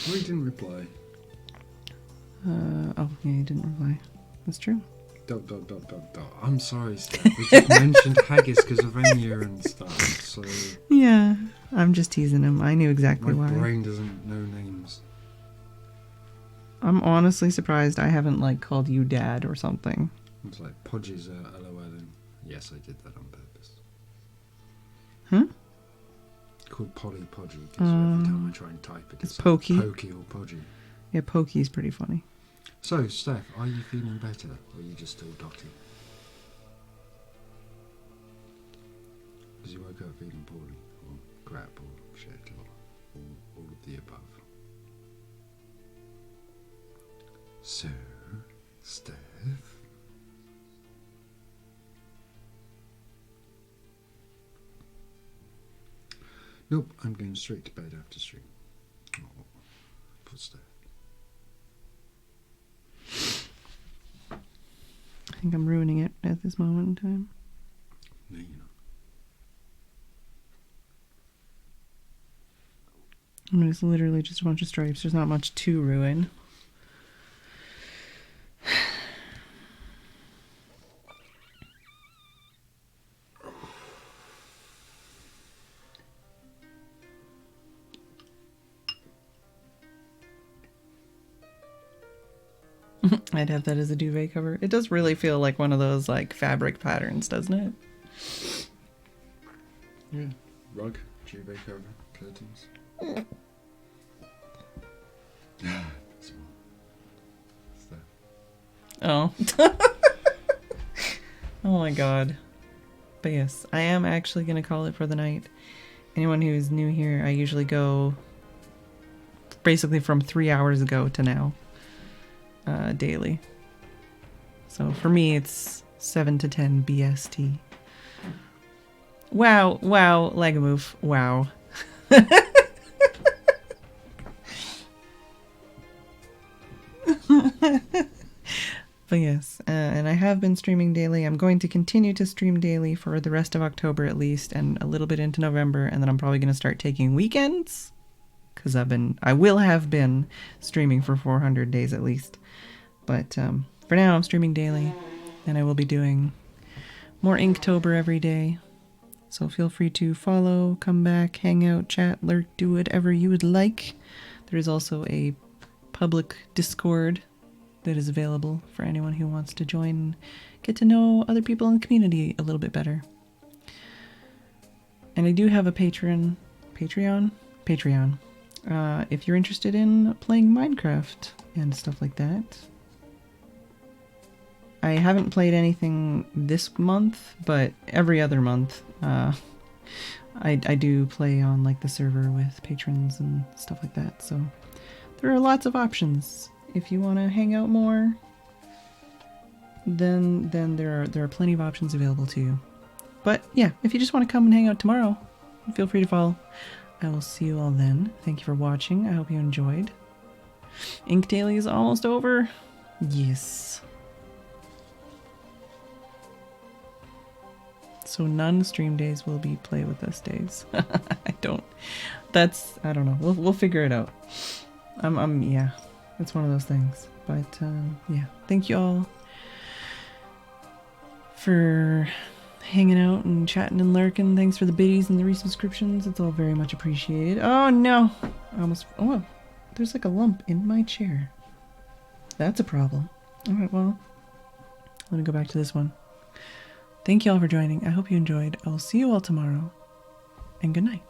Well, he didn't reply. Oh, yeah, he didn't reply. That's true. ... I'm sorry, Steph. We just mentioned haggis because of Enya and stuff, so... Yeah, I'm just teasing him. I knew exactly My why. brain doesn't know names. I'm honestly surprised I haven't, like, called you Dad or something. It's like Podges LOL and... Yes, I did that on purpose. Huh? Called Polly Podgy because every time I try and type it, It's Pokey. Pokey or Podgy. Yeah, Pokey's pretty funny. So, Steph, are you feeling better, or are you just still dotty? Because you woke up feeling poorly, or crap, or shit, or all of the above. So, Steph... Nope, I'm going straight to bed after stream. Oh, poor Steph. I think I'm ruining it at this moment in time. No, you're not. I mean, it's literally just a bunch of stripes. There's not much to ruin. I'd have that as a duvet cover. It does really feel like one of those like fabric patterns, doesn't it? Yeah. Rug, duvet cover, curtains. Yeah, that's one. Oh. Oh my god. But yes, I am actually going to call it for the night. Anyone who's new here, I usually go basically from 3 hours ago to now. Daily. So for me, it's 7 to 10 BST. Wow, wow, Legamove, wow. But yes, and I have been streaming daily. I'm going to continue to stream daily for the rest of October at least, and a little bit into November, and then I'm probably going to start taking weekends, because I will have been streaming for 400 days at least. But for now, I'm streaming daily, and I will be doing more Inktober every day. So feel free to follow, come back, hang out, chat, lurk, do whatever you would like. There is also a public Discord that is available for anyone who wants to join, get to know other people in the community a little bit better. And I do have a Patreon. If you're interested in playing Minecraft and stuff like that. I haven't played anything this month, but every other month I do play on like the server with patrons and stuff like that. So there are lots of options if you want to hang out more, then there are plenty of options available to you. But yeah, if you just want to come and hang out tomorrow, feel free to follow. I will see you all then. Thank you for watching. I hope you enjoyed. Ink Daily is almost over. Yes. So none stream days will be play with us days. I don't know. We'll figure it out. Yeah, it's one of those things. But yeah, thank you all for hanging out and chatting and lurking. Thanks for the biddies and the resubscriptions. It's all very much appreciated. Oh no, oh, there's like a lump in my chair. That's a problem. All right, well, let me go back to this one. Thank you all for joining. I hope you enjoyed. I will see you all tomorrow, and good night.